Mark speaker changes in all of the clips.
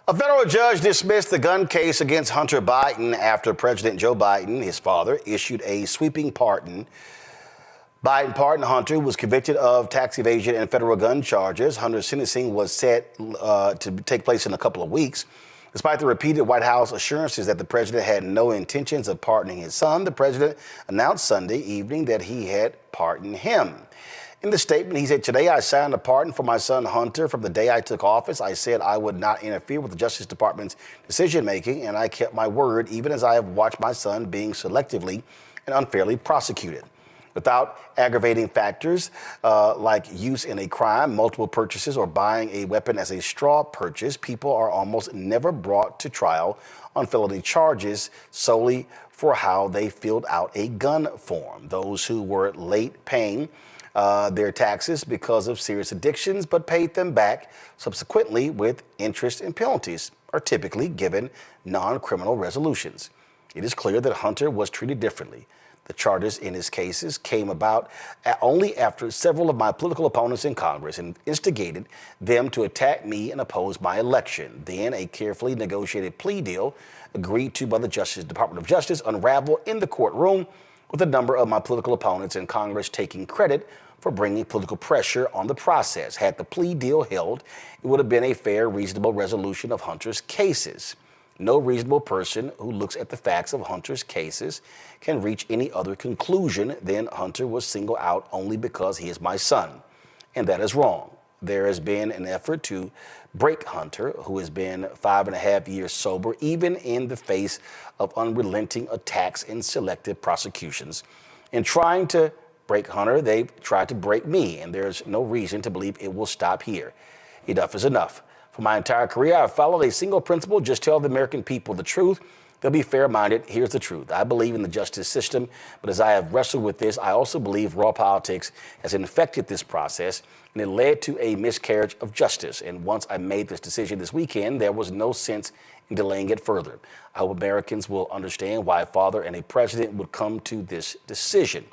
Speaker 1: A federal judge dismissed the gun case against Hunter Biden after President Joe Biden, his father, issued a sweeping pardon. Biden pardoned Hunter, was convicted of tax evasion and federal gun charges. Hunter's sentencing was set to take place in a couple of weeks. Despite the repeated White House assurances that the president had no intentions of pardoning his son, the president announced Sunday evening that he had pardoned him. In the statement, he said, "Today I signed a pardon for my son Hunter. From the day I took office, I said I would not interfere with the Justice Department's decision-making, and I kept my word, even as I have watched my son being selectively and unfairly prosecuted. Without aggravating factors like use in a crime, multiple purchases, or buying a weapon as a straw purchase, people are almost never brought to trial on felony charges solely for how they filled out a gun form. Those who were late paying their taxes because of serious addictions but paid them back subsequently with interest and penalties are typically given non-criminal resolutions. It is clear that Hunter was treated differently. The charges in his cases came about only after several of my political opponents in Congress instigated them to attack me and oppose my election. Then a carefully negotiated plea deal agreed to by the Department of Justice unraveled in the courtroom, with a number of my political opponents in Congress taking credit for bringing political pressure on the process. Had the plea deal held, it would have been a fair, reasonable resolution of Hunter's cases. No reasonable person who looks at the facts of Hunter's cases can reach any other conclusion than Hunter was singled out only because he is my son. And that is wrong. There has been an effort to break Hunter, who has been 5.5 years sober, even in the face of unrelenting attacks and selective prosecutions. In trying to break Hunter, they've tried to break me, and there's no reason to believe it will stop here. Enough is enough. For my entire career, I've followed a single principle: just tell the American people the truth. They'll be fair-minded. Here's the truth. I believe in the justice system, but as I have wrestled with this, I also believe raw politics has infected this process, and it led to a miscarriage of justice. And once I made this decision this weekend, there was no sense in delaying it further. I hope Americans will understand why a father and a president would come to this decision."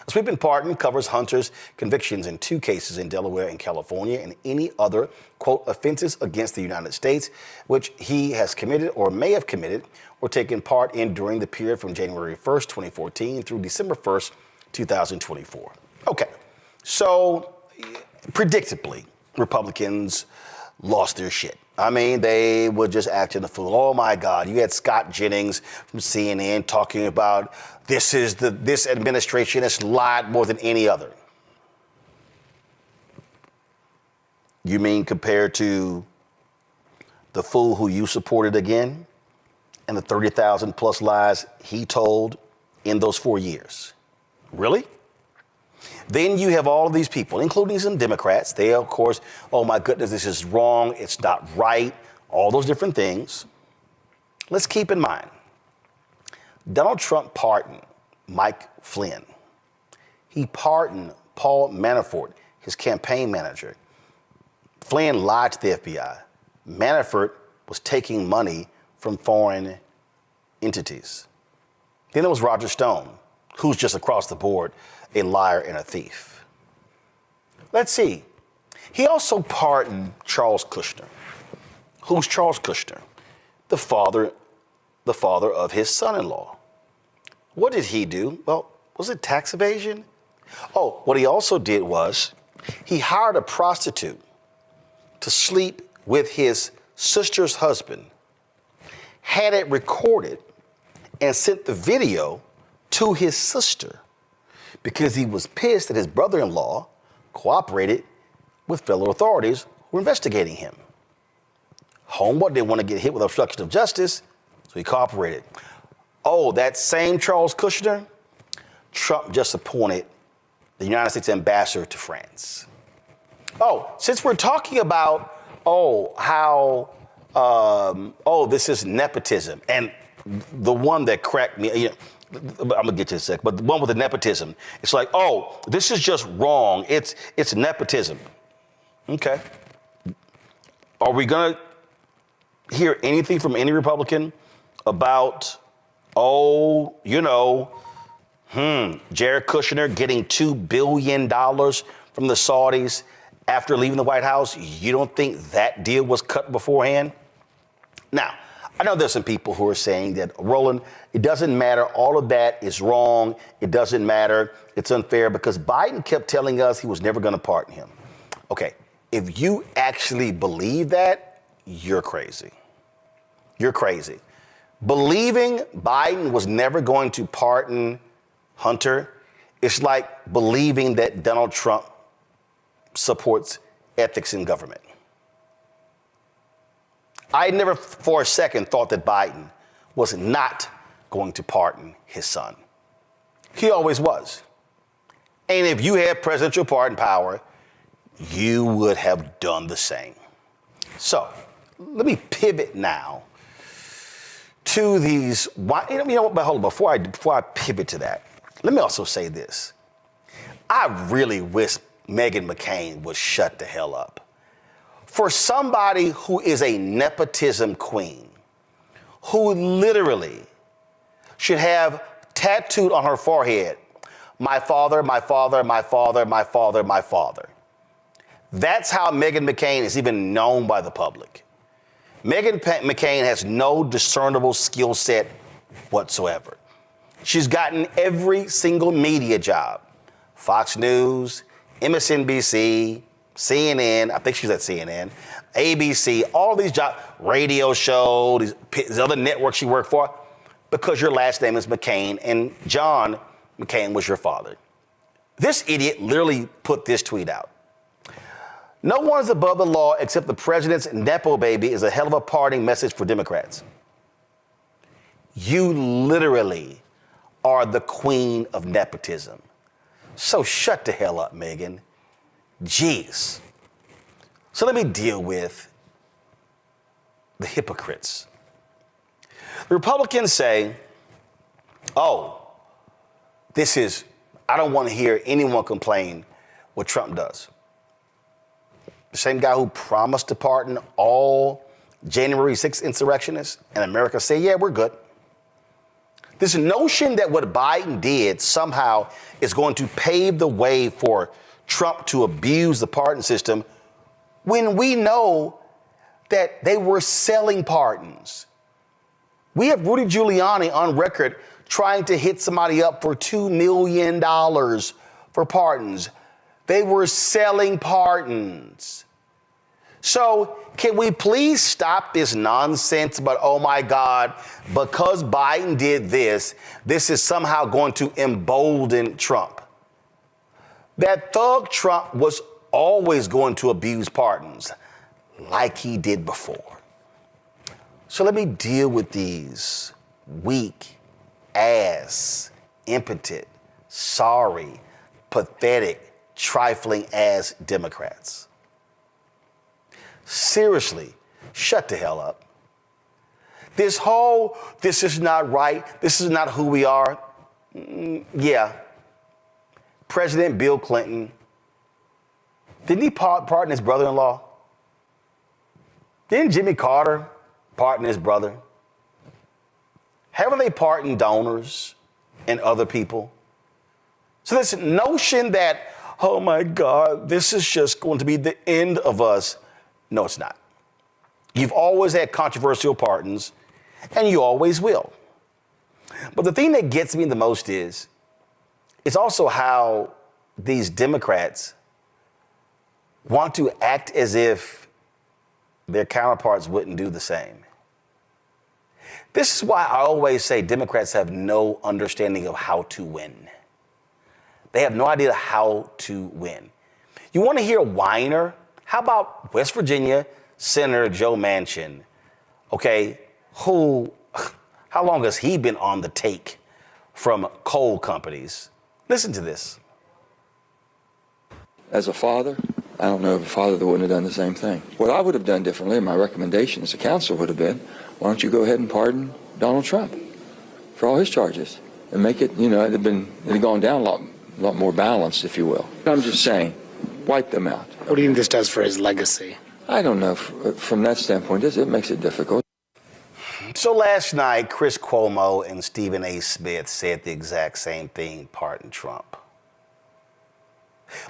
Speaker 1: A sweeping pardon covers Hunter's convictions in 2 cases in Delaware and California and any other, quote, offenses against the United States, which he has committed or may have committed or taken part in during the period from January 1st, 2014 through December 1st, 2024. Okay, so predictably, Republicans lost their shit. I mean, they were just acting a fool. Oh my God, you had Scott Jennings from CNN talking about this administration has lied more than any other. You mean compared to the fool who you supported again and the 30,000 plus lies he told in those 4 years? Really? Then you have all of these people, including some Democrats. They, of course, oh my goodness, this is wrong, it's not right, all those different things. Let's keep in mind, Donald Trump pardoned Mike Flynn. He pardoned Paul Manafort, his campaign manager. Flynn lied to the FBI. Manafort was taking money from foreign entities. Then there was Roger Stone, who's just across the board a liar and a thief. Let's see. He also pardoned Charles Kushner. Who's Charles Kushner? The father of his son-in-law. What did he do? Well, was it tax evasion? Oh, what he also did was he hired a prostitute to sleep with his sister's husband, had it recorded, and sent the video to his sister, because he was pissed that his brother-in-law cooperated with fellow authorities who were investigating him. Homeboy didn't want to get hit with obstruction of justice, so he cooperated. Oh, that same Charles Kushner, Trump just appointed the United States ambassador to France. Oh, since we're talking about, this is nepotism, and the one that cracked me, I'm gonna get to this in a sec, but the one with the nepotism, it's like, oh, this is just wrong. It's nepotism. Okay. Are we gonna hear anything from any Republican about, Jared Kushner getting $2 billion from the Saudis after leaving the White House? You don't think that deal was cut beforehand? Now, I know there's some people who are saying that, Roland, it doesn't matter. All of that is wrong. It doesn't matter. It's unfair because Biden kept telling us he was never going to pardon him. Okay, if you actually believe that, you're crazy. You're crazy. Believing Biden was never going to pardon Hunter, it's like believing that Donald Trump supports ethics in government. I never for a second thought that Biden was not going to pardon his son. He always was. And if you had presidential pardon power, you would have done the same. So let me pivot now to these. You know what? But hold on. Before I pivot to that, let me also say this. I really wish Meghan McCain would shut the hell up. For somebody who is a nepotism queen, who literally should have tattooed on her forehead, my father, my father, my father, my father, my father. That's how Meghan McCain is even known by the public. Meghan McCain has no discernible skill set whatsoever. She's gotten every single media job. Fox News, MSNBC, CNN, I think she's at CNN, ABC, all these jobs, radio show, these other networks she worked for, because your last name is McCain and John McCain was your father. This idiot literally put this tweet out. No one is above the law except the president's Nepo baby is a hell of a parting message for Democrats. You literally are the queen of nepotism. So shut the hell up, Meghan. Jeez. So let me deal with the hypocrites. The Republicans say, oh, I don't want to hear anyone complain what Trump does. The same guy who promised to pardon all January 6th insurrectionists, and America say, yeah, we're good. This notion that what Biden did somehow is going to pave the way for Trump to abuse the pardon system when we know that they were selling pardons. We have Rudy Giuliani on record trying to hit somebody up for $2 million for pardons. They were selling pardons. So can we please stop this nonsense about, oh my God, because Biden did this, this is somehow going to embolden Trump. That thug Trump was always going to abuse pardons like he did before. So let me deal with these weak ass, impotent, sorry, pathetic, trifling ass Democrats. Seriously, shut the hell up. This is not right, this is not who we are. Yeah. President Bill Clinton, didn't he pardon his brother-in-law? Didn't Jimmy Carter pardon his brother? Haven't they pardoned donors and other people? So this notion that, oh my God, this is just going to be the end of us. No, it's not. You've always had controversial pardons, and you always will. But the thing that gets me the most is, it's also how these Democrats want to act as if their counterparts wouldn't do the same. This is why I always say Democrats have no understanding of how to win. They have no idea how to win. You want to hear a whiner? How about West Virginia Senator Joe Manchin? Okay, how long has he been on the take from coal companies? Listen to this.
Speaker 2: As a father, I don't know of a father that wouldn't have done the same thing. What I would have done differently, and my recommendation as a counsel would have been, why don't you go ahead and pardon Donald Trump for all his charges and make it, it had gone down a lot more balanced, if you will. I'm just saying, wipe them out.
Speaker 3: What do you think this does for his legacy?
Speaker 2: I don't know. From that standpoint, it makes it difficult.
Speaker 1: So last night, Chris Cuomo and Stephen A. Smith said the exact same thing, pardon Trump.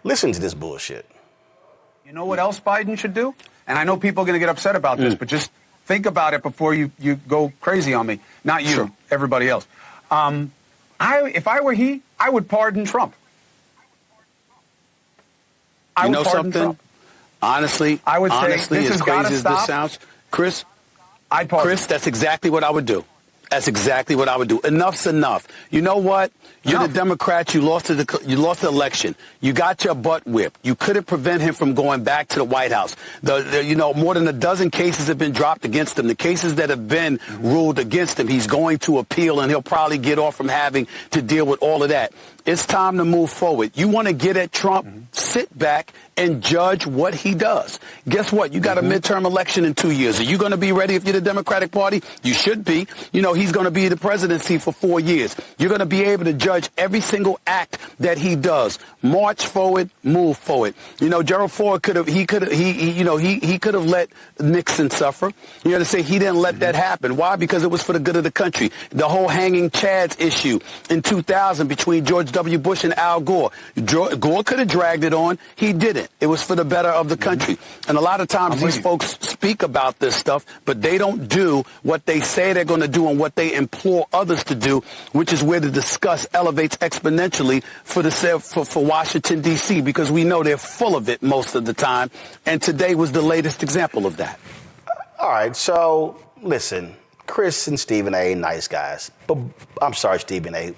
Speaker 1: Listen to this bullshit.
Speaker 4: You know what else Biden should do? And I know people are going to get upset about this, but just Think about it before you go crazy on me. Not you,
Speaker 5: Sure.
Speaker 4: everybody else. If I were he, I would pardon Trump. I
Speaker 5: You
Speaker 4: would
Speaker 5: know
Speaker 4: pardon
Speaker 5: something?
Speaker 4: Trump.
Speaker 5: Honestly,
Speaker 4: I would say
Speaker 5: honestly,
Speaker 4: this
Speaker 5: as
Speaker 4: has gotta
Speaker 5: crazy as this
Speaker 4: stop.
Speaker 5: sounds, Chris,
Speaker 4: I'd pardon.
Speaker 5: Chris, that's exactly what I would do. That's exactly what I would do. Enough's enough. You know what? You're
Speaker 4: Enough.
Speaker 5: the Democrats. You lost the election. You got your butt whipped. You couldn't prevent him from going back to the White House. More than a dozen cases have been dropped against him. The cases that have been ruled against him, he's going to appeal, and he'll probably get off from having to deal with all of that. It's time to move forward. You want to get at Trump? Sit back and judge what he does. Guess what? You got a midterm election in 2 years. Are you going to be ready if you're the Democratic Party? You should be. You know, he's going to be the presidency for 4 years. You're going to be able to judge every single act that he does. March forward, move forward. You know, Gerald Ford could have let Nixon suffer. You know, to say he didn't let that happen. Why? Because it was for the good of the country. The whole hanging Chads issue in 2000 between George W. Bush and Al Gore. Gore could have dragged it on. He didn't. It was for the better of the country. And a lot of times these folks speak about this stuff, but they don't do what they say they're going to do and what they implore others to do, which is where the disgust elevates exponentially for Washington, D.C., because we know they're full of it most of the time. And today was the latest example of that.
Speaker 1: All right, so listen, Chris and Stephen A, nice guys. But I'm sorry, Stephen A,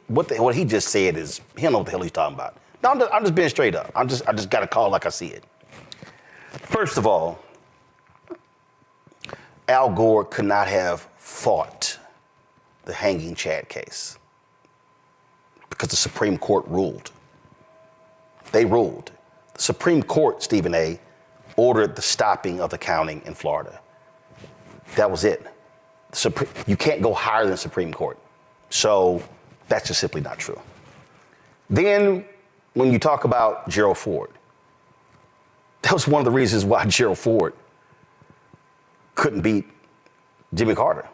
Speaker 1: what he just said is, he don't know what the hell he's talking about. No, I'm just being straight up. I just got to call it like I see it. First of all, Al Gore could not have fought the hanging Chad case because the Supreme Court ruled. They ruled. The Supreme Court, Stephen A, ordered the stopping of the counting in Florida. That was it. You can't go higher than the Supreme Court. So that's just simply not true. Then when you talk about Gerald Ford, that was one of the reasons why Gerald Ford couldn't beat Jimmy Carter,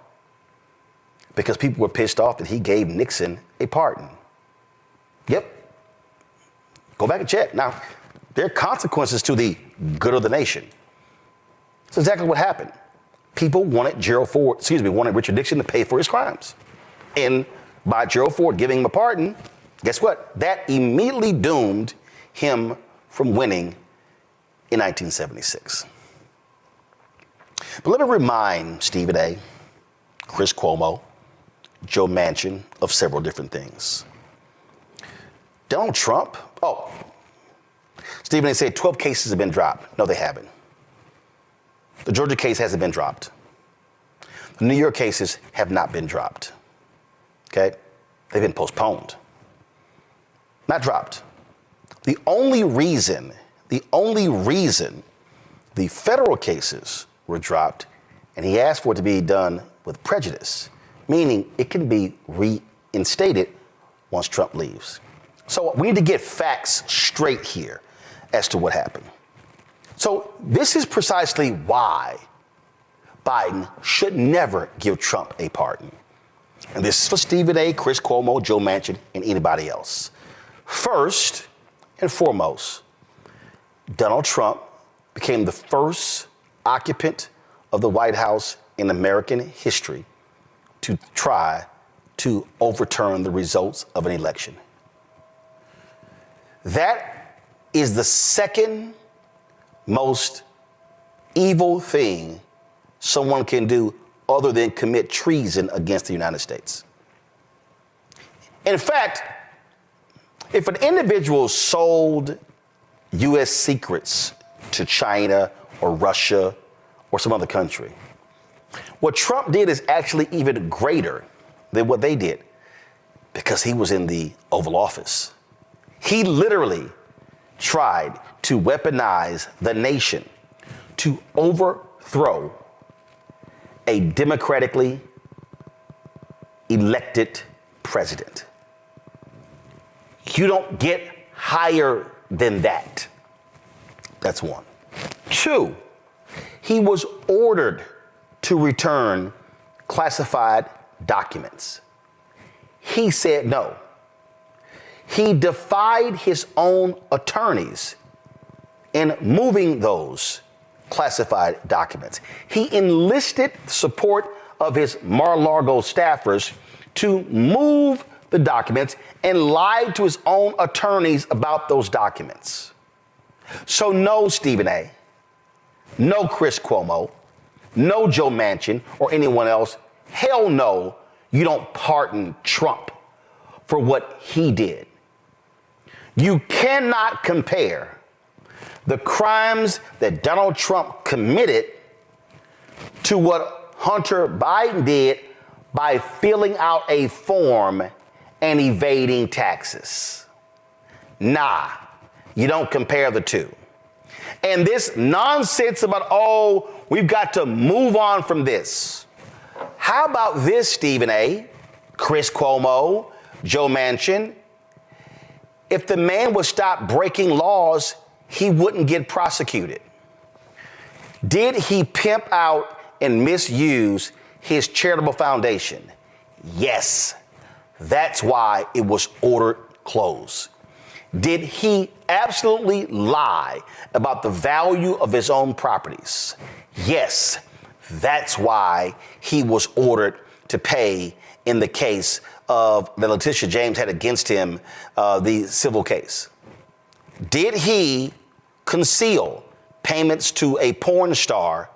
Speaker 1: because people were pissed off that he gave Nixon a pardon. Yep. Go back and check. Now, there are consequences to the good of the nation. That's exactly what happened. People wanted wanted Richard Nixon to pay for his crimes. And by Gerald Ford giving him a pardon, guess what? That immediately doomed him from winning in 1976. But let me remind Stephen A, Chris Cuomo, Joe Manchin of several different things. Donald Trump, Stephen A said 12 cases have been dropped. No, they haven't. The Georgia case hasn't been dropped. The New York cases have not been dropped. Okay? They've been postponed. Not dropped. The only reason the federal cases were dropped, and he asked for it to be done with prejudice, meaning it can be reinstated once Trump leaves. So we need to get facts straight here as to what happened. So this is precisely why Biden should never give Trump a pardon. And this is for Stephen A, Chris Cuomo, Joe Manchin, and anybody else. First and foremost, Donald Trump became the first occupant of the White House in American history to try to overturn the results of an election. That is the second most evil thing someone can do other than commit treason against the United States. In fact, if an individual sold U.S. secrets to China or Russia or some other country, what Trump did is actually even greater than what they did, because he was in the Oval Office. He literally tried to weaponize the nation to overthrow a democratically elected president. You don't get higher than that. That's one. Two, he was ordered to return classified documents. He said no. He defied his own attorneys in moving those classified documents. He enlisted support of his Mar-a-Lago staffers to move the documents and lied to his own attorneys about those documents. So no, Stephen A., no Chris Cuomo, no Joe Manchin or anyone else, hell no, you don't pardon Trump for what he did. You cannot compare the crimes that Donald Trump committed to what Hunter Biden did by filling out a form and evading taxes. Nah, you don't compare the two. And this nonsense about, oh, we've got to move on from this. How about this, Stephen A., Chris Cuomo, Joe Manchin? If the man would stop breaking laws, he wouldn't get prosecuted. Did he pimp out and misuse his charitable foundation? Yes. That's why it was ordered closed. Did he absolutely lie about the value of his own properties? Yes. That's why he was ordered to pay in the case of that Letitia James had against him, the civil case. Did he conceal payments to a porn star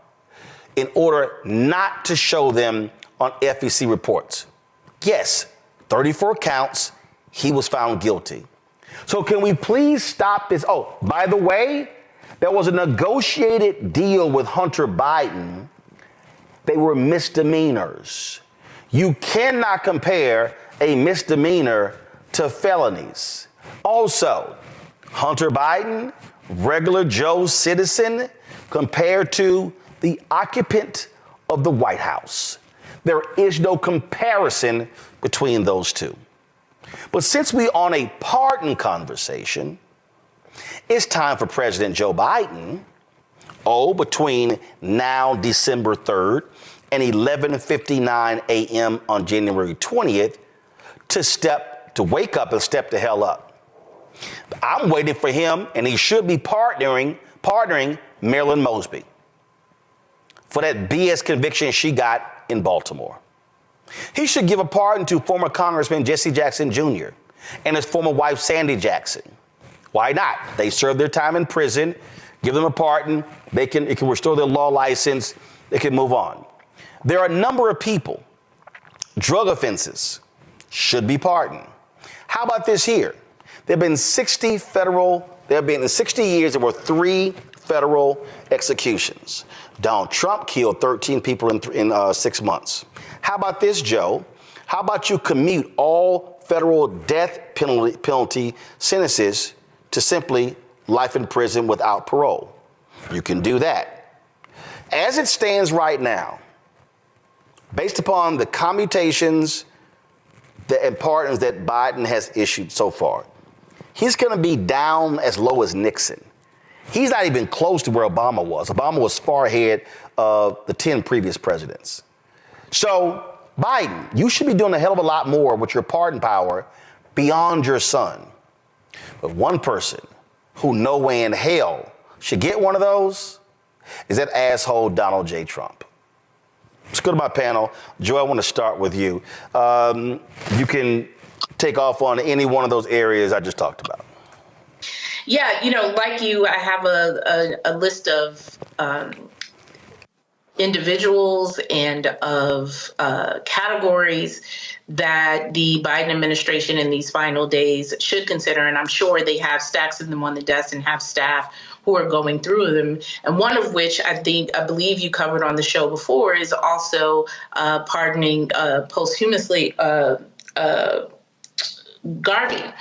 Speaker 1: in order not to show them on FEC reports? Yes, 34 counts, he was found guilty. So can we please stop this? Oh, by the way, there was a negotiated deal with Hunter Biden. They were misdemeanors. You cannot compare a misdemeanor to felonies. Also, Hunter Biden, regular Joe citizen, compared to the occupant of the White House. There is no comparison between those two. But since we're on a pardon conversation, it's time for President Joe Biden, between now December 3rd and 11:59 a.m. on January 20th, to wake up and step the hell up. I'm waiting for him, and he should be partnering Marilyn Mosby for that BS conviction she got in Baltimore. He should give a pardon to former Congressman Jesse Jackson Jr. and his former wife Sandy Jackson. Why not? They served their time in prison. Give them a pardon. It can restore their law license. They can move on. There are a number of people. Drug offenses should be pardoned. How about this here? There have been in 60 years, there were 3 federal executions. Donald Trump killed 13 people in 6 months. How about this, Joe? How about you commute all federal death penalty sentences to simply life in prison without parole? You can do that. As it stands right now, based upon the commutations and pardons that Biden has issued so far, he's going to be down as low as Nixon. He's not even close to where Obama was. Obama was far ahead of the 10 previous presidents. So, Biden, you should be doing a hell of a lot more with your pardon power beyond your son. But one person who no way in hell should get one of those is that asshole Donald J. Trump. Let's go to my panel. Joe, I want to start with you. You can take off on any one of those areas I just talked about.
Speaker 6: Yeah, like you, I have a list of individuals and of categories that the Biden administration in these final days should consider. And I'm sure they have stacks of them on the desk and have staff who are going through them. And one of which I believe you covered on the show before is also pardoning posthumously Garvey.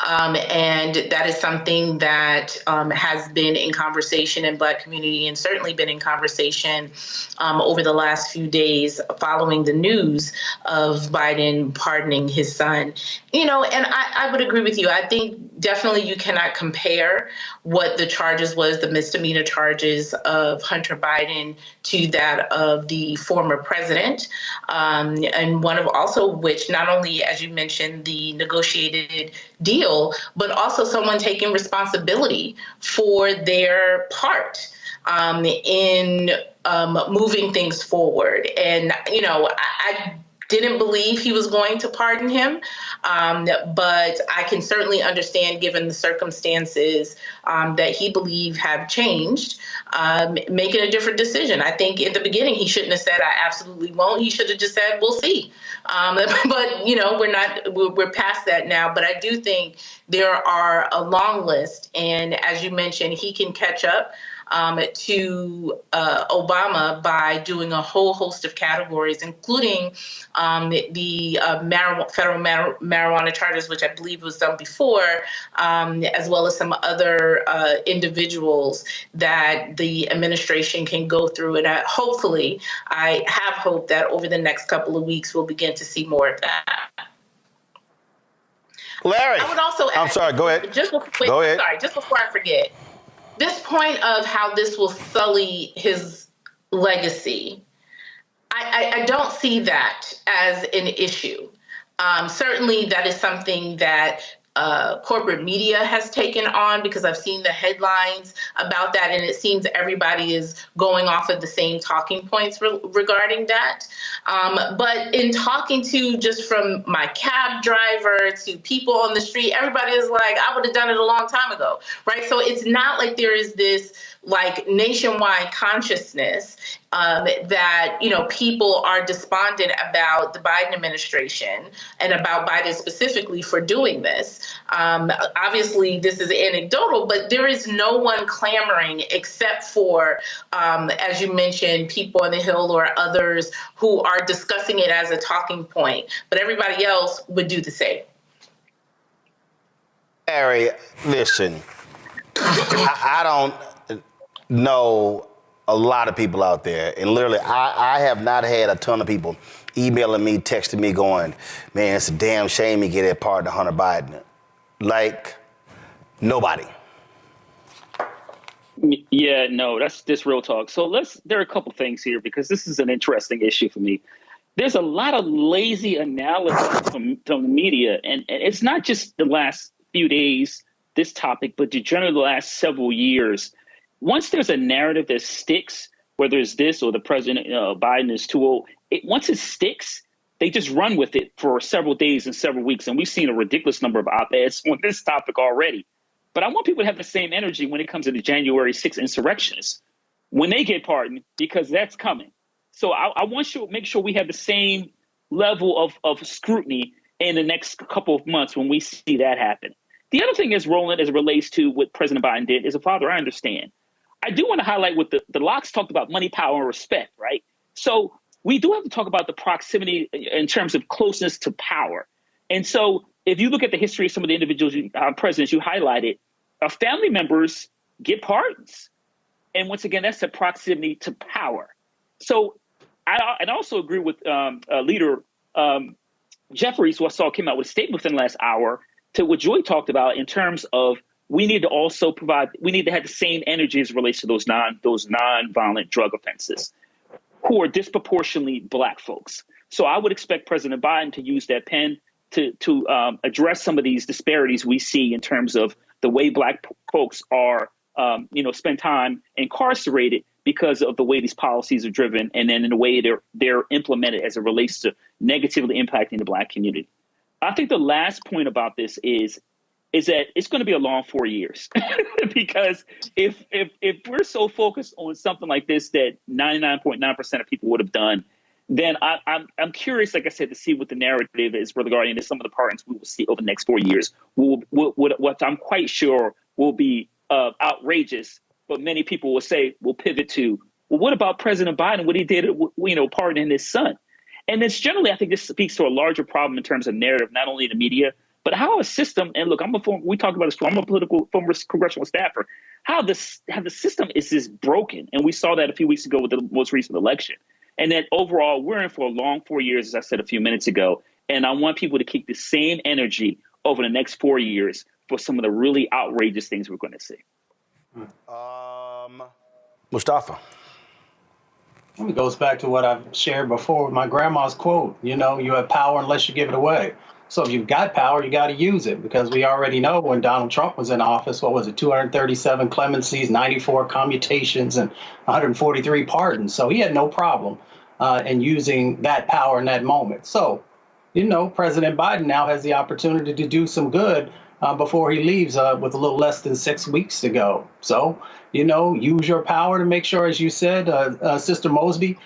Speaker 6: And that is something that has been in conversation in Black community and certainly been in conversation over the last few days following the news of Biden pardoning his son. And I would agree with you. I think definitely you cannot compare what the charges was, the misdemeanor charges of Hunter Biden to that of the former president. And one of also which not only, as you mentioned, the negotiated deal, but also someone taking responsibility for their part in moving things forward. And, I didn't believe he was going to pardon him, but I can certainly understand, given the circumstances that he believed have changed, making a different decision. I think in the beginning he shouldn't have said, "I absolutely won't." He should have just said, "We'll see." But we're past that now. But I do think there are a long list, and as you mentioned, he can catch up to Obama by doing a whole host of categories, including the federal marijuana charges, which I believe was done before, as well as some other individuals that the administration can go through. And hopefully, I have hope that over the next couple of weeks, we'll begin to see more of that.
Speaker 1: Larry,
Speaker 6: I would also add,
Speaker 1: I'm sorry, go ahead. Go ahead.
Speaker 6: Sorry, just before I forget. This point of how this will sully his legacy, I don't see that as an issue. Certainly, that is something that corporate media has taken on, because I've seen the headlines about that, and it seems everybody is going off of the same talking points regarding that. But in talking to, just from my cab driver to people on the street, everybody is like, I would have done it a long time ago, right? So it's not like there is this like nationwide consciousness that, people are despondent about the Biden administration and about Biden specifically for doing this. Obviously, this is anecdotal, but there is no one clamoring except for, as you mentioned, people on the Hill or others who are discussing it as a talking point. But everybody else would do the same.
Speaker 1: Harry, listen, I don't know a lot of people out there, and literally I have not had a ton of people emailing me, texting me going, man, it's a damn shame you get that pardon to Hunter Biden. Like, nobody.
Speaker 7: Yeah, no, that's just real talk. So there are a couple things here, because this is an interesting issue for me. There's a lot of lazy analysis from the media, and it's not just the last few days, this topic, but generally the last several years. Once there's a narrative that sticks, whether it's this or the president, Biden is too old, once it sticks, they just run with it for several days and several weeks. And we've seen a ridiculous number of op-eds on this topic already. But I want people to have the same energy when it comes to the January 6th insurrectionists, when they get pardoned, because that's coming. So I want you to make sure we have the same level of scrutiny in the next couple of months when we see that happen. The other thing is, Roland, as it relates to what President Biden did, as a father, I understand. I do want to highlight what the Locks talked about: money, power, and respect, right? So we do have to talk about the proximity in terms of closeness to power. And so if you look at the history of some of the individuals, presidents you highlighted, family members get pardons. And once again, that's a proximity to power. So I also agree with Leader Jeffries, who I saw came out with a statement within the last hour, to what Joy talked about in terms of we need to also we need to have the same energy as it relates to those non-violent drug offenses, who are disproportionately Black folks. So I would expect President Biden to use that pen to address some of these disparities we see in terms of the way Black folks are, spend time incarcerated because of the way these policies are driven, and then in the way they're implemented as it relates to negatively impacting the Black community. I think the last point about this is that it's going to be a long 4 years, because if we're so focused on something like this that 99.9% of people would have done, then I'm curious, like I said, to see what the narrative is regarding to some of the pardons we will see over the next 4 years. What I'm quite sure will be outrageous, but many people will say, will pivot to, well, what about President Biden, what he did, pardoning his son? And it's generally, I think this speaks to a larger problem in terms of narrative, not only the media, but how a system, and look, we talked about this, I'm a former congressional staffer, how the system is just broken. And we saw that a few weeks ago with the most recent election. And that overall, we're in for a long 4 years, as I said a few minutes ago. And I want people to keep the same energy over the next 4 years for some of the really outrageous things we're going to see.
Speaker 1: Mustafa.
Speaker 8: It goes back to what I've shared before with my grandma's quote, you have power unless you give it away. So if you've got power, you got to use it, because we already know when Donald Trump was in office, what was it, 237 clemencies, 94 commutations, and 143 pardons. So he had no problem in using that power in that moment. So, President Biden now has the opportunity to do some good before he leaves with a little less than 6 weeks to go. So, use your power to make sure, as you said, Sister Mosby,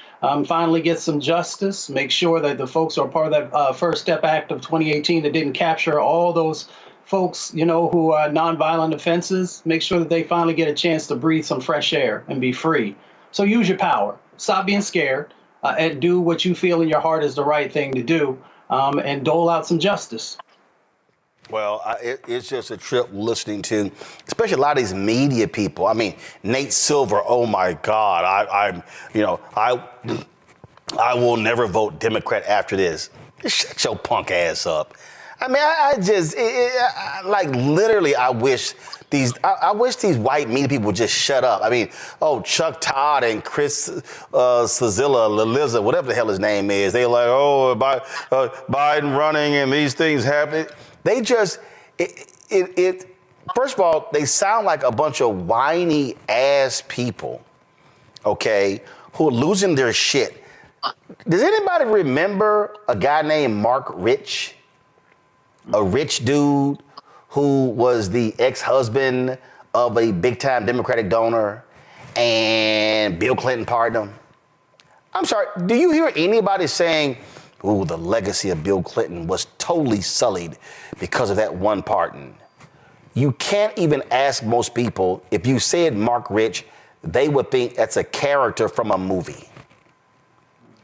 Speaker 8: finally get some justice. Make sure that the folks who are part of that First Step Act of 2018 that didn't capture all those folks, who are nonviolent offenses, make sure that they finally get a chance to breathe some fresh air and be free. So use your power. Stop being scared and do what you feel in your heart is the right thing to do, and dole out some justice.
Speaker 1: Well, it's just a trip listening to, especially a lot of these media people. I mean, Nate Silver. Oh my God! I will never vote Democrat after this. Shut your punk ass up. I mean, literally, I wish these white media people would just shut up. I mean, Chuck Todd and Chris Cizilla, whatever the hell his name is. They're like, Biden running and these things happening. They just, first of all, they sound like a bunch of whiny ass people, okay, who are losing their shit. Does anybody remember a guy named Mark Rich? A rich dude who was the ex-husband of a big-time Democratic donor, and Bill Clinton pardoned him? I'm sorry, do you hear anybody saying, ooh, the legacy of Bill Clinton was totally sullied because of that one pardon? You can't even ask most people, if you said Mark Rich, they would think that's a character from a movie.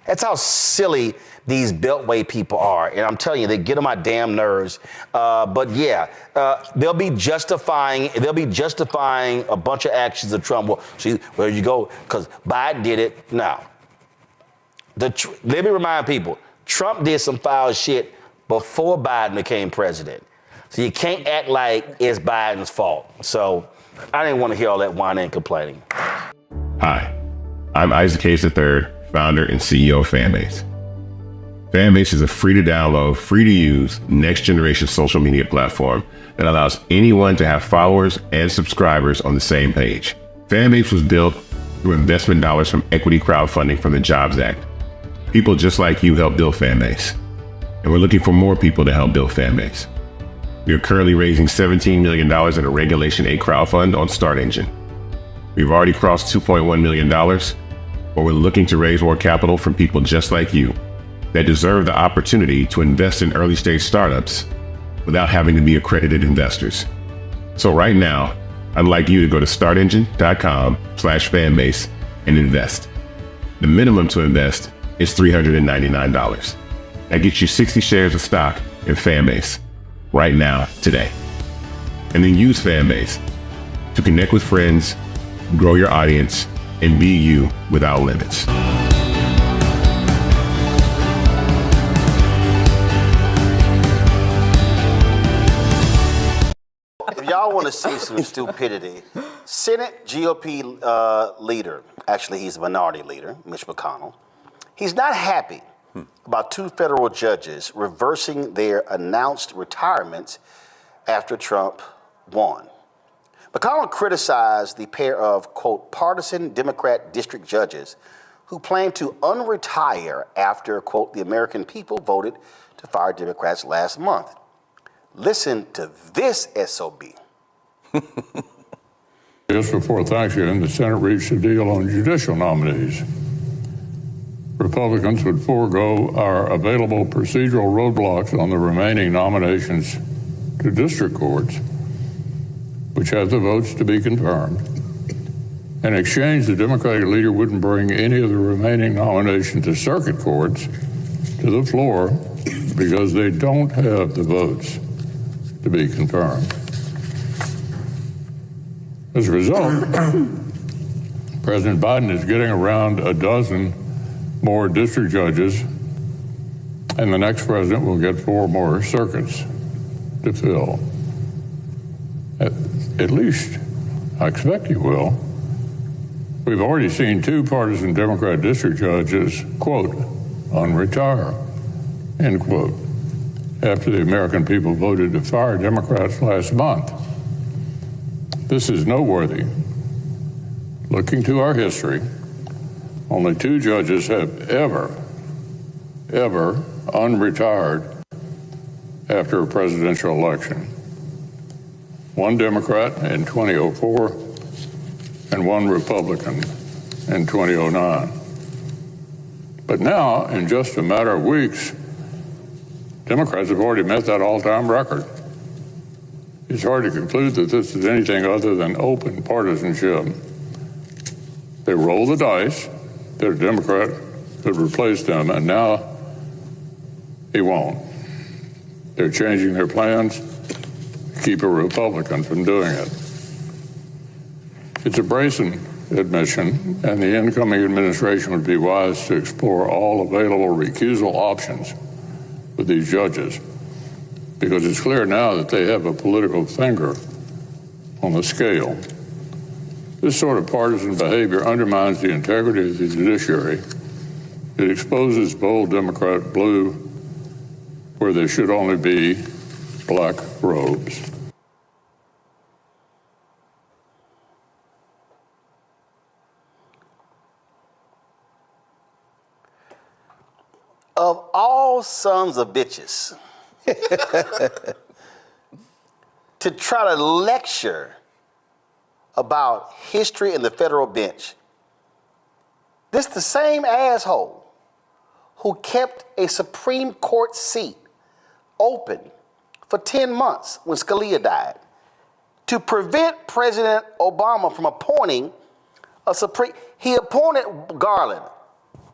Speaker 1: That's how silly these Beltway people are. And I'm telling you, they get on my damn nerves. But yeah, they'll be justifying a bunch of actions of Trump. Well, see, where you go, because Biden did it. Now, let me remind people, Trump did some foul shit before Biden became president. So you can't act like it's Biden's fault. So I didn't want to hear all that whining and complaining.
Speaker 9: Hi, I'm Isaac Hayes III, founder and CEO of Fanbase. Fanbase is a free to download, free to use, next generation social media platform that allows anyone to have followers and subscribers on the same page. Fanbase was built through investment dollars from equity crowdfunding from the Jobs Act. People just like you help build Fanbase, and we're looking for more people to help build Fanbase. We are currently raising $17 million in a Regulation A crowdfund on StartEngine. We've already crossed $2.1 million, but we're looking to raise more capital from people just like you that deserve the opportunity to invest in early stage startups without having to be accredited investors. So right now, I'd like you to go to startengine.com/fanbase and invest. The minimum to invest is $399. That gets you 60 shares of stock in Fanbase right now, today. And then use Fanbase to connect with friends, grow your audience, and be you without limits.
Speaker 1: If y'all want to see some stupidity, Senate GOP leader, actually he's a minority leader, Mitch McConnell, he's not happy about two federal judges reversing their announced retirements after Trump won. McConnell criticized the pair of, quote, partisan Democrat district judges who plan to unretire after, quote, the American people voted to fire Democrats last month. Listen to this SOB.
Speaker 10: Just before Thanksgiving, the Senate reached a deal on judicial nominees. Republicans would forego our available procedural roadblocks on the remaining nominations to district courts, which have the votes to be confirmed. In exchange, the Democratic leader wouldn't bring any of the remaining nominations to circuit courts to the floor because they don't have the votes to be confirmed. As a result, President Biden is getting around a dozen more district judges, and the next president will get 4 more circuits to fill. At least, I expect he will. We've already seen 2 partisan Democrat district judges, quote, unretire, end quote. after the American people voted to fire Democrats last month. This is noteworthy. Looking to our history, only 2 judges have ever unretired after a presidential election. 1 Democrat in 2004 and 1 Republican in 2009. But now, in just a matter of weeks, Democrats have already met that all-time record. It's hard to conclude that this is anything other than open partisanship. They roll the dice that a Democrat could replace them, and now he won't. They're changing their plans to keep a Republican from doing it. It's a brazen admission, and the incoming administration would be wise to explore all available recusal options with these judges, because it's clear now that they have a political finger on the scale. This sort of partisan behavior undermines the integrity of the judiciary. It exposes bold Democrat blue where there should only be black robes.
Speaker 1: Of all sons of bitches, to try to lecture about history in the federal bench, this the same asshole who kept a Supreme Court seat open for 10 months when Scalia died to prevent President Obama from appointing a Supreme. He appointed Garland.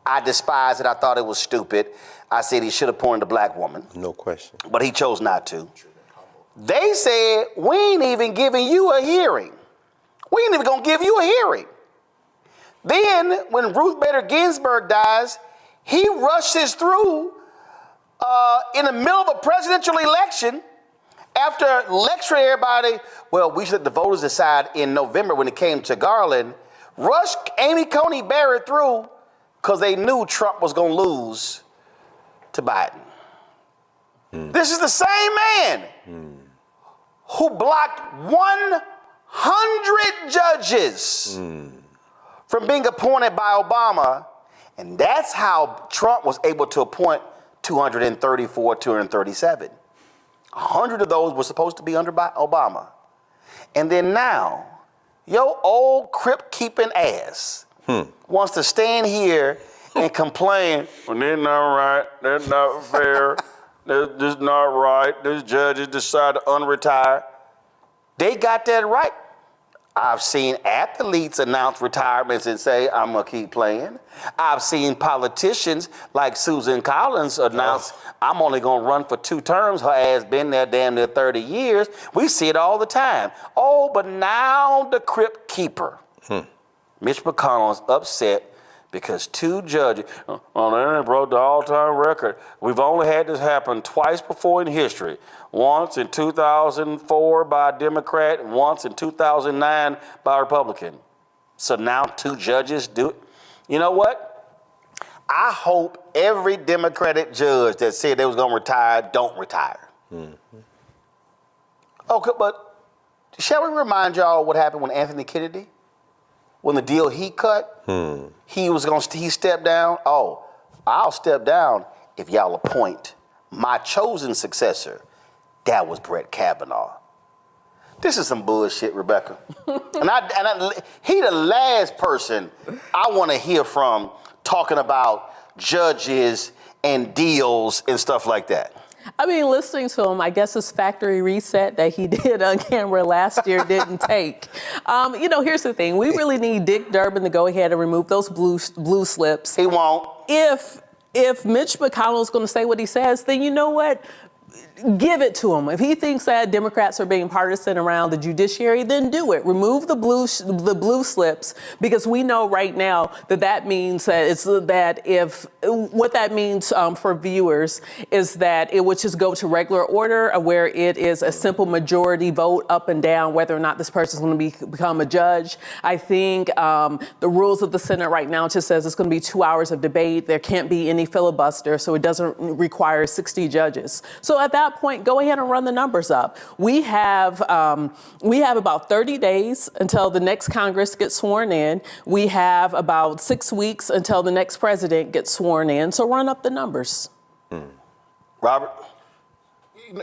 Speaker 1: I despise it. I thought it was stupid. I said he should have appointed a black woman.
Speaker 11: No question.
Speaker 1: But he chose not to. They said, we ain't even giving you a hearing. We ain't even gonna give you a hearing. Then, when Ruth Bader Ginsburg dies, he rushes through in the middle of a presidential election after lecturing everybody, well, we should let the voters decide in November when it came to Garland, rushed Amy Coney Barrett through because they knew Trump was going to lose to Biden. This is the same man who blocked 100 judges from being appointed by Obama, and that's how Trump was able to appoint 234, 237. 100 of those were supposed to be under Obama. And then now, your old crypt-keeping ass wants to stand here and complain, well, they're not right, they're not fair, this is not right, these judges decide to unretire. They got that right. I've seen athletes announce retirements and say, I'm going to keep playing. I've seen politicians like Susan Collins announce, I'm only going to run for 2 terms. Her ass been there damn near 30 years. We see it all the time. Oh, but now the crypt keeper. Mitch McConnell is upset because 2 judges, they broke the all-time record. We've only had this happen twice before in history. Once in 2004 by a Democrat and once in 2009 by a Republican. So now 2 judges do it. You know what? I hope every Democratic judge that said they was going to retire don't retire. Okay, but shall we remind y'all what happened when Anthony Kennedy? When the deal he cut, he stepped down. Oh, I'll step down if y'all appoint my chosen successor. That was Brett Kavanaugh. This is some bullshit, Rebecca. He the last person I want to hear from talking about judges and deals and stuff like that.
Speaker 12: I mean, listening to him, I guess his factory reset that he did on camera last year didn't take. Here's the thing. We really need Dick Durbin to go ahead and remove those blue slips.
Speaker 1: He won't.
Speaker 12: If Mitch McConnell is going to say what he says, then you know what? give it to him. If he thinks that Democrats are being partisan around the judiciary, then do it. Remove the blue slips, because we know right now that means what that means for viewers is that it would just go to regular order, where it is a simple majority vote up and down whether or not this person is going to become a judge. I think the rules of the Senate right now just says it's going to be 2 hours of debate. There can't be any filibuster, so it doesn't require 60 judges. So at that point, go ahead and run the numbers up. We have about 30 days until the next Congress gets sworn in. We have about 6 weeks until the next president gets sworn in. So run up the numbers.
Speaker 1: Robert?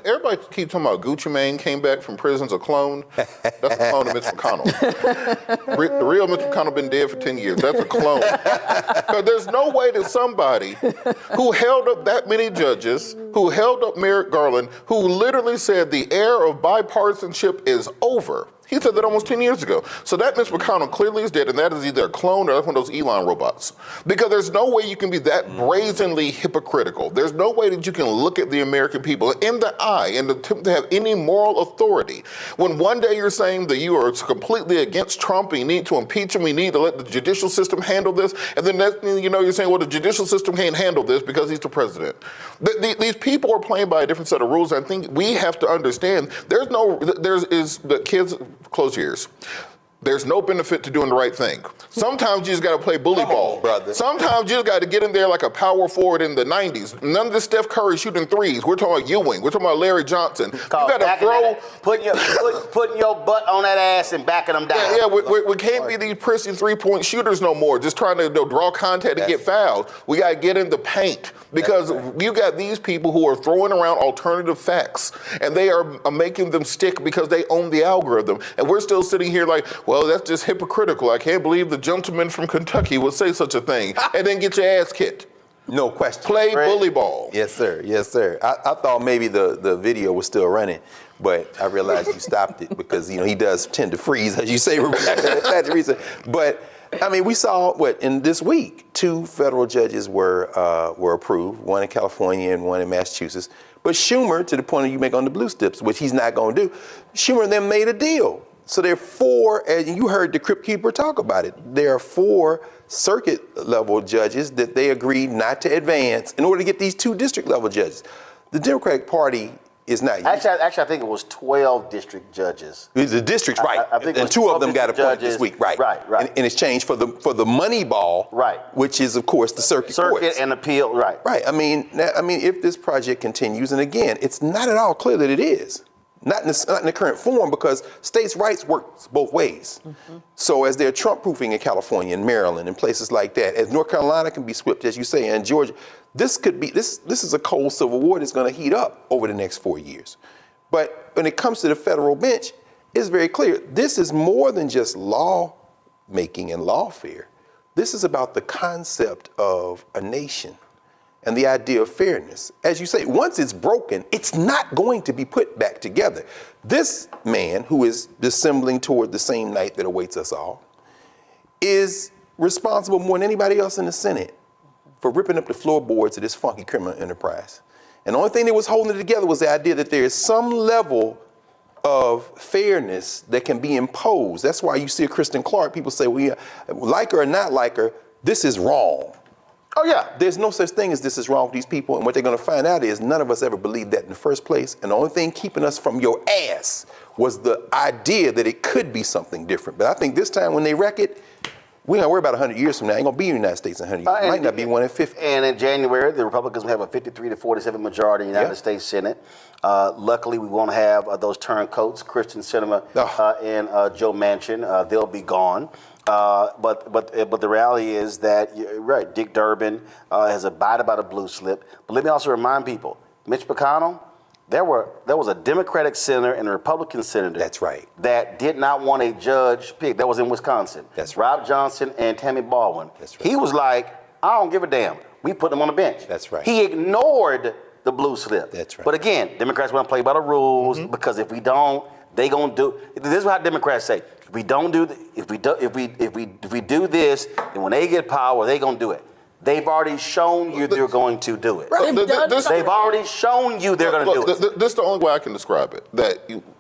Speaker 11: Everybody keeps talking about Gucci Mane came back from prison's a clone. That's a clone of Mitch McConnell. The real Mitch McConnell been dead for 10 years. That's a clone. Because there's no way that somebody who held up that many judges, who held up Merrick Garland, who literally said the era of bipartisanship is over. He said that almost 10 years ago. So that Mitch McConnell clearly is dead, and that is either a clone or that's one of those Elon robots. Because there's no way you can be that brazenly hypocritical. There's no way that you can look at the American people in the eye and attempt to have any moral authority. When one day you're saying that you are completely against Trump and you need to impeach him, we need to let the judicial system handle this, and then next thing you know, you're saying, well, the judicial system can't handle this because he's the president. These people are playing by a different set of rules. I think we have to understand the kids. Close your ears. There's no benefit to doing the right thing. Sometimes you just got to play bully ball.
Speaker 13: Brother.
Speaker 11: Sometimes you just got to get in there like a power forward in the 90s. None of this Steph Curry shooting threes. We're talking about Ewing. We're talking about Larry Johnson. You got to throw.
Speaker 1: Putting your butt on that ass and backing them down.
Speaker 11: Yeah, we can't be these prissy three-point shooters no more, just trying to draw contact and get fouled. We got to get in the paint. Because you got these people who are throwing around alternative facts, and they are making them stick because they own the algorithm. And we're still sitting here like, well, that's just hypocritical. I can't believe the gentleman from Kentucky would say such a thing. And then get your ass kicked.
Speaker 13: No question.
Speaker 11: Play bully ball.
Speaker 13: Yes, sir. Yes, sir. I thought maybe the video was still running, but I realized you stopped it because, he does tend to freeze, as you say, Rebecca. That's the reason. But I mean, we saw in this week, 2 federal judges were approved, one in California and one in Massachusetts. But Schumer, to the point you make on the blue slips, which he's not going to do, Schumer and them made a deal. So there are 4, and you heard the Crypt Keeper talk about it. There are 4 circuit level judges that they agreed not to advance in order to get these 2 district level judges. The Democratic Party is not.
Speaker 1: Actually, I think it was 12 district judges.
Speaker 13: The districts, right? I think and 2 of them got appointed this week, right?
Speaker 1: Right.
Speaker 13: In exchange for the money ball,
Speaker 1: right?
Speaker 13: Which is, of course, the circuit courts.
Speaker 1: And appeal, right?
Speaker 13: Right. I mean, if this project continues, and again, it's not at all clear that it is. Not in the current form, because states' rights works both ways. Mm-hmm. So as they're Trump-proofing in California and Maryland and places like that, as North Carolina can be swept, as you say, and Georgia, this is a cold civil war that's going to heat up over the next 4 years. But when it comes to the federal bench, it's very clear. This is more than just law making and lawfare. This is about the concept of a nation and the idea of fairness. As you say, once it's broken, it's not going to be put back together. This man, who is dissembling toward the same night that awaits us all, is responsible more than anybody else in the Senate for ripping up the floorboards of this funky criminal enterprise. And the only thing that was holding it together was the idea that there is some level of fairness that can be imposed. That's why you see a Kristen Clark, people say, well, like her or not like her, this is wrong.
Speaker 1: Oh, yeah.
Speaker 13: There's no such thing as this is wrong with these people. And what they're going to find out is none of us ever believed that in the first place. And the only thing keeping us from your ass was the idea that it could be something different. But I think this time when they wreck it, we're going to worry about 100 years from now. It ain't going to be in the United States in 100 years. It might not be one in 50.
Speaker 1: And in January, the Republicans will have a 53-47 majority in the United States Senate. Luckily, we won't have those turncoats, Kristen Sinema and Joe Manchin. They'll be gone. But the reality is that, right, Dick Durbin has abided by the blue slip. But let me also remind people, Mitch McConnell, there was a Democratic senator and a Republican senator.
Speaker 13: That's right.
Speaker 1: That did not want a judge picked. That was in Wisconsin.
Speaker 13: That's right.
Speaker 1: Rob Johnson and Tammy Baldwin.
Speaker 13: That's right.
Speaker 1: He was like, I don't give a damn. We put them on the bench.
Speaker 13: That's right.
Speaker 1: He ignored the blue slip.
Speaker 13: That's right.
Speaker 1: But again, Democrats want to play by the rules because if we don't, they gonna do. This is what Democrats say. If we don't do, if we do this, then when they get power, they gonna do it. They've already shown you they're going to do it.
Speaker 11: They've
Speaker 1: already shown you they're going to do it.
Speaker 11: This is the only way I can describe it.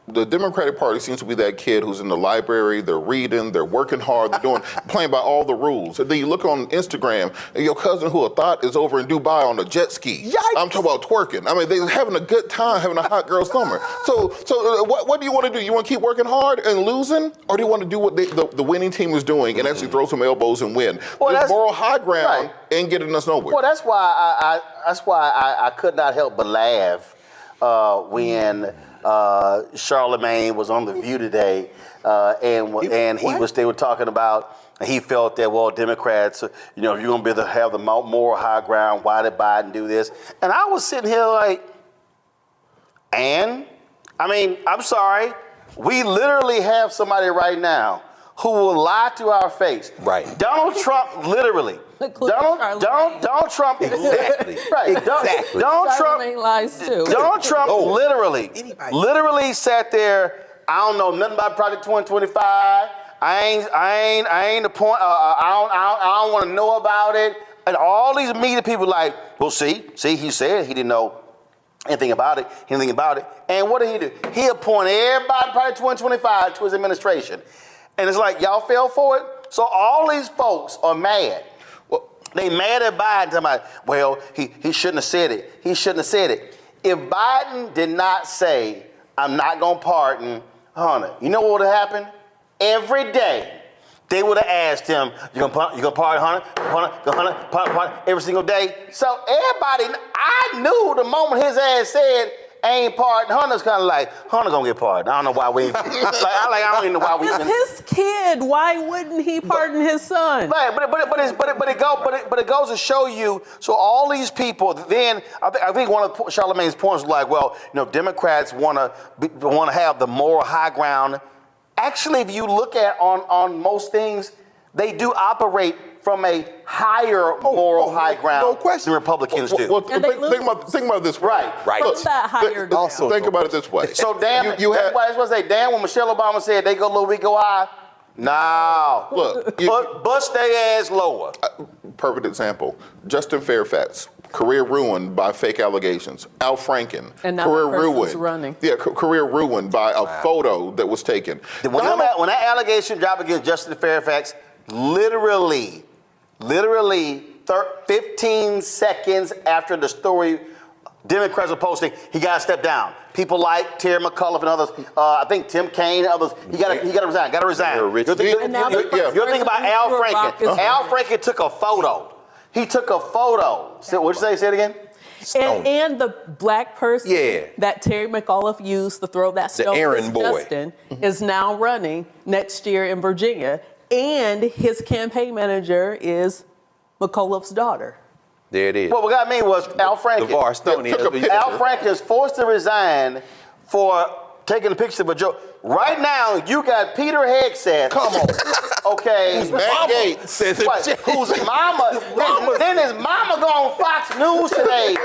Speaker 11: The Democratic Party seems to be that kid who's in the library, they're reading, they're working hard, they're playing by all the rules. And then you look on Instagram, and your cousin who I thought is over in Dubai on a jet ski. Yikes. I'm talking about twerking. I mean, they're having a good time, having a hot girl summer. So what do you want to do? You want to keep working hard and losing? Or do you want to do what the winning team is doing and actually throw some elbows and win? Well, that's moral high ground and getting us nowhere.
Speaker 1: Well, that's why I could not help but laugh when Charlemagne was on The View today, and they were talking about, he felt that, Democrats, if you're going to be able to have the moral high ground, why did Biden do this? And I was sitting here like, I'm sorry, we literally have somebody right now who will lie to our face.
Speaker 14: Right.
Speaker 1: Donald Trump, literally. Donald Trump, exactly. Right.
Speaker 14: Exactly.
Speaker 12: Donald lies too.
Speaker 1: Donald Trump literally sat there. I don't know nothing about Project 2025. I ain't the point. I don't want to know about it. And all these media people like, well, see, he said he didn't know anything about it. And what did he do? He appointed everybody in Project 2025 to his administration. And it's like, y'all fell for it? So all these folks are mad. They mad at Biden, talking about, he shouldn't have said it. He shouldn't have said it. If Biden did not say, I'm not going to pardon Hunter, you know what would have happened? Every day, they would have asked him, you gonna pardon Hunter, every single day. So everybody, I knew the moment his ass said, ain't pardon Hunter's kind of like, Hunter gonna get pardoned. I don't know why we I don't even know why we
Speaker 12: It's his kid. Why wouldn't he pardon his son?
Speaker 1: Right, but it goes to show you. So all these people. Then I think one of Charlemagne's points was like, Democrats want to have the moral high ground. Actually, if you look at on most things, they do operate from a higher moral high ground than Republicans do.
Speaker 11: Well, think about it this way.
Speaker 1: Right.
Speaker 11: Look,
Speaker 12: that higher ground?
Speaker 11: Think about it this way.
Speaker 1: So that's why I say, damn, when Michelle Obama said they go low, we go high. No.
Speaker 11: Look,
Speaker 1: bust their ass lower.
Speaker 11: Perfect example. Justin Fairfax, career ruined by fake allegations. Al Franken,
Speaker 12: and now
Speaker 11: career
Speaker 12: the person's
Speaker 11: ruined.
Speaker 12: Running.
Speaker 11: Yeah, career ruined by a photo that was taken.
Speaker 1: When that allegation dropped against Justin Fairfax, literally 15 seconds after the story Democrats are posting, he got to step down. People like Terry McAuliffe and others, I think Tim Kaine and others, he got to resign. You're thinking about Al Franken. Al Franken took a photo. He took a photo. What'd you say? Say it again?
Speaker 12: And the black person that Terry McAuliffe used to throw that stone at Justin is now running next year in Virginia. And his campaign manager is McAuliffe's daughter.
Speaker 14: There it is.
Speaker 1: What got me was Al Franken. Al Franken is forced to resign for taking a picture of a joke. Right now, you got Peter Hegseth.
Speaker 14: Come on.
Speaker 1: Okay.
Speaker 14: Who's Matt Gates?
Speaker 1: Whose mama. Then his mama go on Fox News today,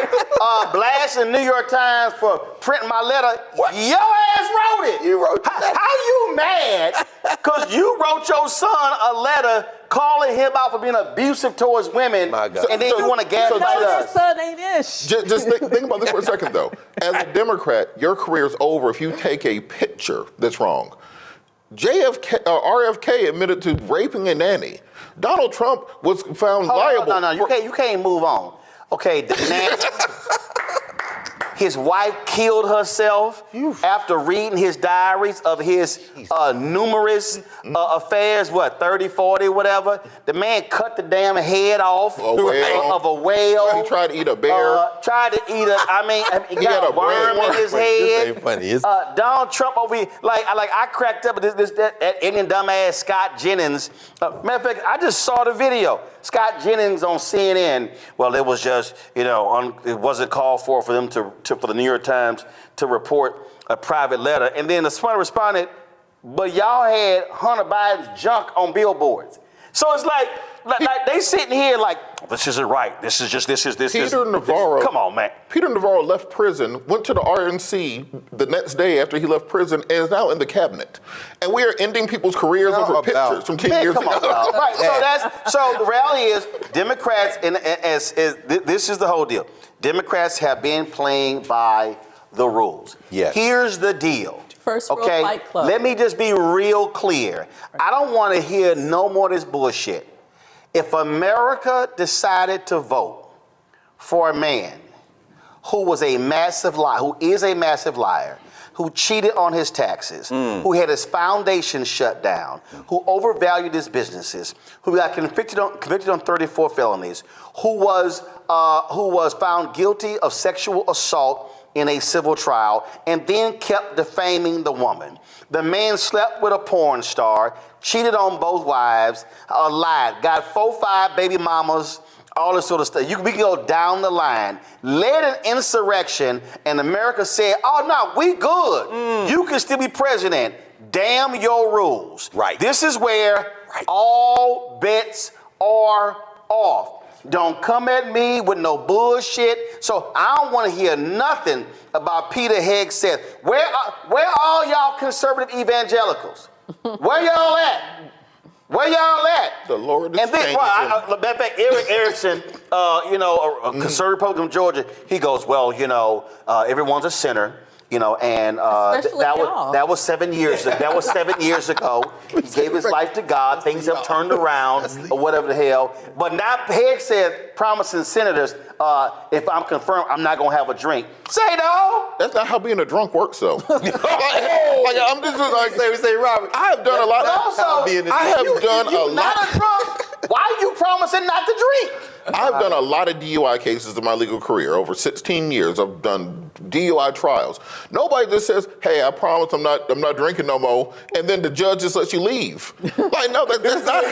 Speaker 1: blasting New York Times for printing my letter. What? Your ass wrote it.
Speaker 14: You wrote that.
Speaker 1: How you mad? Because you wrote your son a letter calling him out for being abusive towards women, and then you want to gaslight us.
Speaker 12: His son ain't ish.
Speaker 11: Just think about this for a second, though. As a Democrat, your career's over if you take a picture that's wrong. RFK admitted to raping a nanny. Donald Trump was found liable.
Speaker 1: No, you can't move on. Okay, the nanny. His wife killed herself after reading his diaries of his numerous affairs, 30, 40, whatever. The man cut the damn head off of a whale.
Speaker 11: He tried to eat a bear.
Speaker 1: He got a worm in his head.
Speaker 14: Funny.
Speaker 1: Donald Trump over here, I cracked up with that Indian dumbass Scott Jennings. Matter of fact, I just saw the video. Scott Jennings on CNN. Well, it was just, it wasn't called for them for the New York Times to report a private letter. And then the Smart responded, but y'all had Hunter Biden's junk on billboards. So it's like they sitting here like, this isn't right. This is.
Speaker 11: Peter Navarro.
Speaker 1: Come on, man.
Speaker 11: Peter Navarro left prison, went to the RNC the next day after he left prison, and is now in the cabinet. And we are ending people's careers over pictures from 10 years ago.
Speaker 1: Right. So the reality is, Democrats, and this is the whole deal. Democrats have been playing by the rules.
Speaker 13: Yes.
Speaker 1: Here's the deal.
Speaker 12: First rule, Fight Club.
Speaker 1: Let me just be real clear. I don't want to hear no more of this bullshit. If America decided to vote for a man who was a massive liar, who is a massive liar, who cheated on his taxes, who had his foundation shut down, who overvalued his businesses, who got convicted on 34 felonies, who was found guilty of sexual assault in a civil trial, and then kept defaming the woman. The man slept with a porn star, cheated on both wives, lied, got 4-5 baby mamas, all this sort of stuff. We can go down the line. Led an insurrection, and America said, oh, no, we good. You can still be president. Damn your rules.
Speaker 13: Right.
Speaker 1: This is where all bets are off. Don't come at me with no bullshit. So I don't want to hear nothing about Peter Hegseth. Where all y'all conservative evangelicals? Where y'all at? Where y'all at?
Speaker 11: The Lord is
Speaker 1: and then, matter of fact, Eric Erickson, a conservative Republican from Georgia, he goes, well, everyone's a sinner. And that was 7 years ago. That was 7 years ago. He gave his life to God. Things have turned around, or whatever the hell. But now Peg said, promising senators, if I'm confirmed, I'm not gonna have a drink. Say no.
Speaker 11: That's not how being a drunk works, though. I'm just like
Speaker 13: say, Robert.
Speaker 11: I have done a lot.
Speaker 1: Not a drunk. Why are you promising not to drink?
Speaker 11: I've done a lot of DUI cases in my legal career. Over 16 years, I've done DUI trials. Nobody just says, "Hey, I promise I'm not drinking no more," and then the judge just lets you leave. Like, no, that's not.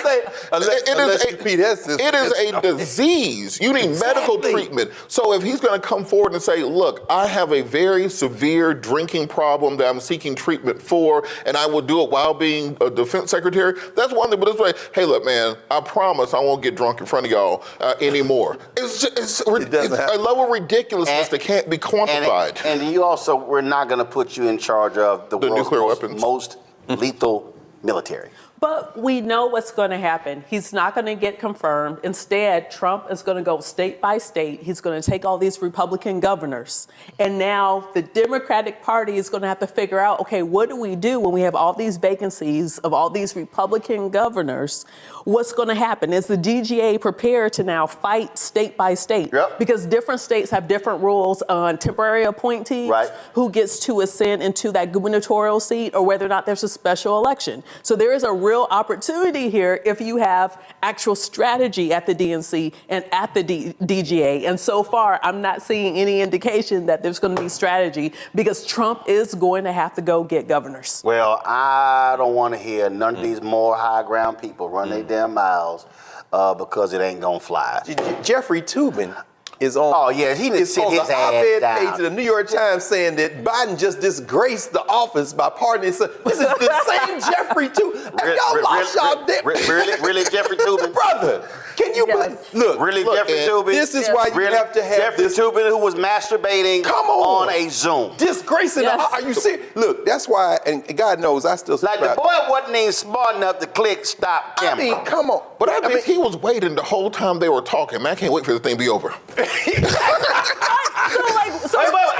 Speaker 11: It is a disease. You need medical treatment. So if he's going to come forward and say, "Look, I have a very severe drinking problem that I'm seeking treatment for, and I will do it while being a defense secretary," that's one thing. But it's like, "Hey, look, man, I promise I won't get drunk in front of y'all anymore." It's a level of ridiculousness that can't be quantified.
Speaker 1: And you also, we're not going to put you in charge of the world's
Speaker 11: nuclear weapons.
Speaker 1: Most lethal military.
Speaker 12: But we know what's going to happen. He's not going to get confirmed. Instead, Trump is going to go state by state. He's going to take all these Republican governors. And now the Democratic Party is going to have to figure out, okay, what do we do when we have all these vacancies of all these Republican governors? What's going to happen? Is the DGA prepared to now fight state by state?
Speaker 1: Yep.
Speaker 12: Because different states have different rules on temporary appointees, who gets to ascend into that gubernatorial seat, or whether or not there's a special election. So there is a real opportunity here if you have actual strategy at the DNC and at the DGA. And so far, I'm not seeing any indication that there's going to be strategy, because Trump is going to have to go get governors.
Speaker 1: Well, I don't want to hear none of these more high ground people run their damn mouths because it ain't going to fly.
Speaker 13: Jeffrey Toobin is on.
Speaker 1: Oh, yeah, he didn't sit his ass
Speaker 13: op-ed
Speaker 1: down.
Speaker 13: page of the New York Times saying that Biden just disgraced the office by pardoning his son. This is the same Jeffrey Toobin. Have y'all lost y'all damn...
Speaker 1: Really, Jeffrey Toobin?
Speaker 13: Brother, can you look?
Speaker 1: Really, Jeffrey Toobin?
Speaker 13: This is why you have to have
Speaker 1: Jeffrey Toobin, who was masturbating on a Zoom.
Speaker 13: Disgracing the... Are you serious? Look, that's why, and God knows I still...
Speaker 1: Like, the boy wasn't even smart enough to click stop camera.
Speaker 13: I mean, come on.
Speaker 11: But I mean, he was waiting the whole time they were talking. Man, I can't wait for this thing to be over.
Speaker 1: Wait,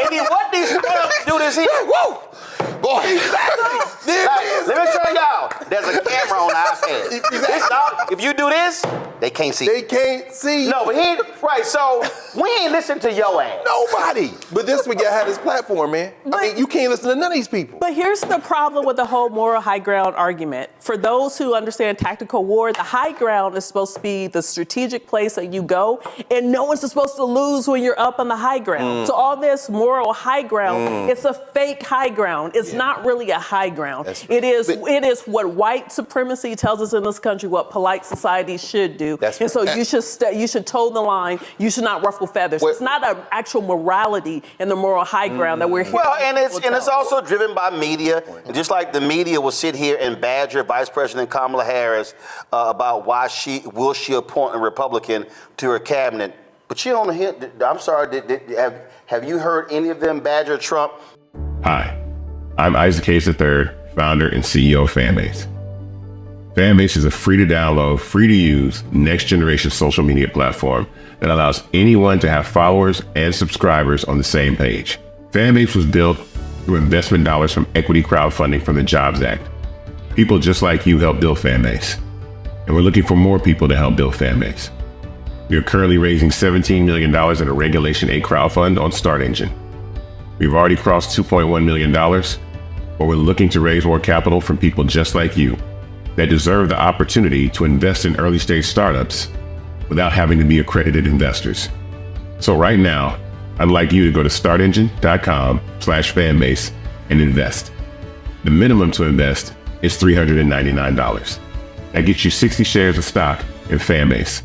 Speaker 1: and then what these do this here?
Speaker 11: Whoa! Boy.
Speaker 1: Let me show y'all. There's a camera on the iPad. If you do this, they can't see.
Speaker 13: They can't see.
Speaker 1: No, but so we ain't listen to your ass.
Speaker 13: Nobody. But this we got this platform, man. I mean, you can't listen to none of these people.
Speaker 12: But here's the problem with the whole moral high ground argument. For those who understand tactical war, the high ground is supposed to be the strategic place that you go, and no one's supposed to lose when you're up on the high ground. So all this moral high ground, it's a fake high ground. It's not really a high ground. down. It is what white supremacy tells us in this country, what polite society should do. And so you should toe the line. You should not ruffle feathers. It's not an actual morality and the moral high ground that we're here.
Speaker 1: Well, and it's also driven by media. And just like the media will sit here and badger Vice President Kamala Harris about why she appoint a Republican to her cabinet. But you don't hear, I'm sorry, have you heard any of them badger Trump?
Speaker 9: Hi, I'm Isaac Hayes III, founder and CEO of Fanbase. Fanbase is a free to download, free to use, next generation social media platform that allows anyone to have followers and subscribers on the same page. Fanbase was built through investment dollars from equity crowdfunding from the Jobs Act. People just like you helped build Fanbase. And we're looking for more people to help build Fanbase. We are currently raising $17 million in a Regulation A crowdfund on StartEngine. We've already crossed $2.1 million, but we're looking to raise more capital from people just like you that deserve the opportunity to invest in early stage startups without having to be accredited investors. So right now, I'd like you to go to startengine.com/fanbase and invest. The minimum to invest is $399. That gets you 60 shares of stock in Fanbase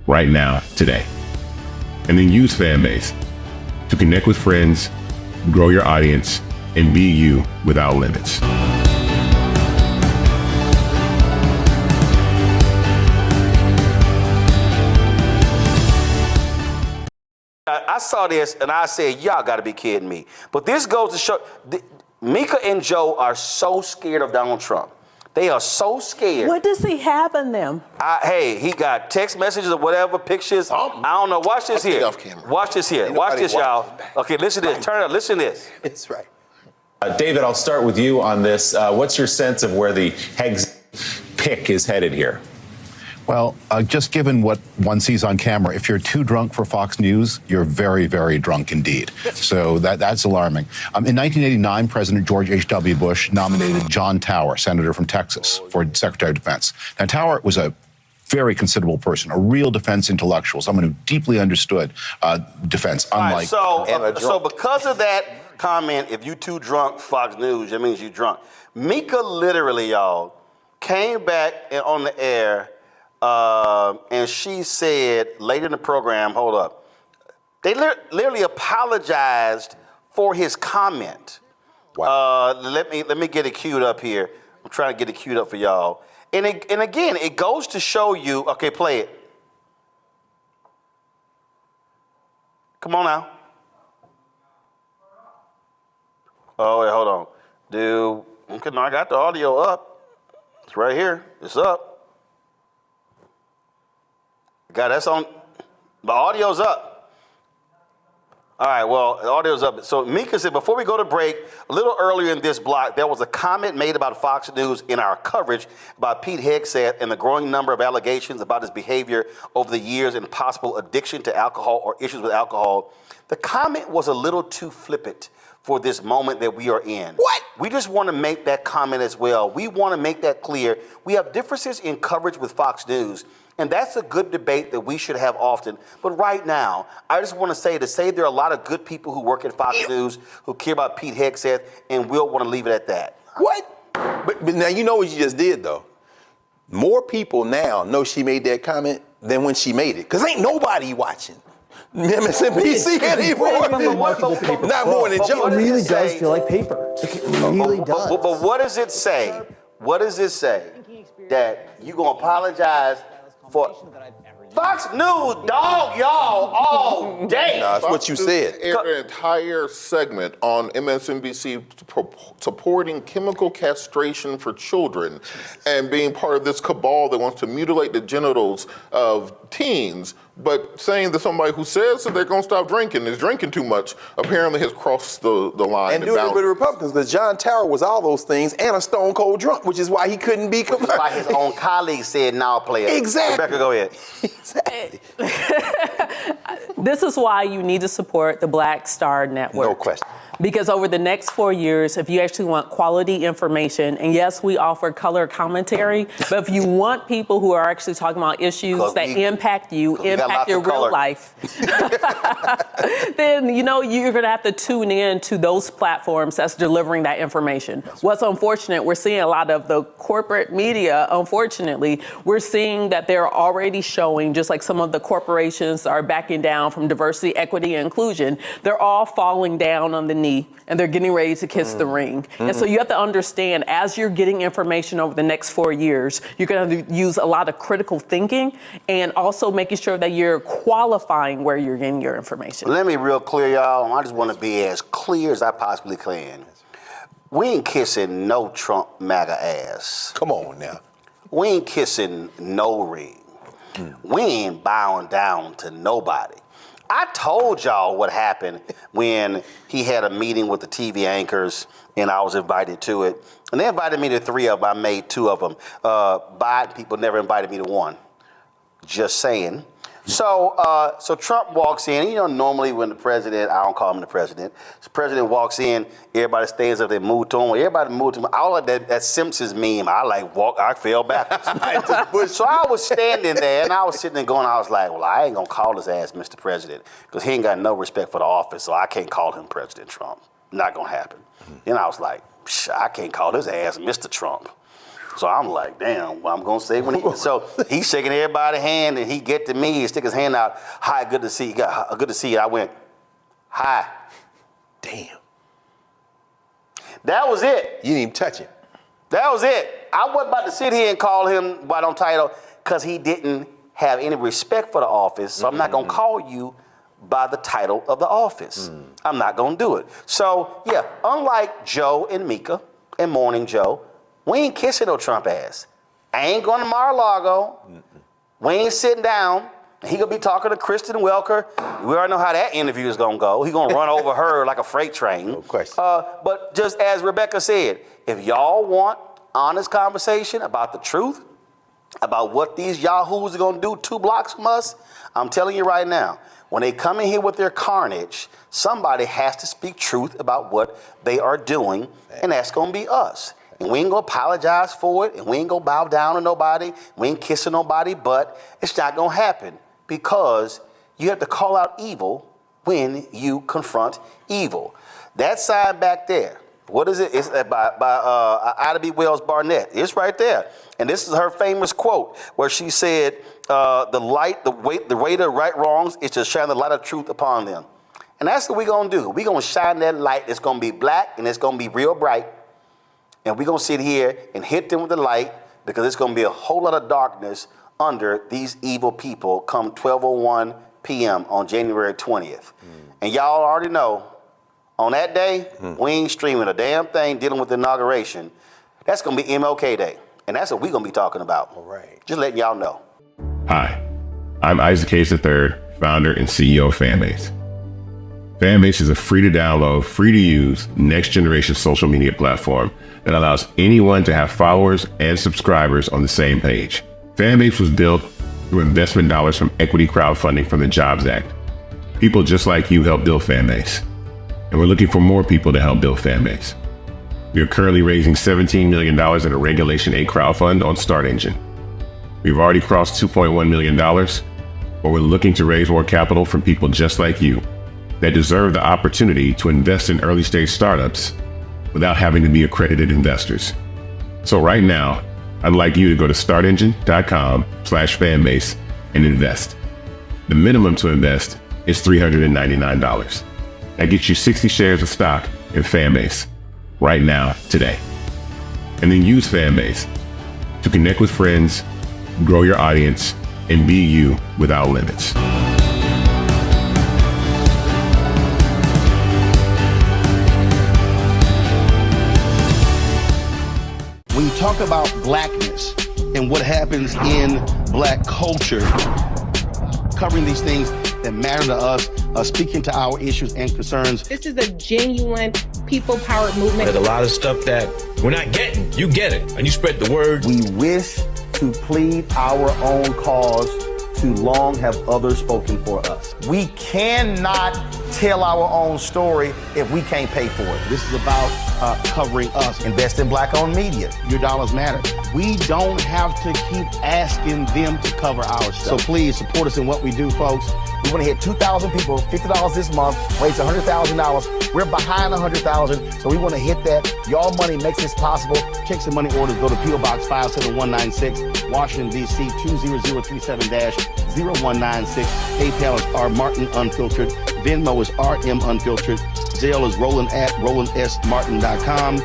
Speaker 9: right now, today. And then use Fanbase to connect with friends, grow your audience, and be you without limits.
Speaker 1: I saw this and I said, y'all got to be kidding me. But this goes to show, Mika and Joe are so scared of Donald Trump. They are so scared.
Speaker 12: What does he have in them?
Speaker 1: Hey, he got text messages or whatever, pictures. I don't know. Watch this here. Watch this here. Watch this, y'all. Okay, listen to this. Turn it up. Listen to this.
Speaker 13: It's right.
Speaker 15: David, I'll start with you on this. What's your sense of where the Heggs pick is headed here?
Speaker 16: Well, just given what one sees on camera, if you're too drunk for Fox News, you're very, very drunk indeed. So that's alarming. In 1989, President George H.W. Bush nominated John Tower, senator from Texas, for Secretary of Defense. Now, Tower was a very considerable person, a real defense intellectual, someone who deeply understood defense, unlike...
Speaker 1: So because of that comment, if you too drunk Fox News, that means you drunk. Mika literally, y'all, came back on the air and she said later in the program, hold up, they literally apologized for his comment. Wow. Let me get it queued up here. I'm trying to get it queued up for y'all. And again, it goes to show you, okay, play it. Come on now. Oh, wait, hold on. Okay, no, I got the audio up. It's right here. It's up. God, that's on. The audio's up. All right, well, the audio's up. So Mika said, before we go to break, a little earlier in this block, there was a comment made about Fox News in our coverage about Pete Hegseth and the growing number of allegations about his behavior over the years and possible addiction to alcohol or issues with alcohol. The comment was a little too flippant for this moment that we are in. What? We just want to make that comment as well. We want to make that clear. We have differences in coverage with Fox News, and that's a good debate that we should have often. But right now, I just want to say there are a lot of good people who work at Fox News who care about Pete Hegseth, and we'll want to leave it at that.
Speaker 13: What? But now you know what you just did, though. More people now know she made that comment than when she made it, because ain't nobody watching MSNBC anymore. Not more than Joe.
Speaker 17: It really does feel like paper. It really does.
Speaker 1: But what does it say? What does it say that you gonna apologize for? Fox News, dog, y'all, all day.
Speaker 13: No, that's what you said.
Speaker 11: Aired an entire segment on MSNBC supporting chemical castration for children and being part of this cabal that wants to mutilate the genitals of teens, but saying that somebody who says that they're going to stop drinking is drinking too much apparently has crossed the line.
Speaker 13: And doing it with the Republicans, because John Tower was all those things and a stone cold drunk, which is why he couldn't be convicted.
Speaker 1: Why his own colleagues said, now play it.
Speaker 13: Exactly.
Speaker 1: Rebecca, go ahead.
Speaker 13: Exactly.
Speaker 12: This is why you need to support the Black Star Network.
Speaker 13: No question.
Speaker 12: Because over the next 4 years, if you actually want quality information, and yes, we offer color commentary, but if you want people who are actually talking about issues that impact you, impact your real life, then, you know, you're going to have to tune in to those platforms that's delivering that information. What's unfortunate, we're seeing a lot of the corporate media, unfortunately, we're seeing that they're already showing, just like some of the corporations are backing down from diversity, equity, and inclusion, they're all falling down on the knee and they're getting ready to kiss the ring. And so you have to understand, as you're getting information over the next 4 years, you're going to have to use a lot of critical thinking and also making sure that you're qualifying where you're getting your information.
Speaker 1: Let me be real clear, y'all. I just want to be as clear as I possibly can. We ain't kissing no Trump MAGA ass.
Speaker 13: Come on now.
Speaker 1: We ain't kissing no ring. We ain't bowing down to nobody. I told y'all what happened when he had a meeting with the TV anchors and I was invited to it. And they invited me to 3 of them. I made 2 of them. Biden people never invited me to 1. Just saying. So Trump walks in. You know, normally when the president, I don't call him the president, the president walks in, everybody stands up, they move to him. Everybody moved to him. I like that Simpsons meme. I fell backwards. So I was standing there and I was sitting there going, I was like, well, I ain't gonna call his ass Mr. President because he ain't got no respect for the office, so I can't call him President Trump. Not gonna happen. Then I was like, I can't call his ass Mr. Trump. So I'm like, damn, what I'm going to say when he... So he's shaking everybody's hand, and he get to me, he stick his hand out. Hi, good to see you. Good to see you. I went, hi.
Speaker 13: Damn.
Speaker 1: That was it.
Speaker 13: You didn't even touch it.
Speaker 1: That was it. I wasn't about to sit here and call him by no title because he didn't have any respect for the office, so I'm not going to call you by the title of the office. I'm not going to do it. So, yeah, unlike Joe and Mika and Morning Joe, we ain't kissing no Trump ass. I ain't going to Mar-a-Lago. We ain't sitting down. He gonna be talking to Kristen Welker. We already know how that interview is gonna go. He gonna run over her like a freight train.
Speaker 13: No question.
Speaker 1: But just as Rebecca said, if y'all want honest conversation about the truth, about what these yahoos are gonna do 2 blocks from us, I'm telling you right now, when they come in here with their carnage, somebody has to speak truth about what they are doing, and that's gonna be us. And we ain't gonna apologize for it, and we ain't gonna bow down to nobody, we ain't kissing nobody, but it's not gonna happen because you have to call out evil when you confront evil. That sign back there, what is it? It's by Ida B. Wells Barnett. It's right there. And this is her famous quote where she said, the way to right wrongs is to shine the light of truth upon them. And that's what we're gonna do. We're gonna shine that light. It's gonna be black and it's gonna be real bright. And we're going to sit here and hit them with the light because it's going to be a whole lot of darkness under these evil people come 12:01 p.m. on January 20th. And y'all already know, on that day, we ain't streaming a damn thing dealing with the inauguration. That's going to be MLK Day. And that's what we're going to be talking about. All right. Just letting y'all know.
Speaker 9: Hi, I'm Isaac Hayes III, founder and CEO of Fanbase. Fanbase is a free-to-download, free-to-use, next-generation social media platform that allows anyone to have followers and subscribers on the same page. Fanbase was built through investment dollars from equity crowdfunding from the Jobs Act. People just like you help build Fanbase, and we're looking for more people to help build Fanbase. We are currently raising $17 million in a Regulation A crowdfund on StartEngine. We've already crossed $2.1 million, but we're looking to raise more capital from people just like you that deserve the opportunity to invest in early-stage startups without having to be accredited investors. So right now, I'd like you to go to startengine.com/fanbase and invest. The minimum to invest is $399. That gets you 60 shares of stock in Fanbase right now, today. And then use Fanbase to connect with friends, grow your audience, and be you without limits.
Speaker 18: When you talk about blackness and what happens in black culture, covering these things that matter to us, speaking to our issues and concerns.
Speaker 19: This is a genuine people-powered movement.
Speaker 20: There's a lot of stuff that we're not getting. You get it, and you spread the word.
Speaker 18: We wish to plead our own cause
Speaker 21: too long have others spoken for us. We cannot tell our own story if we can't pay for it.
Speaker 18: This is about covering us.
Speaker 21: Invest in black-owned media.
Speaker 18: Your dollars matter. We don't have to keep asking them to cover our stuff. So please support us in what we do, folks.
Speaker 21: We want to hit 2,000 people, $50 this month, raise $100,000. We're behind 100,000, so we want to hit that. Y'all money makes this possible.
Speaker 18: Checks and money orders go to P.O. Box 57196, Washington, D.C. 20037-0196. PayPal is R Martin Unfiltered. Venmo is RM Unfiltered. Zelle is Roland at RolandSMartin.com.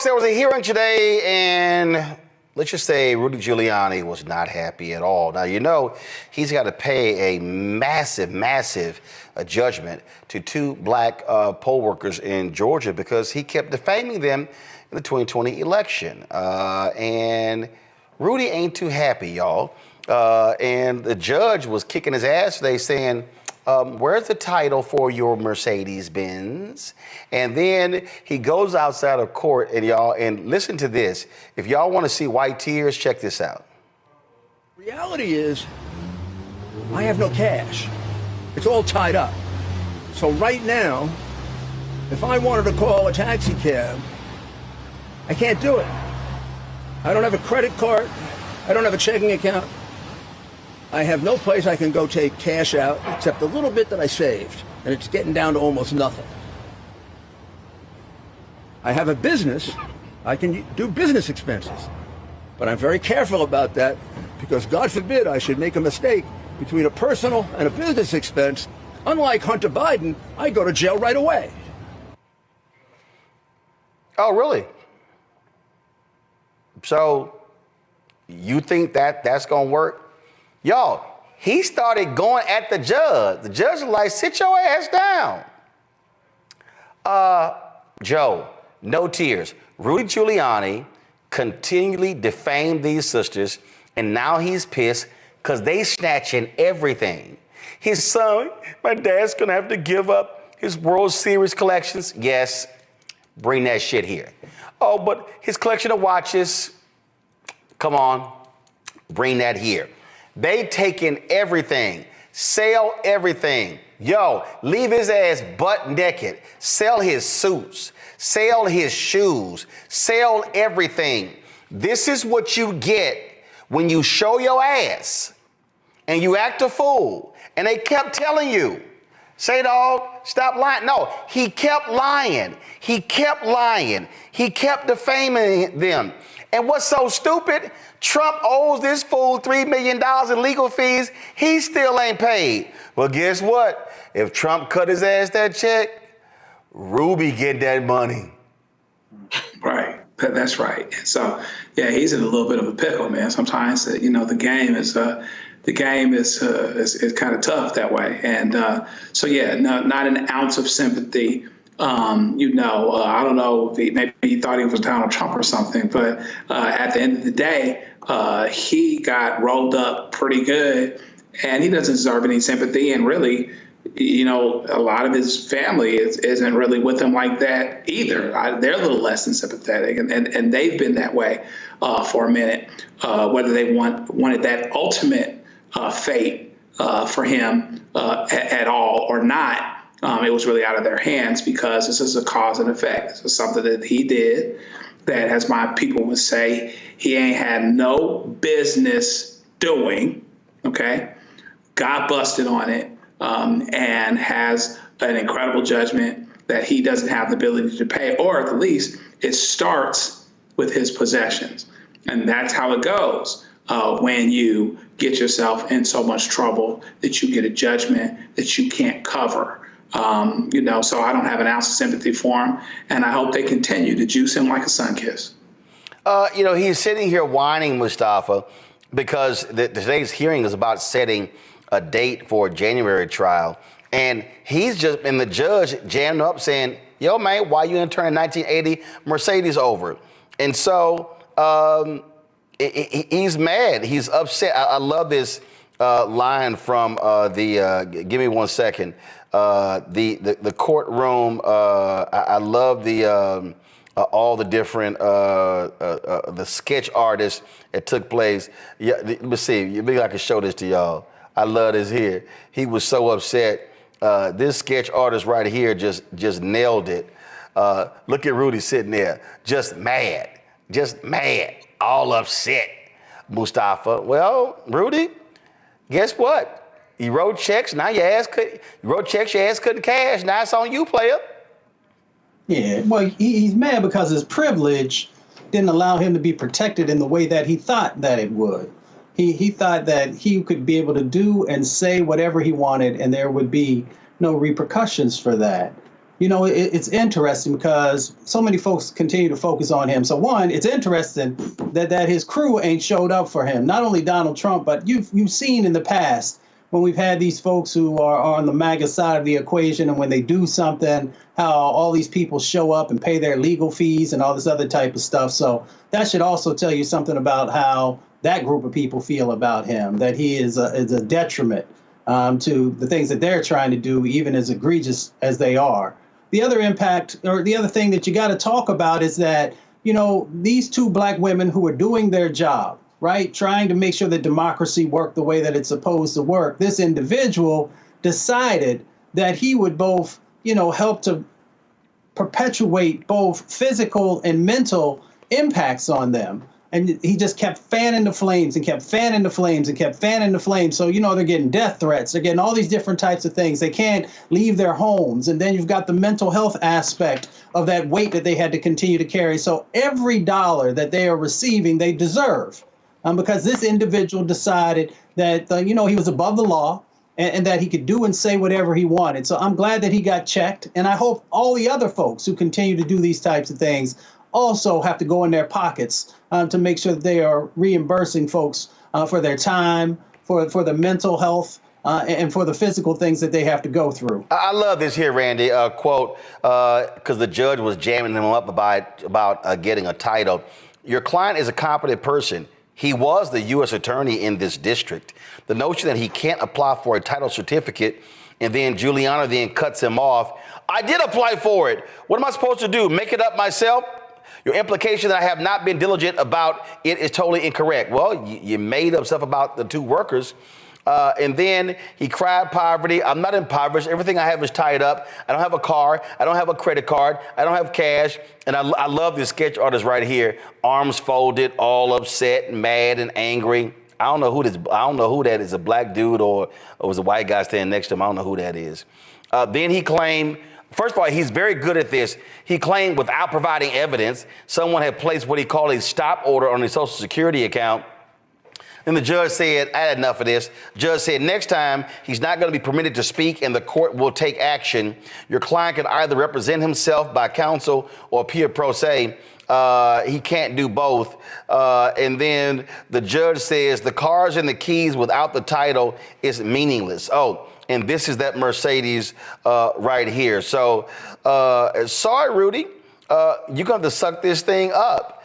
Speaker 1: There was a hearing today, and let's just say Rudy Giuliani was not happy at all. Now, you know, he's got to pay a massive judgment to two black poll workers in Georgia because he kept defaming them in the 2020 election. And Rudy ain't too happy, y'all. And the judge was kicking his ass today saying, where's the title for your Mercedes-Benz? And then he goes outside of court, and y'all, and listen to this. If y'all want to see white tears, check this out.
Speaker 22: Reality is, I have no cash. It's all tied up. So right now, if I wanted to call a taxi cab, I can't do it. I don't have a credit card. I don't have a checking account. I have no place I can go take cash out except a little bit that I saved, and it's getting down to almost nothing. I have a business. I can do business expenses, but I'm very careful about that because God forbid I should make a mistake between a personal and a business expense. Unlike Hunter Biden, I go to jail right away.
Speaker 1: Oh, really? So you think that that's going to work? Y'all, he started going at the judge. The judge was like, sit your ass down. Joe, no tears. Rudy Giuliani continually defamed these sisters, and now he's pissed because they snatching everything. His son, my dad's going to have to give up his World Series collections. Yes, bring that shit here. Oh, but his collection of watches, come on, bring that here. They taking everything, sell everything. Yo, leave his ass butt naked. Sell his suits, sell his shoes, sell everything. This is what you get when you show your ass and you act a fool. And they kept telling you, say, dog, stop lying. No, he kept lying. He kept lying. He kept defaming them. And what's so stupid? Trump owes this fool $3 million in legal fees. He still ain't paid. Well, guess what? If Trump cut his ass that check, Ruby get that money.
Speaker 23: Right. That's right. So, yeah, he's in a little bit of a pickle, man. Sometimes, you know, the game is kind of tough that way. And so, yeah, no, not an ounce of sympathy. I don't know, maybe he thought he was Donald Trump or something, but at the end of the day, he got rolled up pretty good, and he doesn't deserve any sympathy. And really, you know, a lot of his family isn't really with him like that either. They're a little less than sympathetic, and they've been that way for a minute, whether they wanted that ultimate fate for him at all or not. It was really out of their hands because this is a cause and effect. This is something that he did that, as my people would say, he ain't had no business doing, okay? Got busted on it and has an incredible judgment that he doesn't have the ability to pay, or at the least it starts with his possessions. And that's how it goes when you get yourself in so much trouble that you get a judgment that you can't cover. So I don't have an ounce of sympathy for him, and I hope they continue to juice him like a sun kiss.
Speaker 1: He's sitting here whining, Mustafa, because today's hearing is about setting a date for a January trial, and the judge jammed up saying, yo, man, why you didn't turn a 1980 Mercedes over? And so he's mad. He's upset. I love this line from give me 1 second. The courtroom. I love the all the different the sketch artists that took place. Yeah, let me see. Maybe I can show this to y'all. I love this here. He was so upset. This sketch artist right here just nailed it. Look at Rudy sitting there, just mad, all upset. Mustafa. Well, Rudy, guess what? You wrote checks. Now your ass couldn't cash. Now it's on you, player.
Speaker 8: Yeah, well, he's mad because his privilege didn't allow him to be protected in the way that he thought that it would. He thought that he could be able to do and say whatever he wanted, and there would be no repercussions for that. You know, it's interesting because so many folks continue to focus on him. So one, it's interesting that his crew ain't showed up for him. Not only Donald Trump, but you've seen in the past when we've had these folks who are on the MAGA side of the equation, and when they do something, how all these people show up and pay their legal fees and all this other type of stuff. So that should also tell you something about how that group of people feel about him, that he is a detriment to the things that they're trying to do, even as egregious as they are. The other impact, or the other thing that you got to talk about, is that, you know, these two black women who are doing their job, right, trying to make sure that democracy worked the way that it's supposed to work, this individual decided that he would both, you know, help to perpetuate both physical and mental impacts on them. And he just kept fanning the flames and kept fanning the flames and kept fanning the flames. So, you know, they're getting death threats. They're getting all these different types of things. They can't leave their homes. And then you've got the mental health aspect of that weight that they had to continue to carry. So every dollar that they are receiving, they deserve. Because this individual decided that, you know, he was above the law and that he could do and say whatever he wanted. So I'm glad that he got checked. And I hope all the other folks who continue to do these types of things also have to go in their pockets to make sure that they are reimbursing folks for their time, for the mental health, and for the physical things that they have to go through.
Speaker 1: I love this here, Randy, quote, because the judge was jamming him up about getting a title. Your client is a competent person. He was the U.S. attorney in this district. The notion that he can't apply for a title certificate and then Giuliani then cuts him off. I did apply for it. What am I supposed to do? Make it up myself? Your implication that I have not been diligent about it is totally incorrect. Well, you made up stuff about the two workers. And then he cried poverty. I'm not impoverished. Everything I have is tied up. I don't have a car. I don't have a credit card. I don't have cash. And I love this sketch artist right here. Arms folded, all upset and mad and angry. I don't know who that is, a black dude or was a white guy standing next to him. I don't know who that is. Then he claimed, first of all, he's very good at this. He claimed without providing evidence, someone had placed what he called a stop order on his Social Security account. And the judge said, I had enough of this. Judge said, next time, he's not going to be permitted to speak and the court will take action. Your client can either represent himself by counsel or appear pro se. He can't do both. And then the judge says the cars and the keys without the title is meaningless. Oh, and this is that Mercedes right here. So sorry, Rudy, you're going to have to suck this thing up.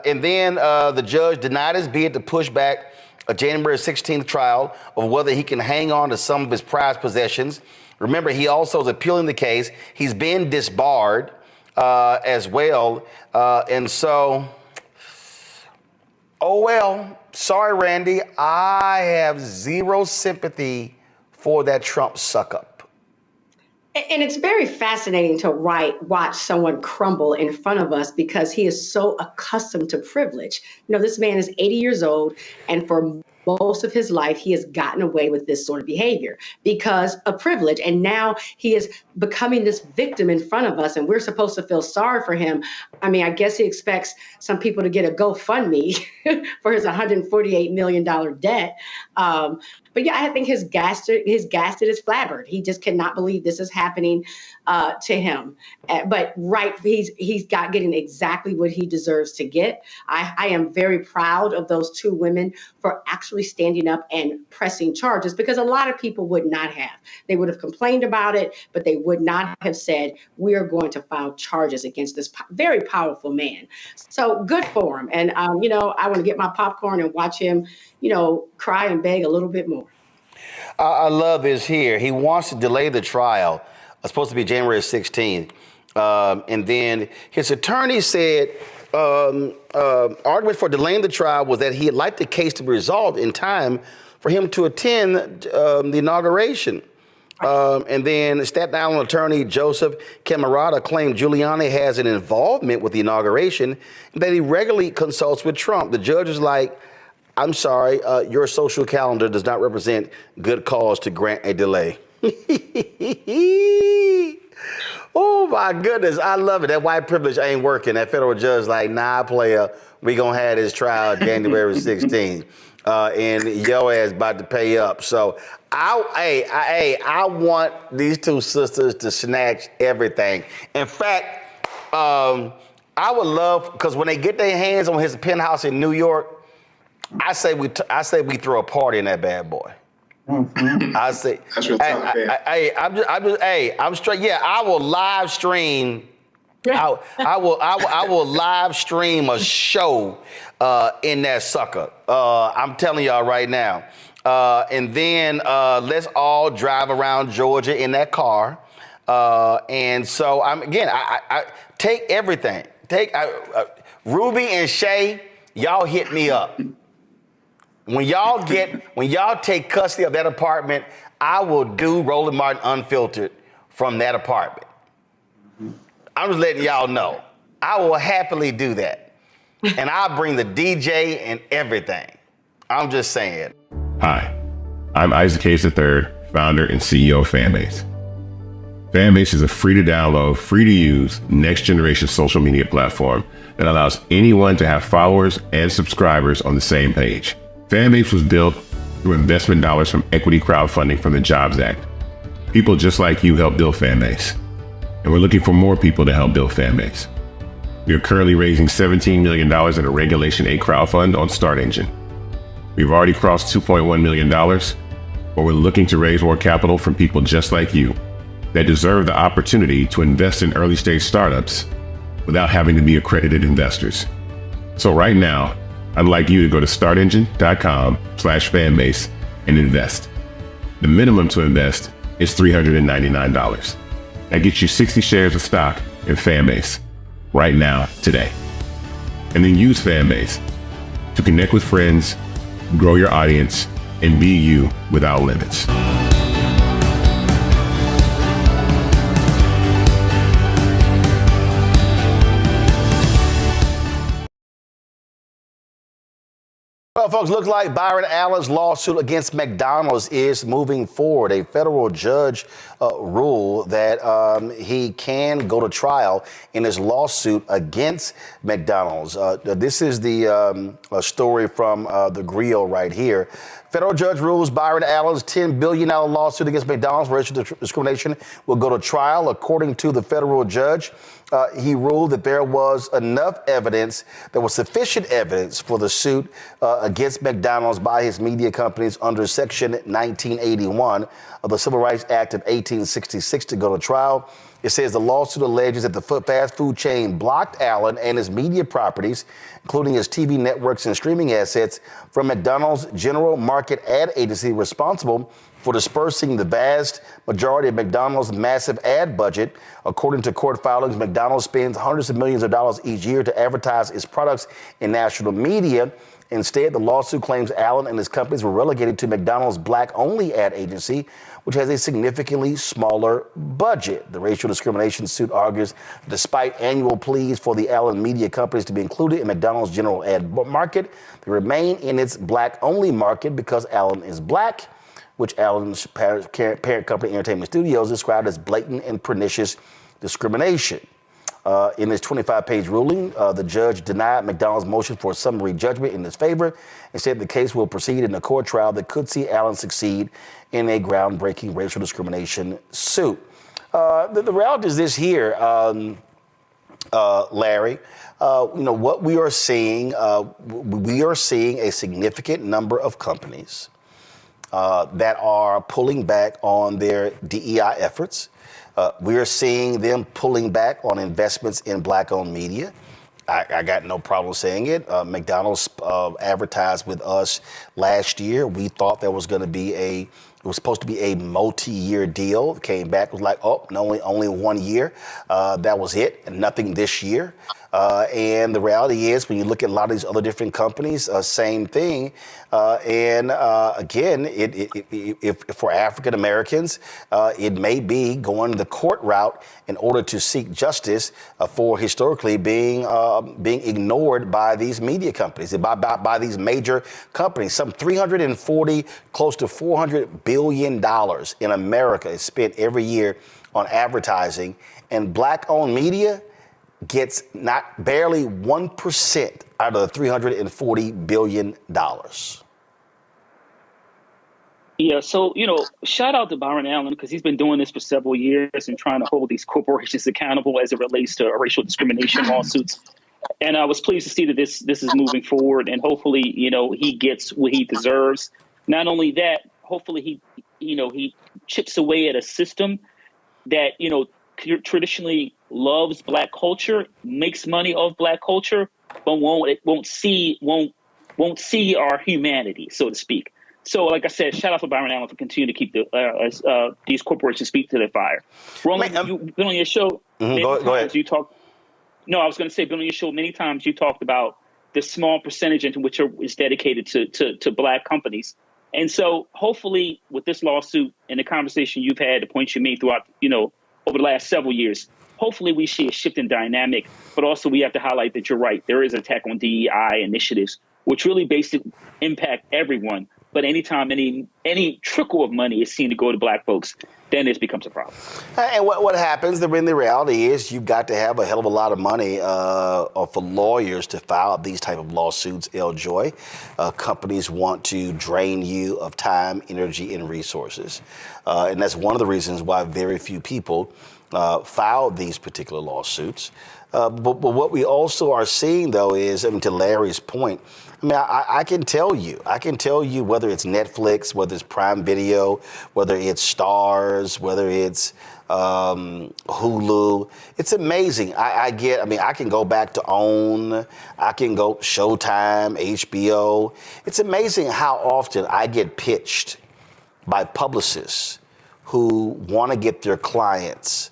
Speaker 1: And then the judge denied his bid to push back a January 16th trial of whether he can hang on to some of his prized possessions. Remember, he also is appealing the case. He's been disbarred as well. And so, oh well, sorry, Randy. I have zero sympathy for that Trump suck-up.
Speaker 2: And it's very fascinating to watch someone crumble in front of us because he is so accustomed to privilege. You know, this man is 80 years old, and for most of his life, he has gotten away with this sort of behavior because of privilege. And now he is becoming this victim in front of us, and we're supposed to feel sorry for him. I mean, I guess he expects some people to get a GoFundMe for his $148 million debt. But yeah, I think his gasket is flabbered. He just cannot believe this is happening to him. But he's getting exactly what he deserves to get. I am very proud of those two women for actually standing up and pressing charges, because a lot of people would not have. They would have complained about it, but they would not have said, we are going to file charges against this very powerful man. So good for him. And, I want to get my popcorn and watch him, cry and beg a little bit more. I
Speaker 1: love this here. He wants to delay the trial. It's supposed to be January 16th. And then his attorney said argument for delaying the trial was that he'd like the case to be resolved in time for him to attend the inauguration. And then Staten Island attorney Joseph Camarata claimed Giuliani has an involvement with the inauguration and that he regularly consults with Trump. The judge is like, I'm sorry, your social calendar does not represent good cause to grant a delay. Oh my goodness, I love it. That white privilege ain't working. That federal judge like, nah, player, we gonna have this trial January 16th. And your ass about to pay up. So I want these two sisters to snatch everything. In fact, I would love, because when they get their hands on his penthouse in New York, I say we throw a party in that bad boy. Mm-hmm. I say, that's real tough, I'm straight. Yeah, I will live stream. I will live stream a show in that sucker. I'm telling y'all right now. And then let's all drive around Georgia in that car. And so I take everything. Ruby and Shay, y'all hit me up. When y'all take custody of that apartment, I will do Roland Martin Unfiltered from that apartment. I'm just letting y'all know. I will happily do that. And I'll bring the DJ and everything. I'm just saying.
Speaker 9: Hi, I'm Isaac Hayes III, founder and CEO of Fanbase. Fanbase is a free to download, free to use, next generation social media platform that allows anyone to have followers and subscribers on the same page. Fanbase was built through investment dollars from equity crowdfunding from the Jobs Act. People just like you helped build Fanbase. And we're looking for more people to help build Fanbase. We are currently raising $17 million in a Regulation A crowdfund on StartEngine. We've already crossed $2.1 million, but we're looking to raise more capital from people just like you that deserve the opportunity to invest in early stage startups without having to be accredited investors. So right now, I'd like you to go to startengine.com/fanbase and invest. The minimum to invest is $399. That gets you 60 shares of stock in Fanbase right now, today. And then use Fanbase to connect with friends, grow your audience, and be you without limits.
Speaker 1: Well, folks, looks like Byron Allen's lawsuit against McDonald's is moving forward. A federal judge ruled that he can go to trial in his lawsuit against McDonald's. This is the story from the Grill right here. Federal judge rules Byron Allen's $10 billion lawsuit against McDonald's for racial discrimination will go to trial. According to the federal judge, he ruled that there was enough evidence, there was sufficient evidence for the suit against McDonald's by his media companies under Section 1981 of the Civil Rights Act of 1866 to go to trial. It says the lawsuit alleges that the fast food chain blocked Allen and his media properties, including his TV networks and streaming assets, from McDonald's general market ad agency responsible for dispersing the vast majority of McDonald's massive ad budget. According to court filings, McDonald's spends hundreds of millions of dollars each year to advertise its products in national media. Instead, the lawsuit claims Allen and his companies were relegated to McDonald's black-only ad agency, which has a significantly smaller budget. The racial discrimination suit argues despite annual pleas for the Allen media companies to be included in McDonald's general ad market, they remain in its black-only market because Allen is black, which Allen's parent company, Entertainment Studios, described as blatant and pernicious discrimination. In his 25-page ruling, the judge denied McDonald's motion for a summary judgment in his favor and said the case will proceed in a court trial that could see Allen succeed in a groundbreaking racial discrimination suit. The reality is this here, Larry. What we are seeing a significant number of companies that are pulling back on their DEI efforts. We are seeing them pulling back on investments in black-owned media. I got no problem saying it. McDonald's advertised with us last year. We thought there was going to be a It was supposed to be a multi-year deal. Came back, was like, oh, no, only 1 year. That was it, and nothing this year. And the reality is, when you look at a lot of these other different companies, same thing. Again, if for African Americans, it may be going the court route in order to seek justice for historically being ignored by these media companies, by these major companies. Some 340, close to $400 billion in America is spent every year on advertising, and Black-owned media gets barely 1% out of the $340 billion.
Speaker 7: Yeah, so, shout out to Byron Allen, because he's been doing this for several years and trying to hold these corporations accountable as it relates to racial discrimination lawsuits. And I was pleased to see that this is moving forward, and hopefully, he gets what he deserves. Not only that, hopefully he chips away at a system that, traditionally loves Black culture, makes money off Black culture, but won't see our humanity, so to speak. So, like I said, shout out to Byron Allen for continuing to keep these corporations' feet to their fire. Roland, you've been on your show.
Speaker 1: Mm-hmm. Go ahead.
Speaker 7: I was going to say, been on your show many times. You talked about the small percentage into which is dedicated to Black companies. And so, hopefully, with this lawsuit and the conversation you've had, the points you made throughout, over the last several years, hopefully we see a shift in dynamic. But also, we have to highlight that you're right. There is an attack on DEI initiatives, which really basically impact everyone. But anytime any trickle of money is seen to go to Black folks, then this becomes a problem.
Speaker 1: And what happens, the reality is you've got to have a hell of a lot of money for lawyers to file these type of lawsuits, Joy. Companies want to drain you of time, energy, and resources. And that's one of the reasons why very few people file these particular lawsuits. But what we also are seeing, though, is, to Larry's point, I can tell you whether it's Netflix, whether it's Prime Video, whether it's Starz, whether it's Hulu. It's amazing. I can go back to OWN. I can go Showtime, HBO. It's amazing how often I get pitched by publicists who want to get their clients,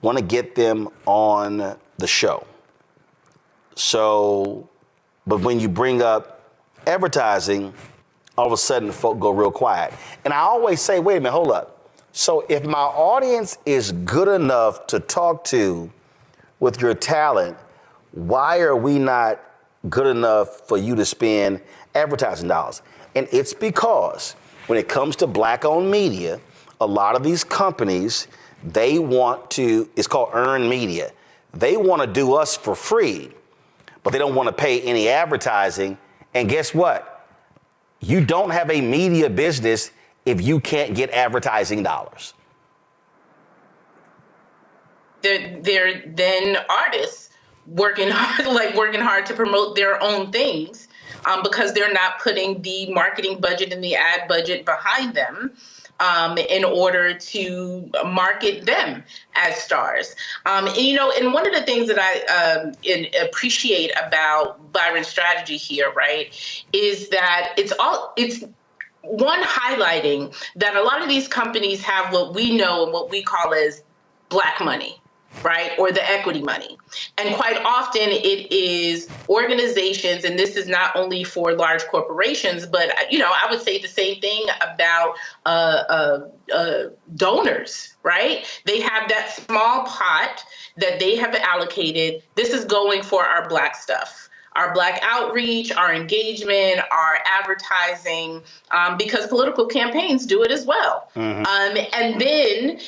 Speaker 1: want to get them on the show. So, but when you bring up advertising, all of a sudden folk go real quiet. And I always say, wait a minute, hold up. So if my audience is good enough to talk to with your talent, why are we not good enough for you to spend advertising dollars? And it's because when it comes to Black-owned media, a lot of these companies, they want to, it's called earned media. They want to do us for free, but they don't want to pay any advertising. And guess what? You don't have a media business if you can't get advertising dollars.
Speaker 6: They're then artists working hard to promote their own things because they're not putting the marketing budget and the ad budget behind them. In order to market them as stars. And one of the things that I appreciate about Byron's strategy here, right, is that it's one highlighting that a lot of these companies have what we know and what we call as Black money, right, or the equity money. And quite often it is organizations, and this is not only for large corporations, but, I would say the same thing about donors, right? They have that small pot that they have allocated. This is going for our Black stuff, our Black outreach, our engagement, our advertising, because political campaigns do it as well. Mm-hmm. And then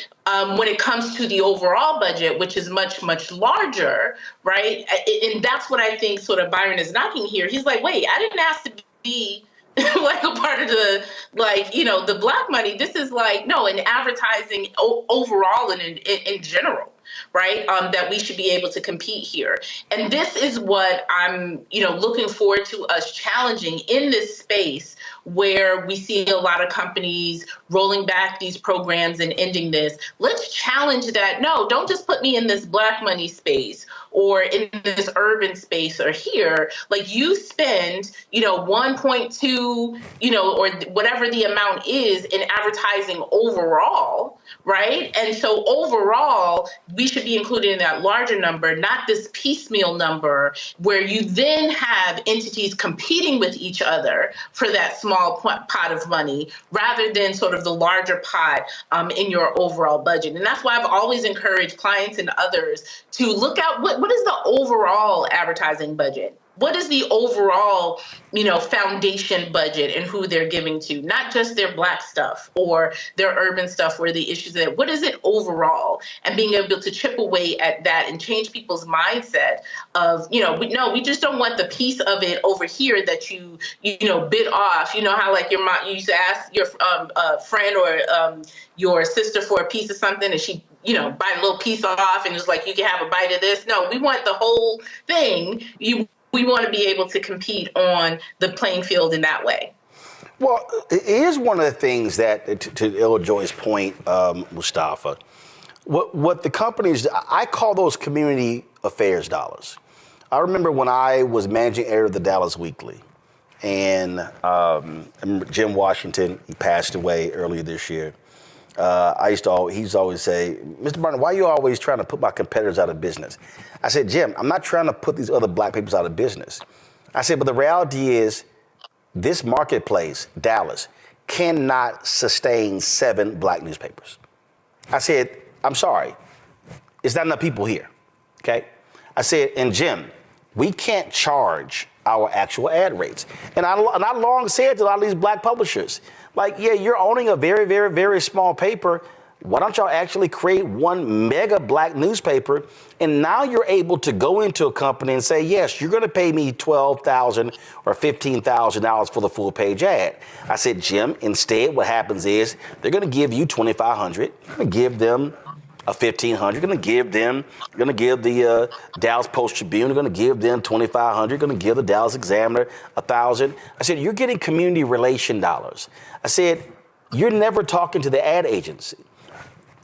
Speaker 6: when it comes to the overall budget, which is much, much larger, right? And that's what I think sort of Byron is knocking here. He's like, wait, I didn't ask to be like a part of the, the Black money. This is in advertising overall and in general, right? That we should be able to compete here. And this is what I'm, looking forward to us challenging in this space where we see a lot of companies rolling back these programs and ending this. Let's challenge that. No, don't just put me in this black money space or in this urban space or here. Like, you spend, 1.2, or whatever the amount is in advertising overall, right? And so overall, we should be included in that larger number, not this piecemeal number where you then have entities competing with each other for that small pot of money rather than sort of the larger pot in your overall budget. And that's why I've always encouraged clients and others to look at what is the overall advertising budget? What is the overall, foundation budget and who they're giving to? Not just their black stuff or their urban stuff where the issues are. What is it overall? And being able to chip away at that and change people's mindset of, we just don't want the piece of it over here that you bid off. You know how like your mom, you used to ask your friend or your sister for a piece of something and she bite a little piece off and it's like, you can have a bite of this. No, we want the whole thing. We want to be able to compete on the playing field in that way.
Speaker 1: Well, here's one of the things that, to Iljoy's point, Mustafa, what the companies, I call those community affairs dollars. I remember when I was managing editor of the Dallas Weekly, and Jim Washington, he passed away earlier this year. He's always say, Mr. Barton, why are you always trying to put my competitors out of business? I said, Jim, I'm not trying to put these other black papers out of business. I said, but the reality is this marketplace, Dallas, cannot sustain 7 black newspapers. I said, I'm sorry, it's not enough people here, okay? I said, and Jim, we can't charge our actual ad rates. And I long said to a lot of these black publishers, like, yeah, you're owning a very, very, very small paper. Why don't y'all actually create one mega black newspaper? And now you're able to go into a company and say, yes, you're going to pay me $12,000 or $15,000 for the full page ad. I said, Jim, instead what happens is they're going to give you $2,500. You're going to give them a $1,500. You're going to give the Dallas Post Tribune, you're going to give them $2,500. You're going to give the Dallas Examiner $1,000. I said, you're getting community relation dollars. I said, you're never talking to the ad agency.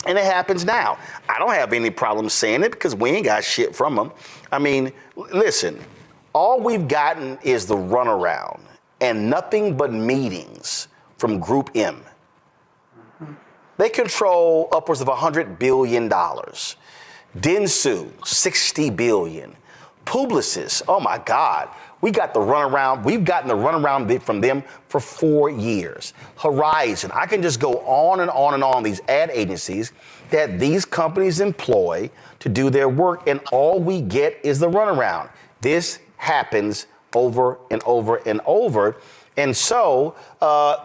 Speaker 1: And it happens now. I don't have any problem saying it because we ain't got shit from them. I mean, listen, all we've gotten is the runaround and nothing but meetings from Group M. They control upwards of $100 billion. Dentsu, $60 billion. Publicis, oh my God. We got the runaround. We've gotten the runaround from them for 4 years. Horizon. I can just go on and on and on. These ad agencies that these companies employ to do their work, and all we get is the runaround. This happens over and over and over. And so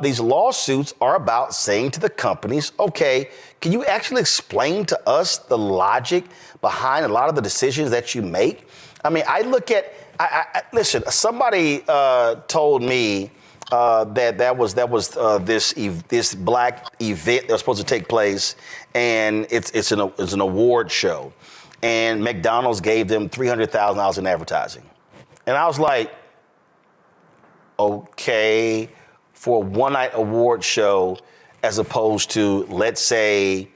Speaker 1: these lawsuits are about saying to the companies, okay, can you actually explain to us the logic behind a lot of the decisions that you make? I mean, I look at, listen, somebody told me that was this black event that was supposed to take place, and it's an award show, and McDonald's gave them $300,000 in advertising, and I was like, okay, for a one-night award show, as opposed to, let's say,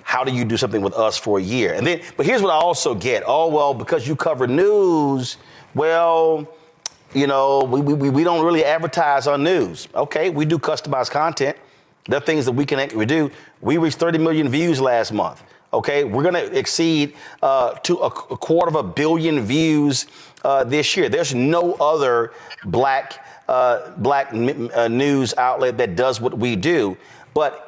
Speaker 1: how do you do something with us for a year? And then, but here's what I also get. Oh, well, because you cover news, well, we don't really advertise on news. Okay, we do customized content. There are things that we can do. We reached 30 million views last month. Okay, we're going to exceed to a 250 million views this year. There's no other black news outlet that does what we do. But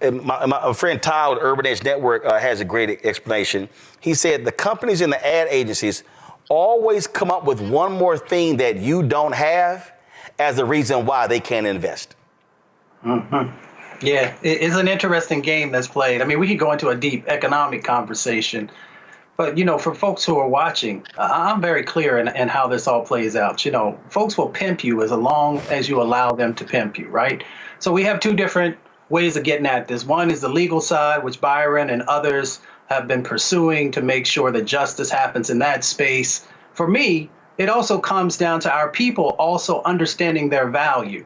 Speaker 1: my friend Todd, Urban Edge Network, has a great explanation. He said the companies and the ad agencies always come up with one more thing that you don't have as the reason why they can't invest.
Speaker 8: Mm-hmm. Yeah, it's an interesting game that's played. I mean, we could go into a deep economic conversation, but, for folks who are watching, I'm very clear in how this all plays out. Folks will pimp you as long as you allow them to pimp you, right? So we have 2 different ways of getting at this. One is the legal side, which Byron and others have been pursuing to make sure that justice happens in that space. For me, it also comes down to our people also understanding their value.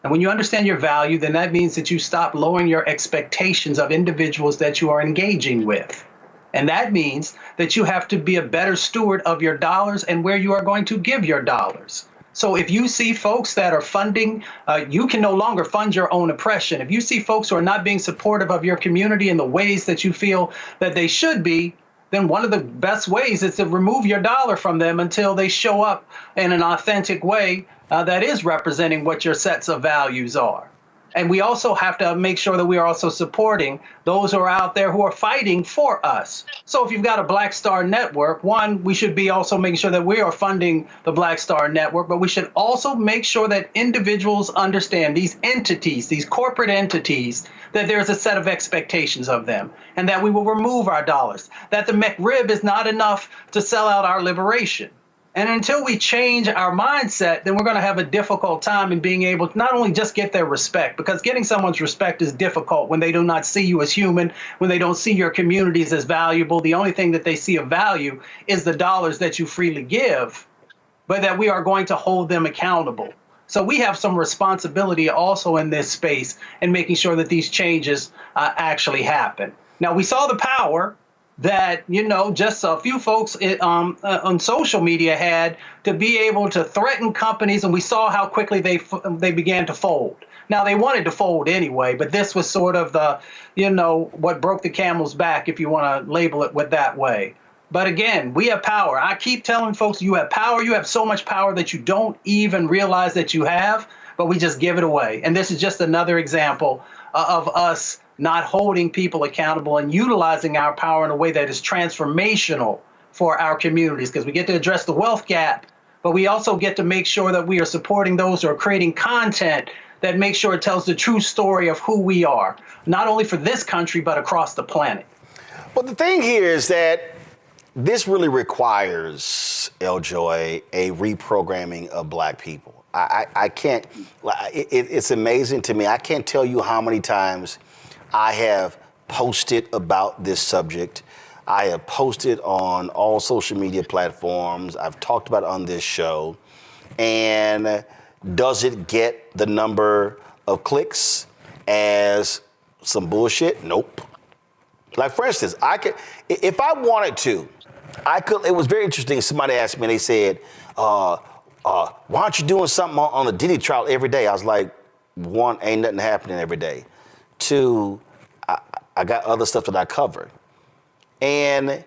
Speaker 8: And when you understand your value, then that means that you stop lowering your expectations of individuals that you are engaging with. And that means that you have to be a better steward of your dollars and where you are going to give your dollars. So if you see folks that are funding, you can no longer fund your own oppression. If you see folks who are not being supportive of your community in the ways that you feel that they should be, then one of the best ways is to remove your dollar from them until they show up in an authentic way that is representing what your sets of values are. And we also have to make sure that we are also supporting those who are out there who are fighting for us. So if you've got a Black Star Network, one, we should be also making sure that we are funding the Black Star Network, but we should also make sure that individuals understand these entities, these corporate entities, that there's a set of expectations of them and that we will remove our dollars, that the McRib is not enough to sell out our liberation. And until we change our mindset, then we're going to have a difficult time in being able to not only just get their respect, because getting someone's respect is difficult when they do not see you as human, when they don't see your communities as valuable. The only thing that they see of value is the dollars that you freely give, but that we are going to hold them accountable. So we have some responsibility also in this space in making sure that these changes actually happen. Now, we saw the power that, just a few folks on social media had to be able to threaten companies, and we saw how quickly they began to fold. Now, they wanted to fold anyway, but this was sort of the, what broke the camel's back, if you want to label it with that way. But again, we have power. I keep telling folks, you have power. You have so much power that you don't even realize that you have, but we just give it away. And this is just another example of us not holding people accountable and utilizing our power in a way that is transformational for our communities, because we get to address the wealth gap, but we also get to make sure that we are supporting those who are creating content that makes sure it tells the true story of who we are, not only for this country, but across the planet.
Speaker 1: Well, the thing here is that this really requires, Joy, a reprogramming of Black people. I can't, it's amazing to me. I can't tell you how many times I have posted about this subject. I have posted on all social media platforms. I've talked about it on this show. And does it get the number of clicks as some bullshit? Nope. Like, for instance, if I wanted to, I could. It was very interesting. Somebody asked me, and they said, why aren't you doing something on the Diddy trial every day? I was like, one, ain't nothing happening every day. Two, I got other stuff that I cover. And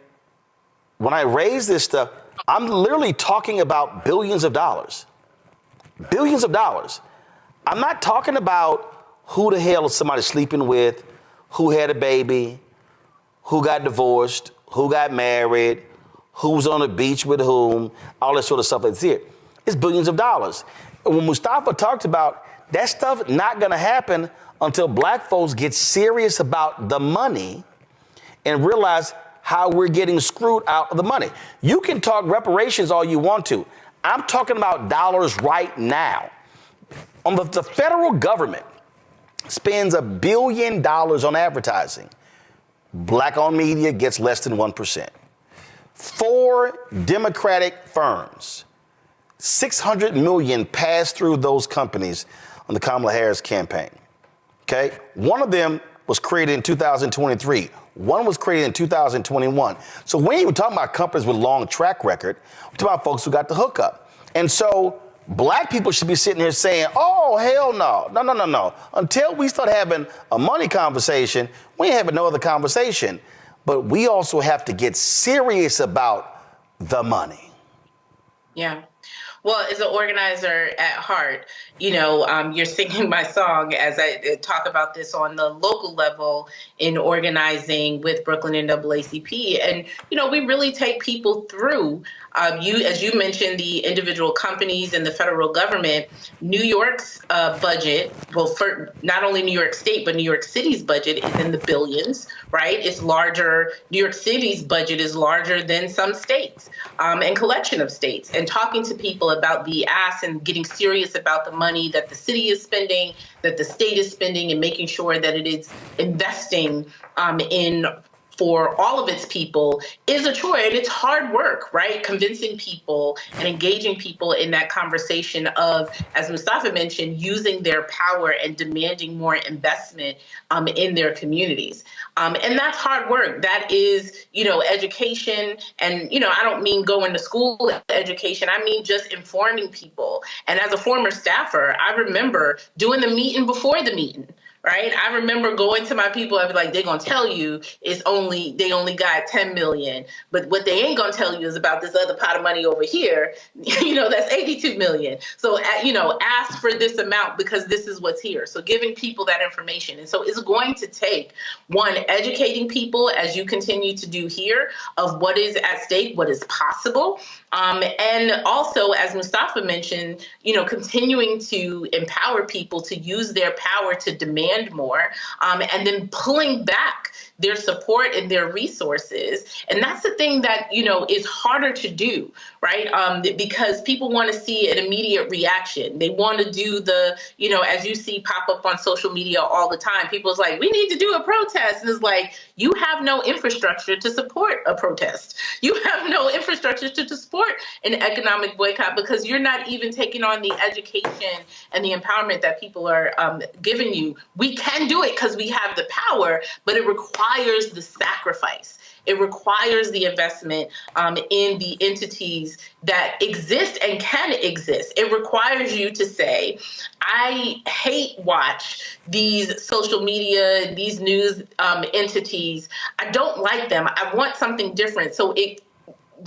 Speaker 1: when I raise this stuff, I'm literally talking about billions of dollars. Billions of dollars. I'm not talking about who the hell is somebody sleeping with, who had a baby, who got divorced, who got married, who's on the beach with whom, all that sort of stuff that's here. It's billions of dollars. And when Mustafa talked about that stuff not gonna happen until Black folks get serious about the money and realize how we're getting screwed out of the money. You can talk reparations all you want to. I'm talking about dollars right now. The federal government spends $1 billion on advertising. Black-owned media gets less than 1%. 4 Democratic firms, $600 million passed through those companies on the Kamala Harris campaign. Okay? One of them was created in 2023. One was created in 2021. So we ain't even talking about companies with long track record. We're talking about folks who got the hookup. And so Black people should be sitting here saying, oh, hell no. No. Until we start having a money conversation, we ain't having no other conversation. But we also have to get serious about the money.
Speaker 6: Yeah. Well, as an organizer at heart, you're singing my song as I talk about this on the local level in organizing with Brooklyn NAACP. And, we really take people through, as you mentioned, the individual companies and the federal government. New York's budget, well, for not only New York State, but New York City's budget is in the billions, right? It's larger. New York City's budget is larger than some states and collection of states. And talking to people about the ask and getting serious about the money that the city is spending, that the state is spending, and making sure that it is investing in for all of its people is a chore, and it's hard work, right? Convincing people and engaging people in that conversation of, as Mustafa mentioned, using their power and demanding more investment in their communities. And that's hard work. That is, education. And, I don't mean going to school education. I mean just informing people. And as a former staffer, I remember doing the meeting before the meeting. Right. I remember going to my people. I'd be like, they're going to tell you they only got 10 million. But what they ain't going to tell you is about this other pot of money over here. That's 82 million. So, ask for this amount because this is what's here. So giving people that information. And so it's going to take, one, educating people as you continue to do here of what is at stake, what is possible. And also, as Mustafa mentioned, continuing to empower people to use their power to demand more, and then pulling back their support and their resources. And that's the thing that, is harder to do, right? Because people want to see an immediate reaction. They want to do the, as you see pop up on social media all the time, people's like, we need to do a protest. And it's like, you have no infrastructure to support a protest. You have no infrastructure to support an economic boycott because you're not even taking on the education and the empowerment that people are giving you. We can do it because we have the power, but it requires the sacrifice. It requires the investment in the entities that exist and can exist. It requires you to say, I hate watch these social media, these news entities. I don't like them. I want something different. So it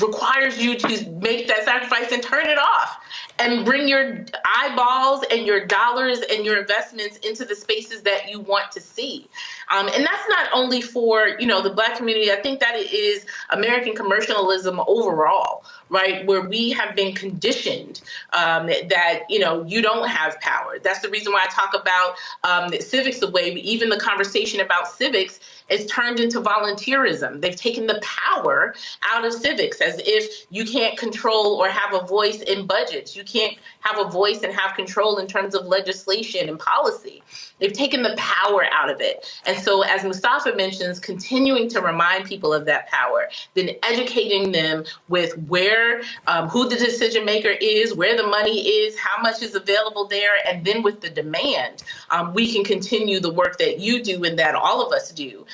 Speaker 6: requires you to make that sacrifice and turn it off and bring your eyeballs and your dollars and your investments into the spaces that you want to see. And that's not only for, the Black community. I think that it is American commercialism overall, right? Where we have been conditioned that, you don't have power. That's the reason why I talk about civics away. Even the conversation about civics is turned into volunteerism. They've taken the power out of civics as if you can't control or have a voice in budgets. You can't have a voice and have control in terms of legislation and policy. They've taken the power out of it. And so, as Mustafa mentions, continuing to remind people of that power, then educating them with where, who the decision maker is, where the money is, how much is available there, and then with the demand, we can continue the work that you do and that all of us do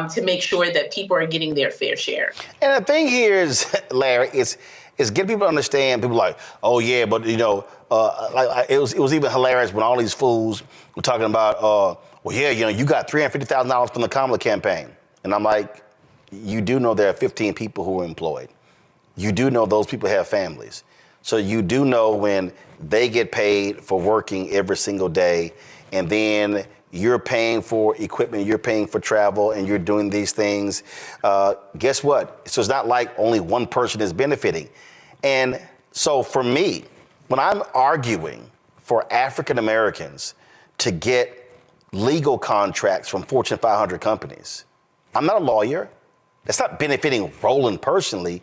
Speaker 6: to make sure that people are getting their fair share.
Speaker 1: And the thing here is, Larry, is getting people to understand. People are like, oh yeah, but it was even hilarious when all these fools were talking about, well, yeah, you got $350,000 from the Kamala campaign, and I'm like, you do know there are 15 people who are employed. You do know those people have families, so you do know when they get paid for working every single day, and then you're paying for equipment, you're paying for travel, and you're doing these things. Guess what? So it's not like only one person is benefiting. And so for me, when I'm arguing for African Americans to get legal contracts from Fortune 500 companies, I'm not a lawyer. That's not benefiting Roland personally.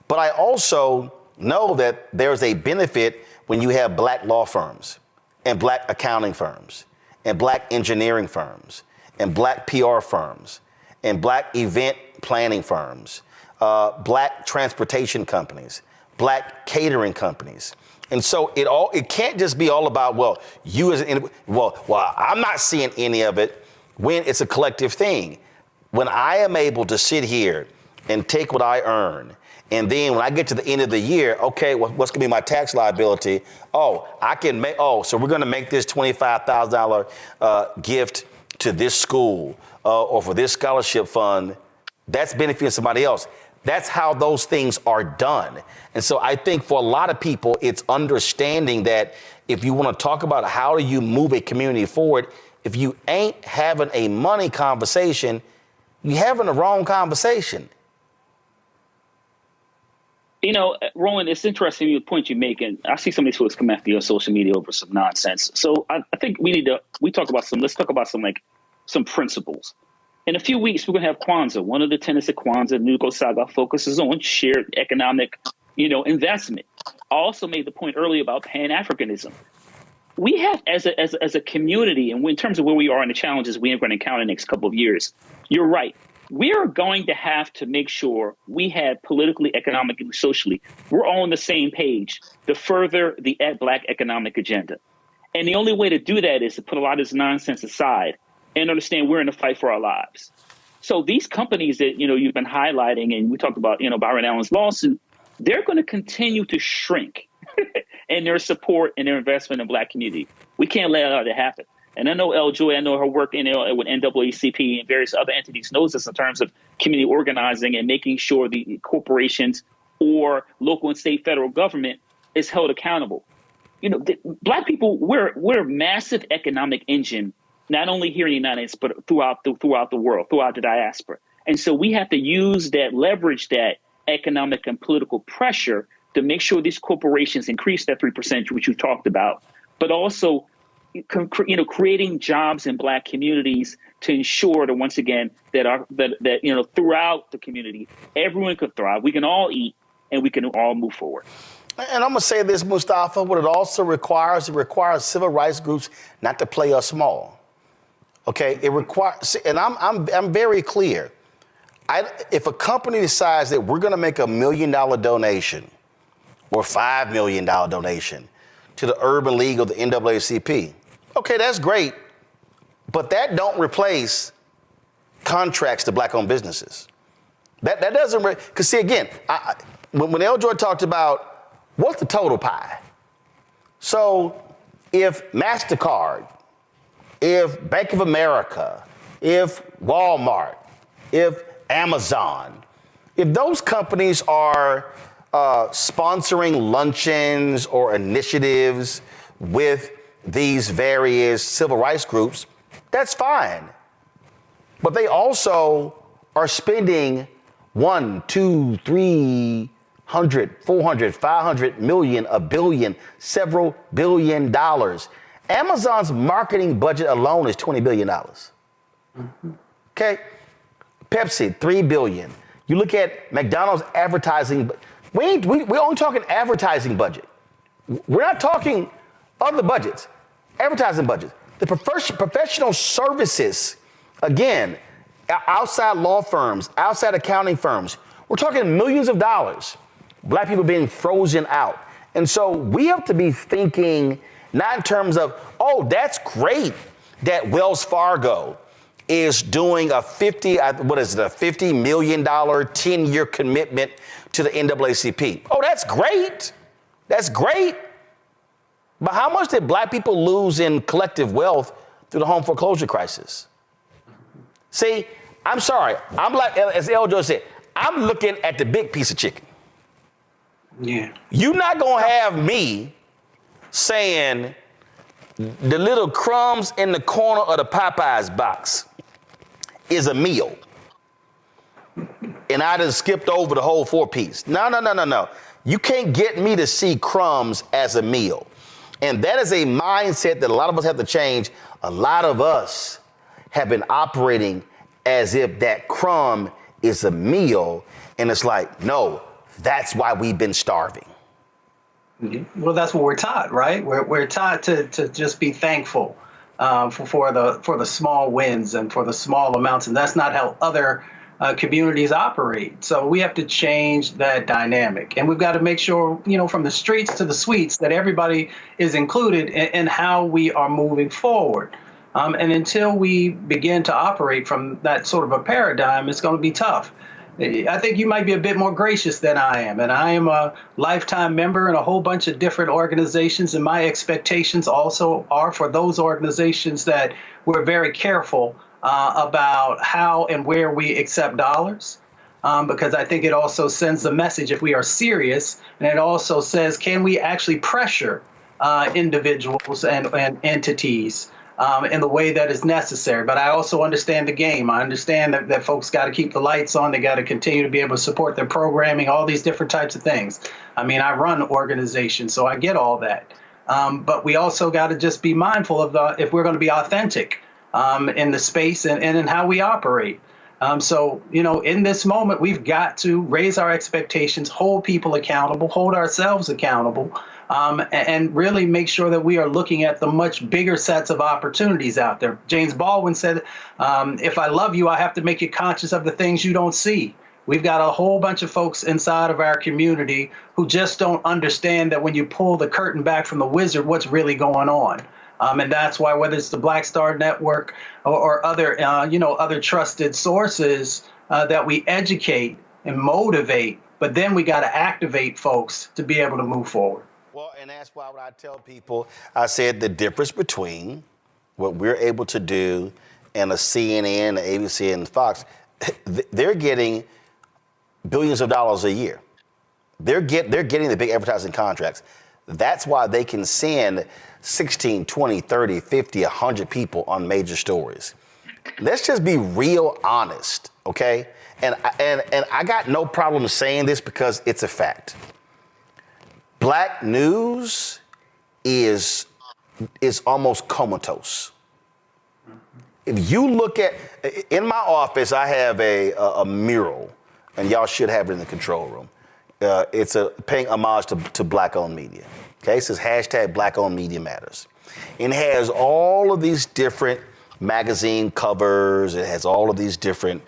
Speaker 1: But I also know that there's a benefit when you have Black law firms and Black accounting firms and Black engineering firms and Black PR firms and Black event planning firms, Black transportation companies, Black catering companies. And so it can't just be all about, well, you as an, well, I'm not seeing any of it when it's a collective thing. When I am able to sit here and take what I earn, and then when I get to the end of the year, okay, what's gonna be my tax liability? Oh, I can make, so we're gonna make this $25,000 gift to this school or for this scholarship fund. That's benefiting somebody else. That's how those things are done. And so I think for a lot of people, it's understanding that if you want to talk about how do you move a community forward, if you ain't having a money conversation, you're having the wrong conversation.
Speaker 7: Roland, it's interesting the point you make, and I see some of these folks come after you on social media over some nonsense. So I think let's talk about some principles. In a few weeks, we're going to have Kwanzaa. One of the tenets of Kwanzaa, Nugo Saga, focuses on shared economic, investment. I also made the point earlier about Pan-Africanism. We have, as a community, and in terms of where we are and the challenges we are going to encounter in the next couple of years, you're right. we are going to have to make sure we have politically, economically, socially, we're all on the same page to further the Black economic agenda. And the only way to do that is to put a lot of this nonsense aside and understand we're in a fight for our lives. So these companies that, you've been highlighting, and we talked about, Byron Allen's lawsuit, they're going to continue to shrink in their support and their investment in Black community. We can't let that happen. And I know Joy, I know her work with NAACP and various other entities knows this in terms of community organizing and making sure the corporations or local and state federal government is held accountable. Black people, we're a massive economic engine, not only here in the United States, but throughout the world, throughout the diaspora. And so we have to use that, leverage that economic and political pressure to make sure these corporations increase that 3%, which you talked about, but also creating jobs in Black communities to ensure that, once again, that throughout the community, everyone could thrive. We can all eat and we can all move forward.
Speaker 1: And I'm going to say this, Mustafa, what it also requires civil rights groups not to play us small. Okay, it requires, and I'm very clear. If a company decides that we're going to make $1 million donation or $5 million donation to the Urban League or the NAACP, okay, that's great, but that don't replace contracts to Black-owned businesses. That doesn't, because see, again, when Eljoy talked about what's the total pie? So if MasterCard, if Bank of America, if Walmart, if Amazon, if those companies are sponsoring luncheons or initiatives with these various civil rights groups, that's fine. But they also are spending 1, 2, 300, 400, 500 million, $1 billion, several $1 billion. Amazon's marketing budget alone is $20 billion. Okay? Pepsi, $3 billion. You look at McDonald's advertising, we're only talking advertising budget. We're not talking other budgets, advertising budgets. The professional services, again, outside law firms, outside accounting firms, we're talking millions of dollars. Black people being frozen out. And so we have to be thinking not in terms of, oh, that's great that Wells Fargo is doing a $50 million 10-year commitment to the NAACP. Oh, that's great. That's great. But how much did Black people lose in collective wealth through the home foreclosure crisis? See, I'm sorry. I'm like, as Eljo said, I'm looking at the big piece of chicken.
Speaker 8: Yeah.
Speaker 1: You're not going to have me saying the little crumbs in the corner of the Popeyes box is a meal. And I just skipped over the whole 4-piece. No. You can't get me to see crumbs as a meal. And that is a mindset that a lot of us have to change. A lot of us have been operating as if that crumb is a meal. And it's like, no, that's why we've been starving.
Speaker 8: Well, that's what we're taught, right? We're taught to just be thankful for the small wins and for the small amounts. And that's not how other communities operate. So we have to change that dynamic. And we've got to make sure, from the streets to the suites, that everybody is included in how we are moving forward. And until we begin to operate from that sort of a paradigm, it's going to be tough. I think you might be a bit more gracious than I am. And I am a lifetime member in a whole bunch of different organizations. And my expectations also are for those organizations that we're very careful about how and where we accept dollars, because I think it also sends a message if we are serious. And it also says, can we actually pressure individuals and entities in the way that is necessary? But I also understand the game. I understand that folks got to keep the lights on. They got to continue to be able to support their programming, all these different types of things. I mean, I run organizations, so I get all that. But we also got to just be mindful of if we're going to be authentic in the space and in how we operate. So, in this moment, we've got to raise our expectations, hold people accountable, hold ourselves accountable, and really make sure that we are looking at the much bigger sets of opportunities out there. James Baldwin said, if I love you, I have to make you conscious of the things you don't see. We've got a whole bunch of folks inside of our community who just don't understand that when you pull the curtain back from the wizard, what's really going on. And that's why, whether it's the Black Star Network or other, other trusted sources, that we educate and motivate, but then we got to activate folks to be able to move forward.
Speaker 1: Well, and that's why when I tell people, I said the difference between what we're able to do and a CNN, the ABC, and Fox, they're getting billions of dollars a year. They're getting the big advertising contracts. That's why they can send 16, 20, 30, 50, 100 people on major stories. Let's just be real honest, okay? And I got no problem saying this because it's a fact. Black news is almost comatose. If you look at, in my office, I have a mural, and y'all should have it in the control room. It's paying homage to Black-owned media. Okay, it says hashtag Black-owned media matters. And it has all of these different magazine covers. It has all of these different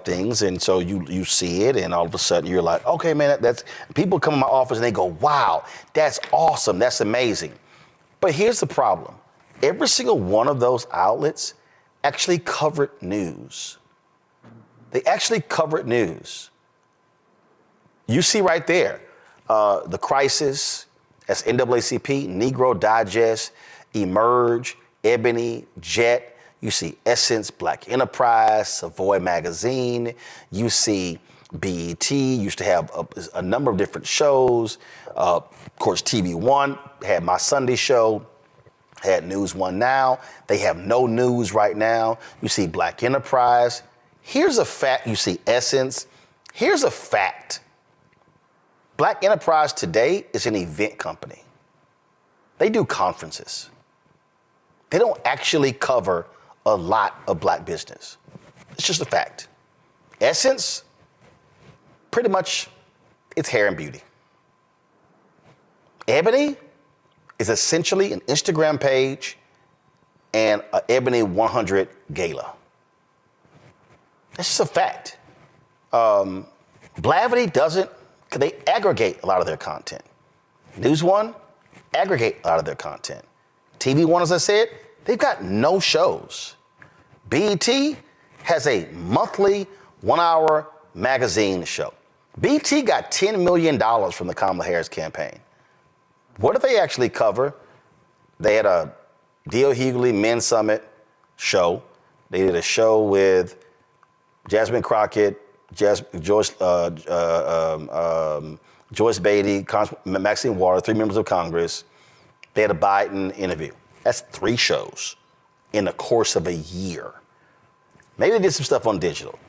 Speaker 1: things. And so you see it, and all of a sudden you're like, okay, man, that's, people come in my office and they go, wow, that's awesome. That's amazing. But here's the problem. Every single one of those outlets actually covered news. They actually covered news. You see right there, The Crisis, that's NAACP, Negro Digest, Emerge, Ebony, Jet. You see Essence, Black Enterprise, Savoy Magazine. You see BET, used to have a number of different shows. Of course, TV One had My Sunday Show, had News One Now. They have no news right now. You see Black Enterprise. Here's a fact. You see Essence. Here's a fact. Black Enterprise today is an event company. They do conferences. They don't actually cover a lot of black business. It's just a fact. Essence, pretty much, it's hair and beauty. Ebony is essentially an Instagram page and an Ebony 100 gala. That's just a fact. Blavity doesn't, they aggregate a lot of their content. News One, aggregate a lot of their content. TV One, as I said, they've got no shows. BET has a monthly 1-hour magazine show. BET got $10 million from the Kamala Harris campaign. What did they actually cover? They had a D.L. Hughley Men's Summit show. They did a show with Jasmine Crockett, Joyce Beatty, Maxine Waters, 3 members of Congress. They had a Biden interview. That's 3 shows in the course of a year. Maybe they did some stuff on digital.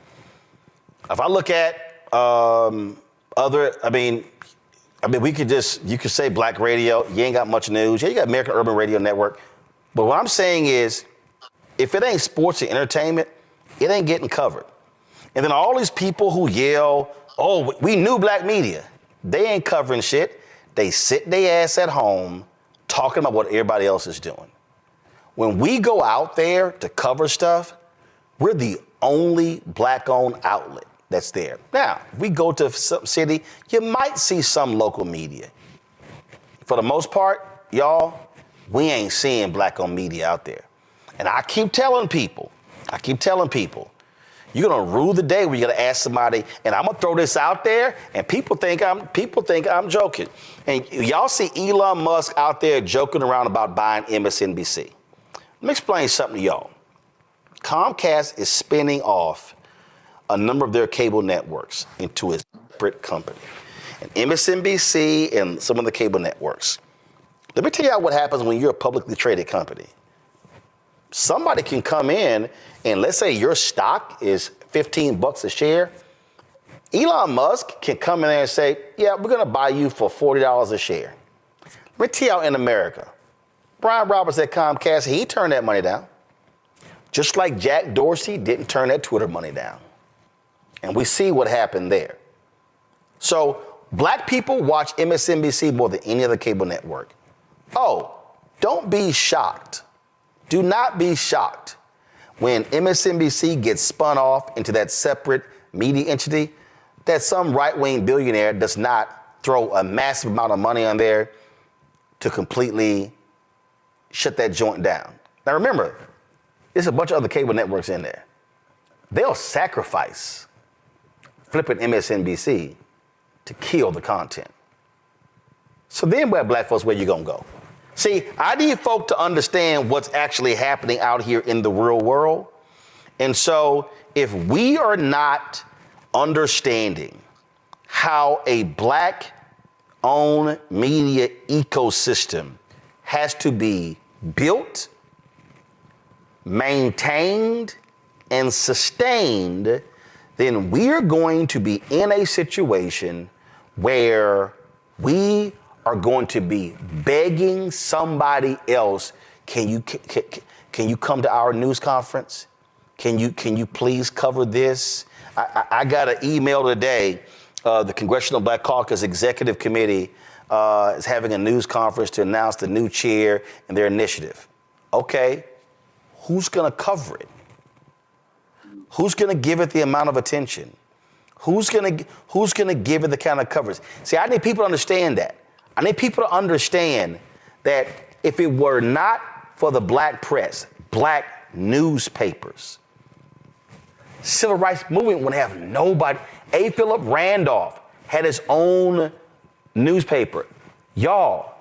Speaker 1: If I look at we could just, you could say black radio, you ain't got much news. Yeah, you got American Urban Radio Network. But what I'm saying is, if it ain't sports and entertainment, it ain't getting covered. And then all these people who yell, oh, we knew black media. They ain't covering shit. They sit their ass at home talking about what everybody else is doing. When we go out there to cover stuff, we're the only black-owned outlet that's there. Now, if we go to some city, you might see some local media. For the most part, y'all, we ain't seeing black-owned media out there. And I keep telling people, you're gonna rue the day when you're gonna ask somebody, and I'm gonna throw this out there, and people think I'm joking. And y'all see Elon Musk out there joking around about buying MSNBC. Let me explain something to y'all. Comcast is spinning off a number of their cable networks into a separate company. And MSNBC and some of the cable networks. Let me tell y'all what happens when you're a publicly traded company. Somebody can come in and let's say your stock is $15 a share. Elon Musk can come in there and say, yeah, we're gonna buy you for $40 a share. Let me tell y'all in America, Brian Roberts at Comcast, he turned that money down. Just like Jack Dorsey didn't turn that Twitter money down. And we see what happened there. So Black people watch MSNBC more than any other cable network. Oh, don't be shocked. Do not be shocked when MSNBC gets spun off into that separate media entity that some right-wing billionaire does not throw a massive amount of money on there to completely shut that joint down. Now remember, there's a bunch of other cable networks in there. They'll sacrifice flipping MSNBC to kill the content. So then black folks, where you gonna go? See, I need folk to understand what's actually happening out here in the real world. And so if we are not understanding how a black-owned media ecosystem has to be built, maintained, and sustained, then we're going to be in a situation where we are going to be begging somebody else, can you come to our news conference? Can you please cover this? I got an email today. The Congressional Black Caucus Executive Committee is having a news conference to announce the new chair and their initiative. Okay, who's gonna cover it? Who's gonna give it the amount of attention? Who's gonna give it the kind of coverage? See, I need people to understand that. I need people to understand that if it were not for the black press, black newspapers, civil rights movement would have nobody. A. Philip Randolph had his own newspaper. Y'all,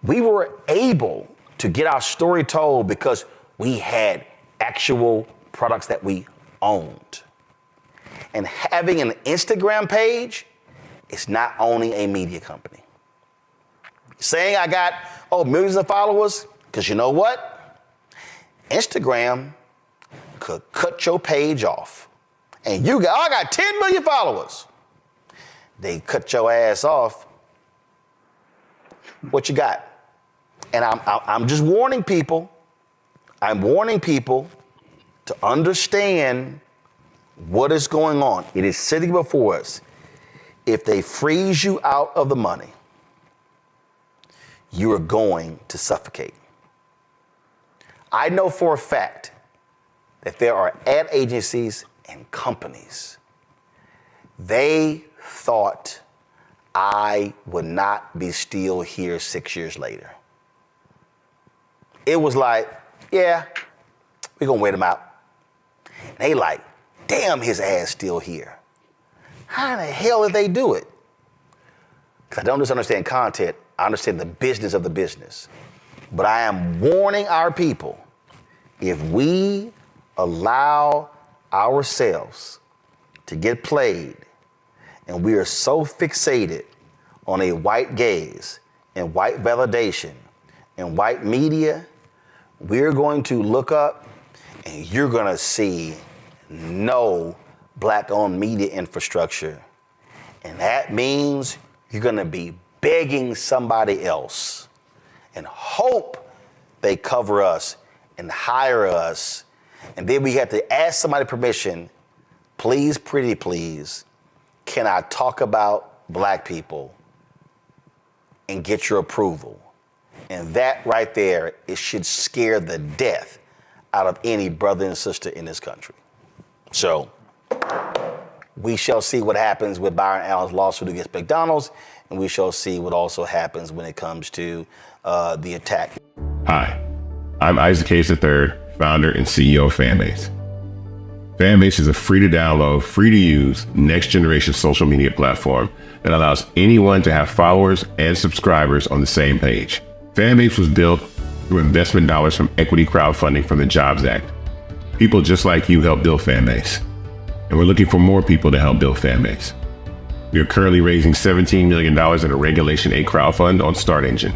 Speaker 1: we were able to get our story told because we had actual products that we owned. And having an Instagram page is not owning a media company. Saying I got, millions of followers, because you know what? Instagram could cut your page off. And I got 10 million followers. They cut your ass off. What you got? And I'm just warning people. I'm warning people to understand what is going on. It is sitting before us. If they freeze you out of the money, you are going to suffocate. I know for a fact that there are ad agencies and companies. They thought I would not be still here 6 years later. It was like, yeah, we're gonna wait him out. And they like, damn, his ass still here. How the hell did they do it? Because I don't just understand content, I understand the business of the business. But I am warning our people, if we allow ourselves to get played and we are so fixated on a white gaze and white validation and white media, we're going to look up and you're going to see no black-owned media infrastructure. And that means you're going to be begging somebody else and hope they cover us and hire us. And then we have to ask somebody permission, please, pretty please, can I talk about black people and get your approval? And that right there, it should scare the death out of any brother and sister in this country. So we shall see what happens with Byron Allen's lawsuit against McDonald's, and we shall see what also happens when it comes to the attack.
Speaker 9: Hi, I'm Isaac Hayes III, founder and CEO of Fanbase. Fanbase is a free to download, free to use, next generation social media platform that allows anyone to have followers and subscribers on the same page. Fanbase was built through investment dollars from equity crowdfunding from the Jobs Act. People just like you help build Fanbase. And we're looking for more people to help build Fanbase. We are currently raising $17 million in a Regulation A crowdfund on StartEngine.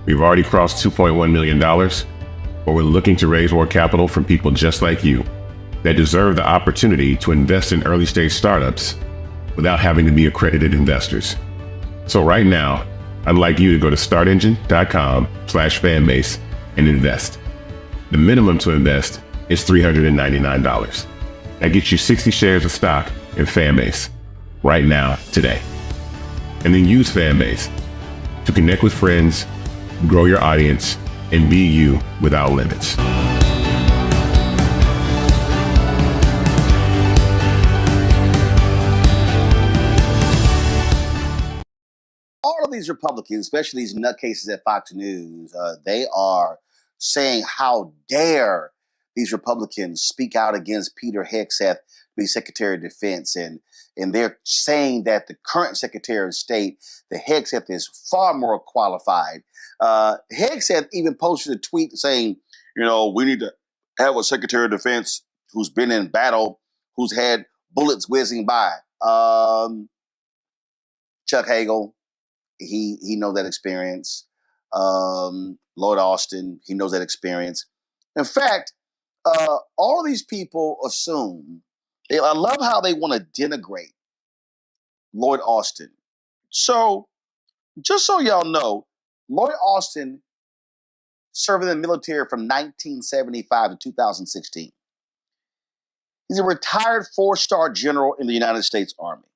Speaker 9: We've already crossed $2.1 million, but we're looking to raise more capital from people just like you that deserve the opportunity to invest in early stage startups without having to be accredited investors. So right now, I'd like you to go to startengine.com/fanbase and invest. The minimum to invest is $399. That gets you 60 shares of stock in Fanbase right now, today. and then use Fanbase to connect with friends, grow your audience, and be you without limits.
Speaker 1: All of these Republicans, especially these nutcases at Fox News, they are saying how dare these Republicans speak out against Peter Hegseth, the Secretary of Defense, and they're saying that the current Secretary of State, the Hegseth, is far more qualified. Hegseth even posted a tweet saying, we need to have a Secretary of Defense who's been in battle, who's had bullets whizzing by. Chuck Hagel, he knows that experience. Lloyd Austin, he knows that experience. In fact, all of these people assume, I love how they want to denigrate Lloyd Austin. So, just so y'all know, Lloyd Austin served in the military from 1975 to 2016. He's a retired 4-star general in the United States Army.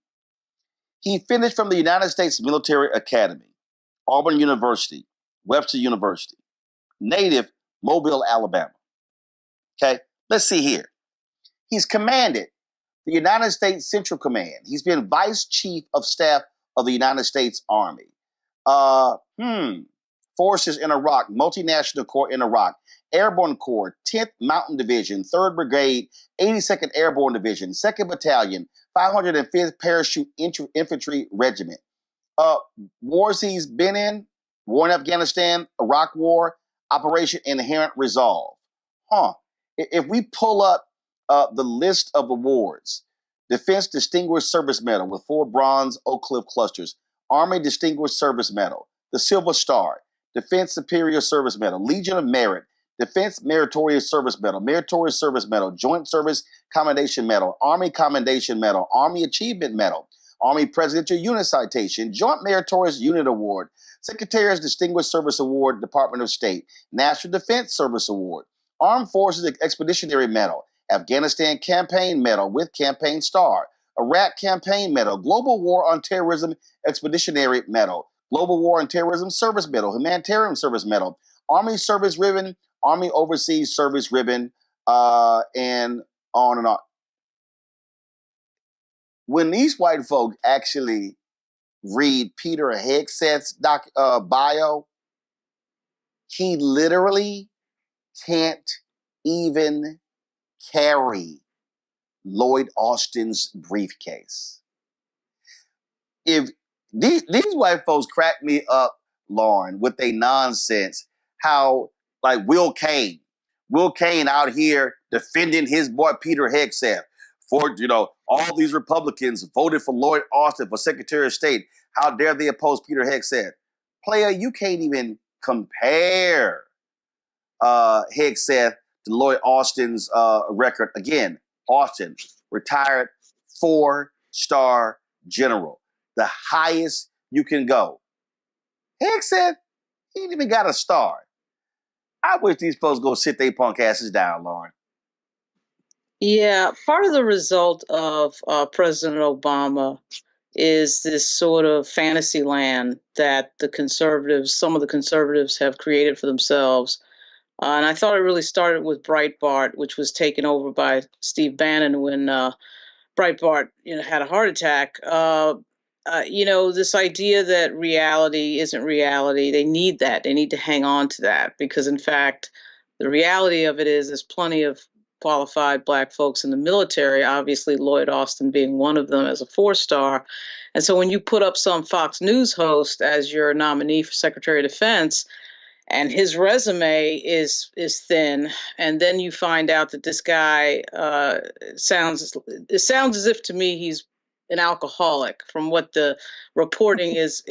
Speaker 1: He finished from the United States Military Academy, Auburn University, Webster University, native Mobile, Alabama. Okay, let's see here. He's commanded the United States Central Command. He's been Vice Chief of Staff of the United States Army. Forces in Iraq, Multinational Corps in Iraq, Airborne Corps, 10th Mountain Division, 3rd Brigade, 82nd Airborne Division, 2nd Battalion, 505th Parachute Infantry Regiment. Wars he's been in: war in Afghanistan, Iraq War, Operation Inherent Resolve. If we pull up the list of awards: Defense Distinguished Service Medal with 4 bronze Oak Cliff clusters, Army Distinguished Service Medal, the Silver Star, Defense Superior Service Medal, Legion of Merit, Defense Meritorious Service Medal, Meritorious Service Medal, Joint Service Commendation Medal, Army Commendation Medal, Army Achievement Medal, Army Presidential Unit Citation, Joint Meritorious Unit Award, Secretary's Distinguished Service Award, Department of State, National Defense Service Award, Armed Forces Expeditionary Medal, Afghanistan Campaign Medal with Campaign Star, Iraq Campaign Medal, Global War on Terrorism Expeditionary Medal, Global War on Terrorism Service Medal, Humanitarian Service Medal, Army Service Ribbon, Army Overseas Service Ribbon, and on and on. When these white folks actually read Peter Hegseth's bio, he literally can't even carry Lloyd Austin's briefcase. If these white folks crack me up, Lauren, with their nonsense, how like Will Kane out here defending his boy Peter Hegseth for, all these Republicans voted for Lloyd Austin for Secretary of State. How dare they oppose Peter Hegseth? Player, you can't even compare Hegseth to Lloyd Austin's record. Again, Austin, retired 4-star general, the highest you can go. Hegseth, he ain't even got a star. I wish these folks go sit their punk asses down, Lauren.
Speaker 3: Yeah, part of the result of President Obama is this sort of fantasy land that some of the conservatives have created for themselves. And I thought it really started with Breitbart, which was taken over by Steve Bannon when Breitbart, had a heart attack. This idea that reality isn't reality, they need that. They need to hang on to that because, in fact, the reality of it is there's plenty of qualified Black folks in the military, obviously Lloyd Austin being one of them as a 4-star. And so when you put up some Fox News host as your nominee for Secretary of Defense, and his resume is thin, and then you find out that this guy sounds as if to me he's an alcoholic from what the reporting is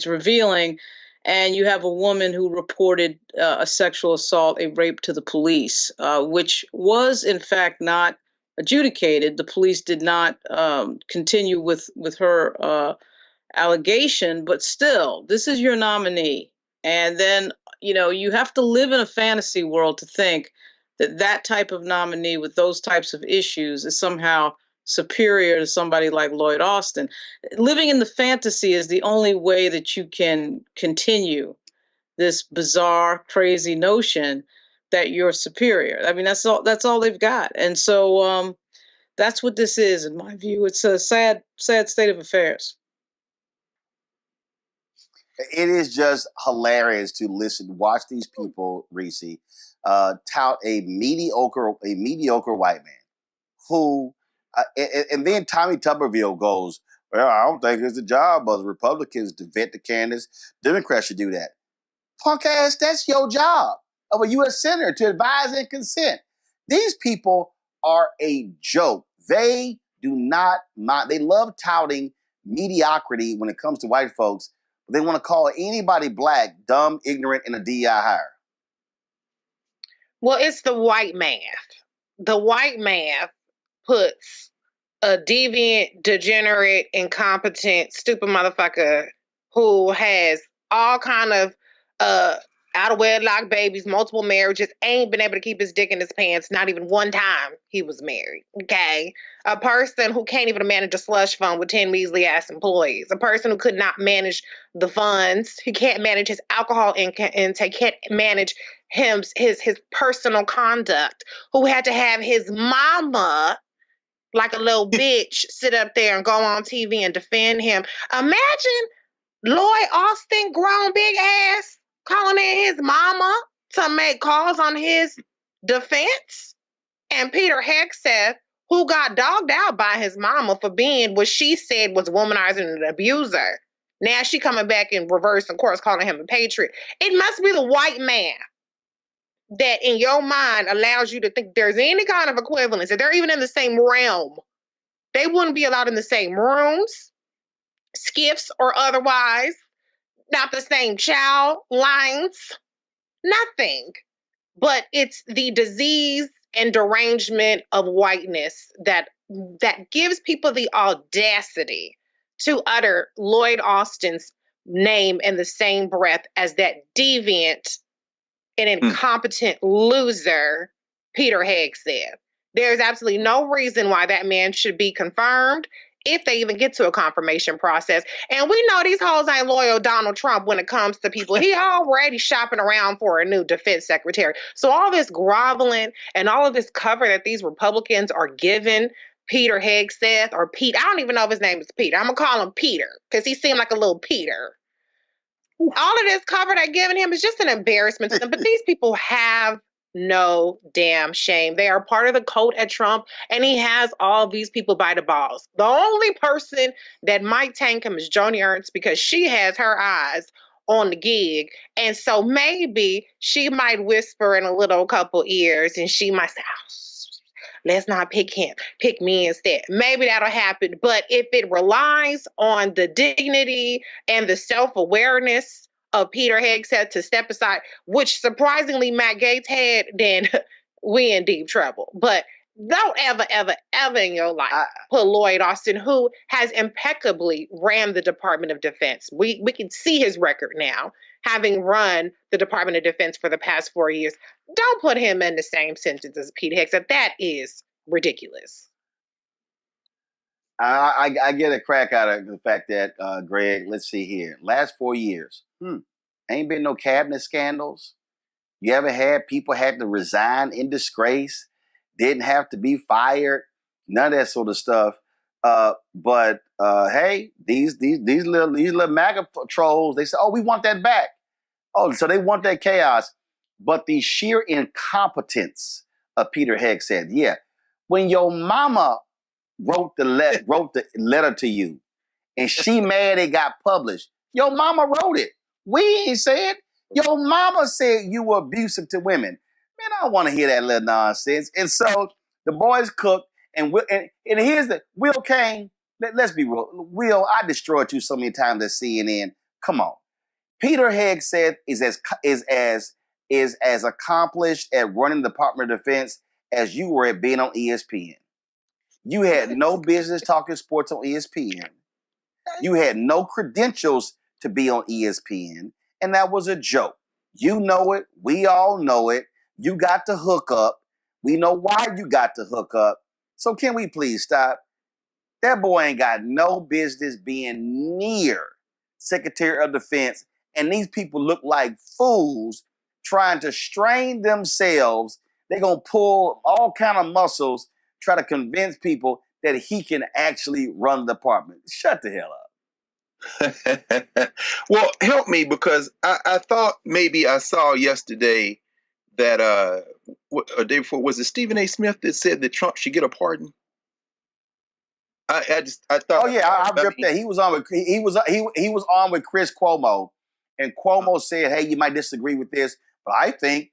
Speaker 3: revealing, and you have a woman who reported a sexual assault, a rape to the police, which was in fact not adjudicated. The police did not continue with her allegation, but still, this is your nominee. And then, you have to live in a fantasy world to think that that type of nominee with those types of issues is somehow superior to somebody like Lloyd Austin. Living in the fantasy is the only way that you can continue this bizarre, crazy notion that you're superior. I mean, that's all they've got. And so that's what this is, in my view. It's a sad state of affairs.
Speaker 1: It is just hilarious to watch these people, Reese, tout a mediocre white man who, and then Tommy Tuberville goes, well, I don't think it's the job of the Republicans to vet the candidates. Democrats should do that. Punk ass, that's your job of a U.S. Senator to advise and consent. These people are a joke. They do not mind. They love touting mediocrity when it comes to white folks. They want to call anybody black dumb, ignorant, and a DI hire.
Speaker 19: Well, it's the white math. The white math puts a deviant, degenerate, incompetent, stupid motherfucker who has all kind of out of wedlock babies, multiple marriages, ain't been able to keep his dick in his pants, not even one time he was married, okay? A person who can't even manage a slush fund with 10 measly-ass employees. A person who could not manage the funds. He can't manage his alcohol intake, can't manage his personal conduct, who had to have his mama, like a little bitch, sit up there and go on TV and defend him. Imagine Lloyd Austin, grown big ass, calling in his mama to make calls on his defense. And Peter Hegseth, who got dogged out by his mama for being what she said was womanizing and an abuser. Now she coming back in reverse, of course, calling him a patriot. It must be the white man that in your mind allows you to think there's any kind of equivalence, that they're even in the same realm. They wouldn't be allowed in the same rooms, skiffs or otherwise, not the same child lines, nothing. But it's the disease and derangement of whiteness that gives people the audacity to utter Lloyd Austin's name in the same breath as that deviant and incompetent loser, Peter Hegseth. There's absolutely no reason why that man should be confirmed, if they even get to a confirmation process. And we know these hoes ain't loyal Donald Trump when it comes to people. He already shopping around for a new defense secretary. So all this groveling and all of this cover that these Republicans are giving Peter Hegseth, or Pete, I don't even know if his name is Peter. I'm going to call him Peter because he seemed like a little Peter. All of this cover they're giving him is just an embarrassment to them. But these people have no damn shame. They are part of the cult at Trump, and he has all these people by the balls. The only person that might tank him is Joni Ernst, because she has her eyes on the gig. And so maybe she might whisper in a little couple ears, and she might say, let's not pick him, pick me instead. Maybe that'll happen. But if it relies on the dignity and the self-awareness of Peter Hegseth to step aside, which surprisingly Matt Gaetz had, then we in deep trouble. But don't ever, ever, ever in your life put Lloyd Austin, who has impeccably ran the Department of Defense. We can see his record now, having run the Department of Defense for the past 4 years. Don't put him in the same sentence as Pete Hegseth. That is ridiculous.
Speaker 1: I get a crack out of the fact that, Greg, let's see here. Last 4 years, ain't been no cabinet scandals. You ever had people had to resign in disgrace, didn't have to be fired, none of that sort of stuff. But hey, these little MAGA trolls, they say, oh, we want that back. Oh, so they want that chaos. But the sheer incompetence of Peter Hegseth, yeah. When your mama wrote the letter to you, and she mad it got published, your mama wrote it. We ain't said. Your mama said you were abusive to women. Man, I don't want to hear that little nonsense. And so the boys cooked, and here's the Will Kane. Let's be real. Will, I destroyed you so many times at CNN. Come on. Peter Hegseth is as accomplished at running the Department of Defense as you were at being on ESPN. You had no business talking sports on ESPN. You had no credentials to be on ESPN, and that was a joke. You know it. We all know it. You got to hook up. We know why you got to hook up. So can we please stop? That boy ain't got no business being near Secretary of Defense, and these people look like fools trying to strain themselves. They're going to pull all kind of muscles, try to convince people that he can actually run the department. Shut the hell up.
Speaker 13: Well, help me, because I thought maybe I saw yesterday that a day before, was it Stephen A. Smith that said that Trump should get a pardon? I thought.
Speaker 1: Oh yeah, I ripped that. He was on with Chris Cuomo, and Cuomo said, "Hey, you might disagree with this, but I think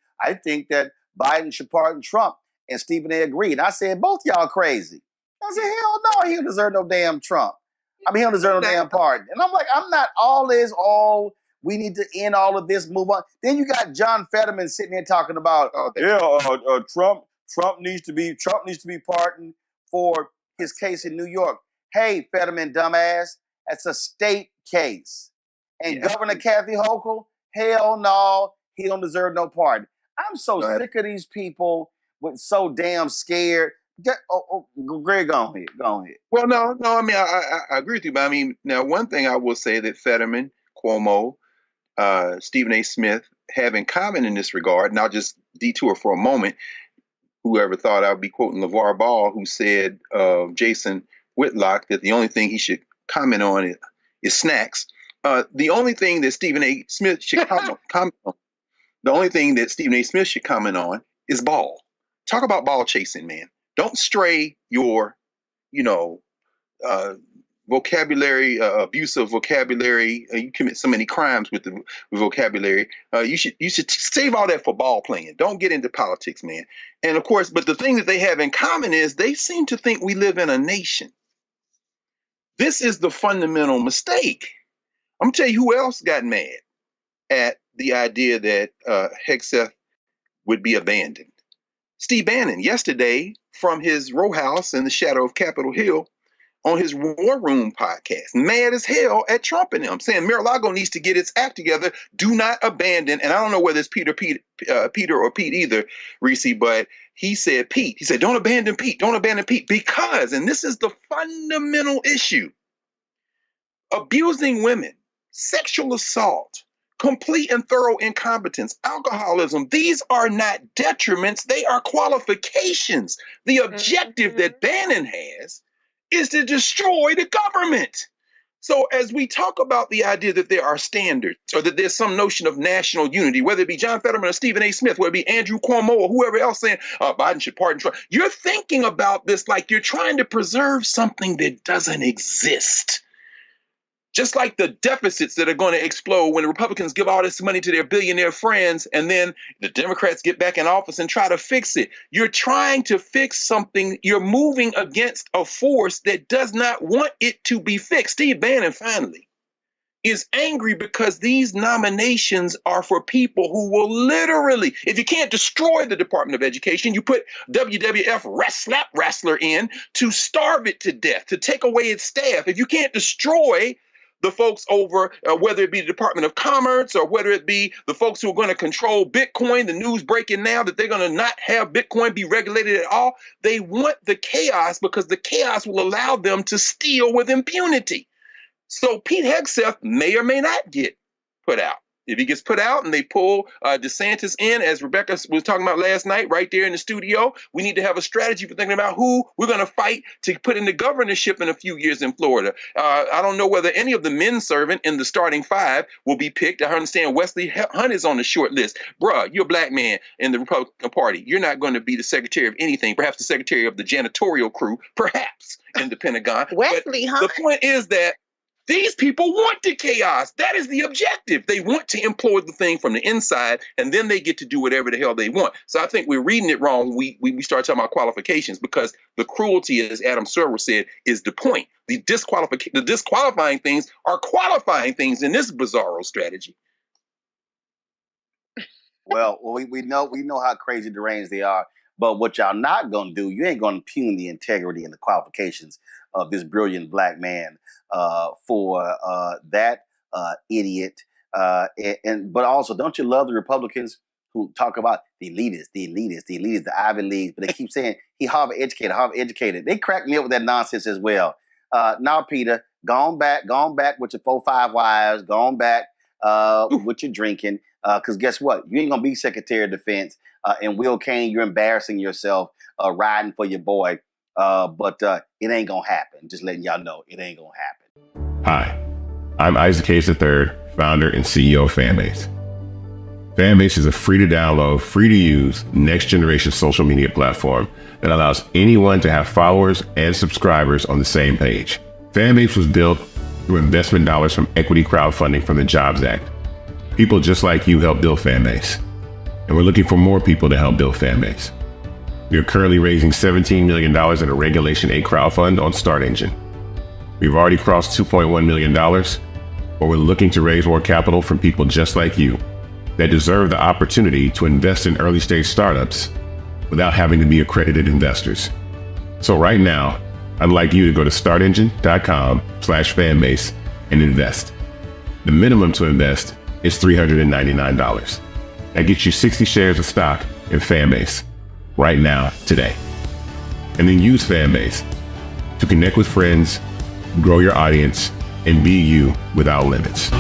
Speaker 1: that Biden should pardon Trump." And Stephen A. agreed. And I said, "Both y'all crazy." I said, "Hell no, he don't deserve no damn Trump. I mean, he don't deserve no damn pardon." And I'm like, I'm not all. We need to end all of this, move on. Then you got John Fetterman sitting here talking about, Trump needs to be pardoned for his case in New York. Hey, Fetterman, dumbass, that's a state case. And Governor Kathy Hochul, hell no, he don't deserve no pardon. I'm so sick of these people with so damn scared. Greg, go ahead.
Speaker 13: Well, no, I mean, I agree with you, but I mean, now one thing I will say that Fetterman, Cuomo, Stephen A. Smith have in common in this regard, and I'll just detour for a moment. Whoever thought I would be quoting LeVar Ball, who said Jason Whitlock that the only thing he should comment on is snacks. The only thing that Stephen A. Smith should comment on, the only thing that Stephen A. Smith should comment on is ball. Talk about ball chasing, man. Don't stray your, vocabulary, abusive vocabulary. You commit so many crimes with the vocabulary. You should save all that for ball playing. Don't get into politics, man. And of course, but the thing that they have in common is they seem to think we live in a nation. This is the fundamental mistake. I'm gonna tell you who else got mad at the idea that Hegseth would be abandoned. Steve Bannon, yesterday from his row house in the shadow of Capitol Hill, on his War Room podcast, mad as hell at Trump and them, saying Mar-a-Lago needs to get its act together. Do not abandon. And I don't know whether it's Peter or Pete either, Reese, but he said Pete. He said, don't abandon Pete. Don't abandon Pete. Because, and this is the fundamental issue, abusing women, sexual assault, complete and thorough incompetence, alcoholism, these are not detriments. They are qualifications. The objective that Bannon has is to destroy the government. So as we talk about the idea that there are standards or that there's some notion of national unity, whether it be John Fetterman or Stephen A. Smith, whether it be Andrew Cuomo or whoever else saying Biden should pardon Trump, you're thinking about this like you're trying to preserve something that doesn't exist. Just like the deficits that are going to explode when the Republicans give all this money to their billionaire friends and then the Democrats get back in office and try to fix it. You're trying to fix something. You're moving against a force that does not want it to be fixed. Steve Bannon, finally, is angry because these nominations are for people who will literally, if you can't destroy the Department of Education, you put WWF slap wrestler in to starve it to death, to take away its staff. If you can't destroy the folks over, whether it be the Department of Commerce or whether it be the folks who are going to control Bitcoin, the news breaking now that they're going to not have Bitcoin be regulated at all. They want the chaos because the chaos will allow them to steal with impunity. So Pete Hegseth may or may not get put out. If he gets put out and they pull DeSantis in, as Rebecca was talking about last night right there in the studio, we need to have a strategy for thinking about who we're going to fight to put in the governorship in a few years in Florida. I don't know whether any of the men servant in the starting five will be picked. I understand Wesley Hunt is on the short list. Bruh, you're a black man in the Republican Party. You're not going to be the secretary of anything, perhaps the secretary of the janitorial crew, perhaps in the Pentagon.
Speaker 19: Wesley Hunt.
Speaker 13: The point is that these people want the chaos. That is the objective. They want to implode the thing from the inside, and then they get to do whatever the hell they want. So I think we're reading it wrong when we start talking about qualifications, because the cruelty, as Adam Serwer said, is the point. The disqualifying things are qualifying things in this bizarro strategy.
Speaker 1: Well, we know how crazy deranged they are. But what y'all not gonna do, you ain't gonna impugn the integrity and the qualifications of this brilliant black man for that idiot. But also, don't you love the Republicans who talk about the elitists, the Ivy Leagues, but they keep saying he Harvard educated. They crack me up with that nonsense as well. Now, Peter, gone back with your 4-5 wives, gone back with your drinking. Because guess what? You ain't gonna be Secretary of Defense. And Will Kane, you're embarrassing yourself riding for your boy. But it ain't gonna happen. Just letting y'all know, it ain't gonna happen.
Speaker 9: Hi, I'm Isaac Hayes III, founder and CEO of Fanbase. Fanbase is a free-to-download, free-to-use, next-generation social media platform that allows anyone to have followers and subscribers on the same page. Fanbase was built through investment dollars from equity crowdfunding from the Jobs Act. People just like you help build Fanbase, and we're looking for more people to help build Fanbase. We are currently raising $17 million in a Regulation A crowdfund on StartEngine. We've already crossed $2.1 million, but we're looking to raise more capital from people just like you that deserve the opportunity to invest in early-stage startups without having to be accredited investors. So right now, I'd like you to go to startengine.com/fanbase and invest. The minimum to invest is $399. That gets you 60 shares of stock in Fanbase right now, today. And then use Fanbase to connect with friends, grow your audience, and be you without limits.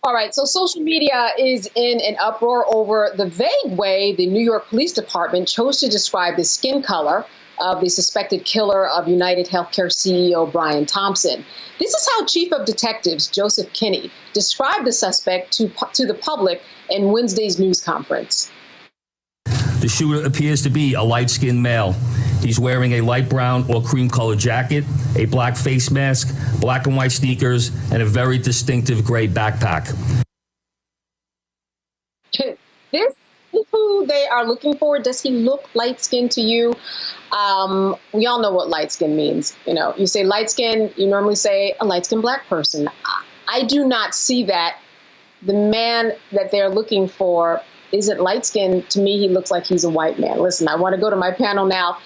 Speaker 4: All right, so social media is in an uproar over the vague way the New York Police Department chose to describe the skin color of the suspected killer of United Healthcare CEO Brian Thompson. This is how Chief of Detectives Joseph Kinney described the suspect to the public in Wednesday's news conference.
Speaker 5: The shooter appears to be a light-skinned male. He's wearing a light brown or cream-colored jacket, a black face mask, black and white sneakers, and a very distinctive gray backpack.
Speaker 4: This is who they are looking for. Does he look light-skinned to you? We all know what light-skin means. You know, you say light-skin, you normally say a light-skinned black person. I do not see that. The man that they're looking for isn't light-skinned. To me, he looks like he's a white man. Listen, I want to go to my panel now.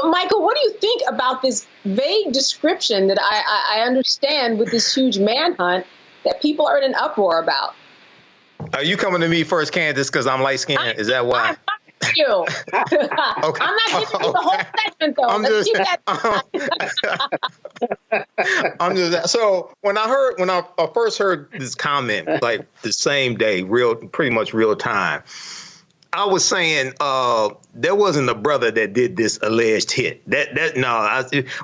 Speaker 4: Michael, what do you think about this vague description that I understand with this huge manhunt that people are in an uproar about?
Speaker 20: Are you coming to me first, Candace, because I'm light-skinned? Is that why?
Speaker 4: You. Okay. I'm not giving you the whole segment, though. Let's keep that.
Speaker 20: So when I first heard this comment, like the same day, pretty much real time, I was saying there wasn't a brother that did this alleged hit.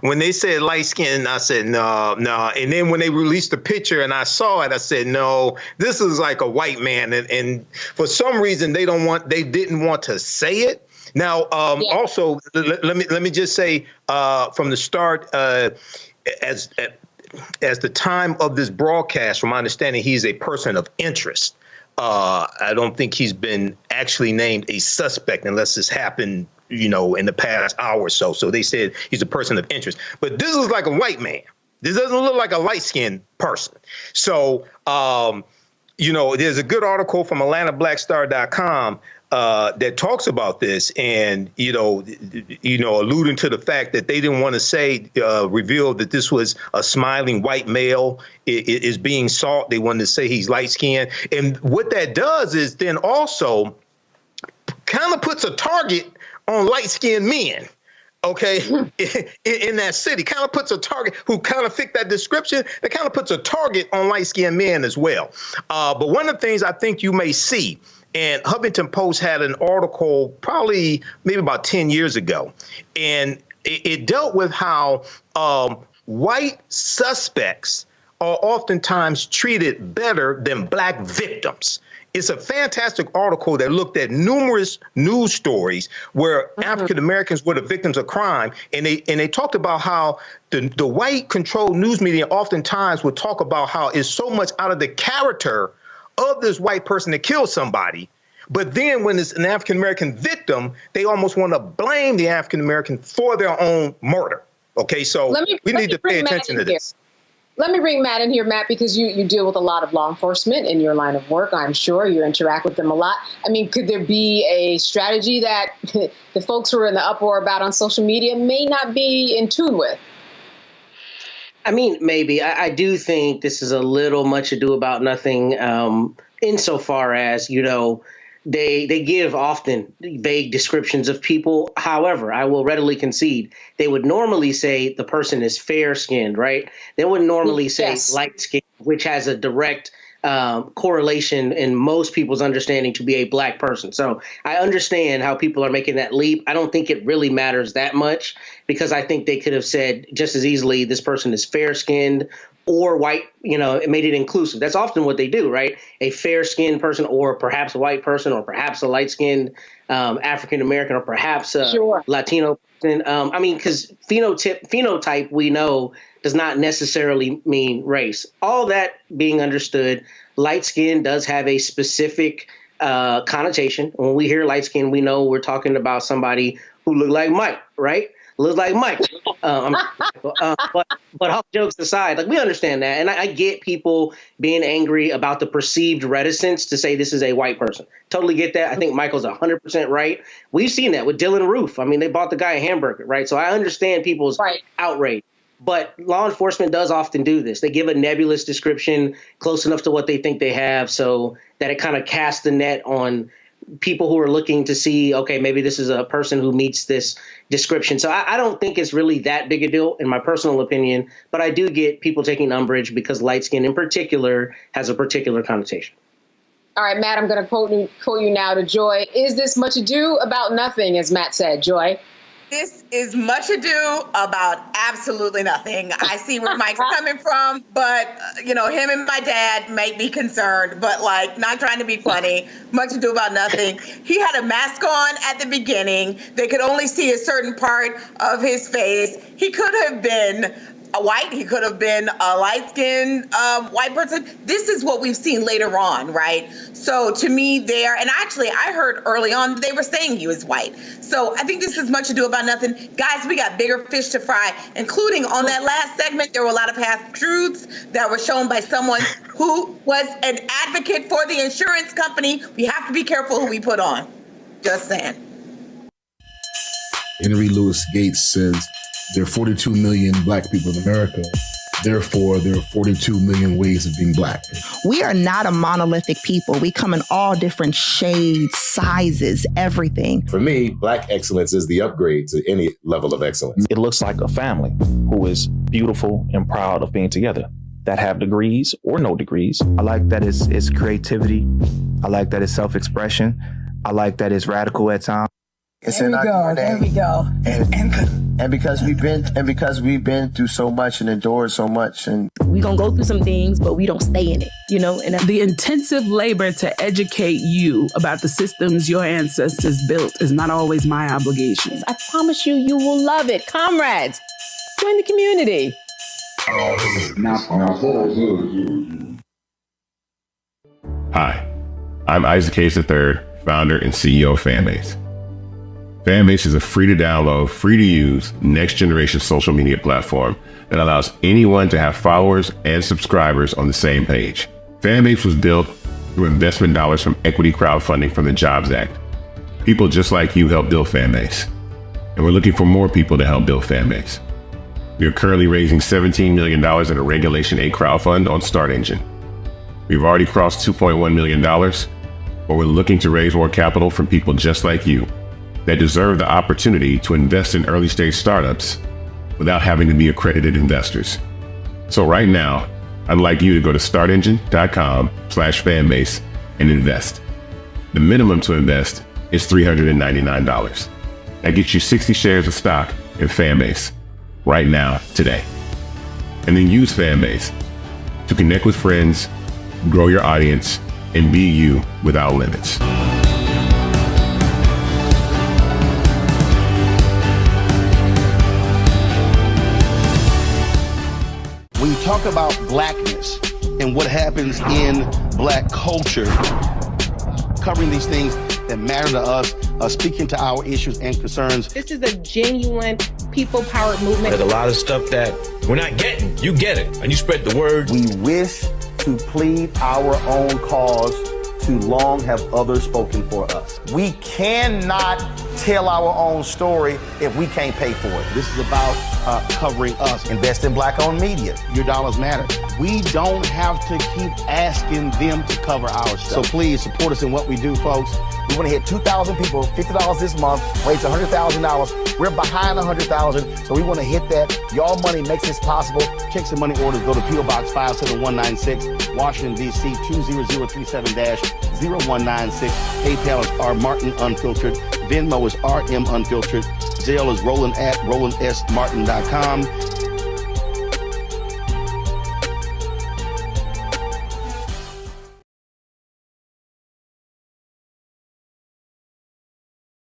Speaker 20: When they said light skin, I said no. And then when they released the picture and I saw it, I said no. This is like a white man, and for some reason they didn't want to say it. Now, also let me just say from the start, as the time of this broadcast, from my understanding, he's a person of interest. I don't think he's been actually named a suspect unless this happened, in the past hour or so. So they said he's a person of interest. But this is like a white man. This doesn't look like a light-skinned person. So, there's a good article from AtlantaBlackStar.com that talks about this and, alluding to the fact that they didn't want to say, reveal that this was a smiling white male is being sought. They wanted to say he's light skinned. And what that does is then also kind of puts a target on light skinned men. Okay, in that city, kind of puts a target who kind of fit that description. It kind of puts a target on light skinned men as well. But one of the things I think you may see, and Huffington Post had an article maybe about 10 years ago, and it dealt with how white suspects are oftentimes treated better than black victims. It's a fantastic article that looked at numerous news stories where African Americans were the victims of crime, and they talked about how the white-controlled news media oftentimes would talk about how it's so much out of the character of this white person to kill somebody. But then when it's an African-American victim, they almost want to blame the African-American for their own murder. Okay, so we need to pay attention to this.
Speaker 4: Let me bring Matt in here, Matt, because you deal with a lot of law enforcement in your line of work, I'm sure. You interact with them a lot. I mean, could there be a strategy that the folks who are in the uproar about on social media may not be in tune with?
Speaker 10: I mean, maybe. I do think this is a little much ado about nothing, insofar as, they give often vague descriptions of people. However, I will readily concede they would normally say the person is fair-skinned, right? They would normally say light-skinned, which has a direct correlation in most people's understanding to be a black person. So I understand how people are making that leap. I don't think it really matters that much, because I think they could have said just as easily this person is fair-skinned or white. It made it inclusive. That's often what they do, right? A fair-skinned person, or perhaps a white person, or perhaps a light-skinned African-American, or perhaps a Latino person. Because phenotype, we know, does not necessarily mean race. All that being understood, light skin does have a specific connotation. When we hear light skin, we know we're talking about somebody who look like Mike, right? Looks like Mike. But all jokes aside, we understand that. And I get people being angry about the perceived reticence to say this is a white person. Totally get that. I think Michael's 100% right. We've seen that with Dylan Roof. They bought the guy a hamburger, right? So I understand people's outrage. But law enforcement does often do this. They give a nebulous description close enough to what they think they have, so that it kind of casts the net on people who are looking to see, okay, maybe this is a person who meets this description. So I don't think it's really that big a deal, in my personal opinion. But I do get people taking umbrage because light skin in particular has a particular connotation.
Speaker 4: All right, Matt, I'm going to quote you now to Joy. Is this much ado about nothing, as Matt said? Joy?
Speaker 14: This is much ado about absolutely nothing. I see where Mike's coming from, but, him and my dad may be concerned, but not trying to be funny. Much ado about nothing. He had a mask on at the beginning. They could only see a certain part of his face. He could have been a white. He could have been a light-skinned white person. This is what we've seen later on, right? So to me and actually I heard early on they were saying he was white. So I think this is much ado about nothing. Guys, we got bigger fish to fry, including on that last segment, there were a lot of half-truths that were shown by someone who was an advocate for the insurance company. We have to be careful who we put on. Just saying.
Speaker 15: Henry Louis Gates says there are 42 million black people in America. Therefore, there are 42 million ways of being black.
Speaker 24: We are not a monolithic people. We come in all different shades, sizes, everything.
Speaker 25: For me, black excellence is the upgrade to any level of excellence.
Speaker 26: It looks like a family who is beautiful and proud of being together, that have degrees or no degrees.
Speaker 27: I like that it's creativity. I like that it's self-expression. I like that it's radical at times.
Speaker 21: It's in our DNA.
Speaker 4: There we go.
Speaker 21: And because we've been through so much and endured so much, and
Speaker 28: we're gonna go through some things, but we don't stay in it, And the intensive labor to educate you about the systems your ancestors built is not always my obligation.
Speaker 4: I promise you, you will love it, comrades. Join the community.
Speaker 9: Hi, I'm Isaac Hayes III, founder and CEO of Fanbase. Fanbase is a free-to-download, free-to-use, next-generation social media platform that allows anyone to have followers and subscribers on the same page. Fanbase was built through investment dollars from equity crowdfunding from the Jobs Act. People just like you helped build Fanbase, and we're looking for more people to help build Fanbase. We are currently raising $17 million in a Regulation A crowdfund on StartEngine. We've already crossed $2.1 million, but we're looking to raise more capital from people just like you that deserve the opportunity to invest in early-stage startups without having to be accredited investors. So right now, I'd like you to go to startengine.com/fanbase and invest. The minimum to invest is $399. That gets you 60 shares of stock in Fanbase right now, today. And then use Fanbase to connect with friends, grow your audience, and be you without limits.
Speaker 18: When you talk about blackness and what happens in black culture, covering these things that matter to us, speaking to our issues and concerns.
Speaker 4: This is a genuine people-powered movement.
Speaker 29: There's a lot of stuff that we're not getting. You get it, and you spread the word.
Speaker 21: we wish to plead our own cause. Too long have others spoken for us. We cannot tell our own story if we can't pay for it. This is about covering us. Invest in black-owned media. Your dollars matter. We don't have to keep asking them to cover our stuff. So please support us in what we do, folks. We want to hit 2,000 people, $50 this month, raise $100,000. We're behind 100,000, so we want to hit that. Y'all money makes this possible. Checks and money orders go to P.O. Box 57196, Washington, D.C. 20037-0196. PayPal is R Martin Unfiltered. Venmo is RM Unfiltered. Zelle is Roland at RolandSMartin.com.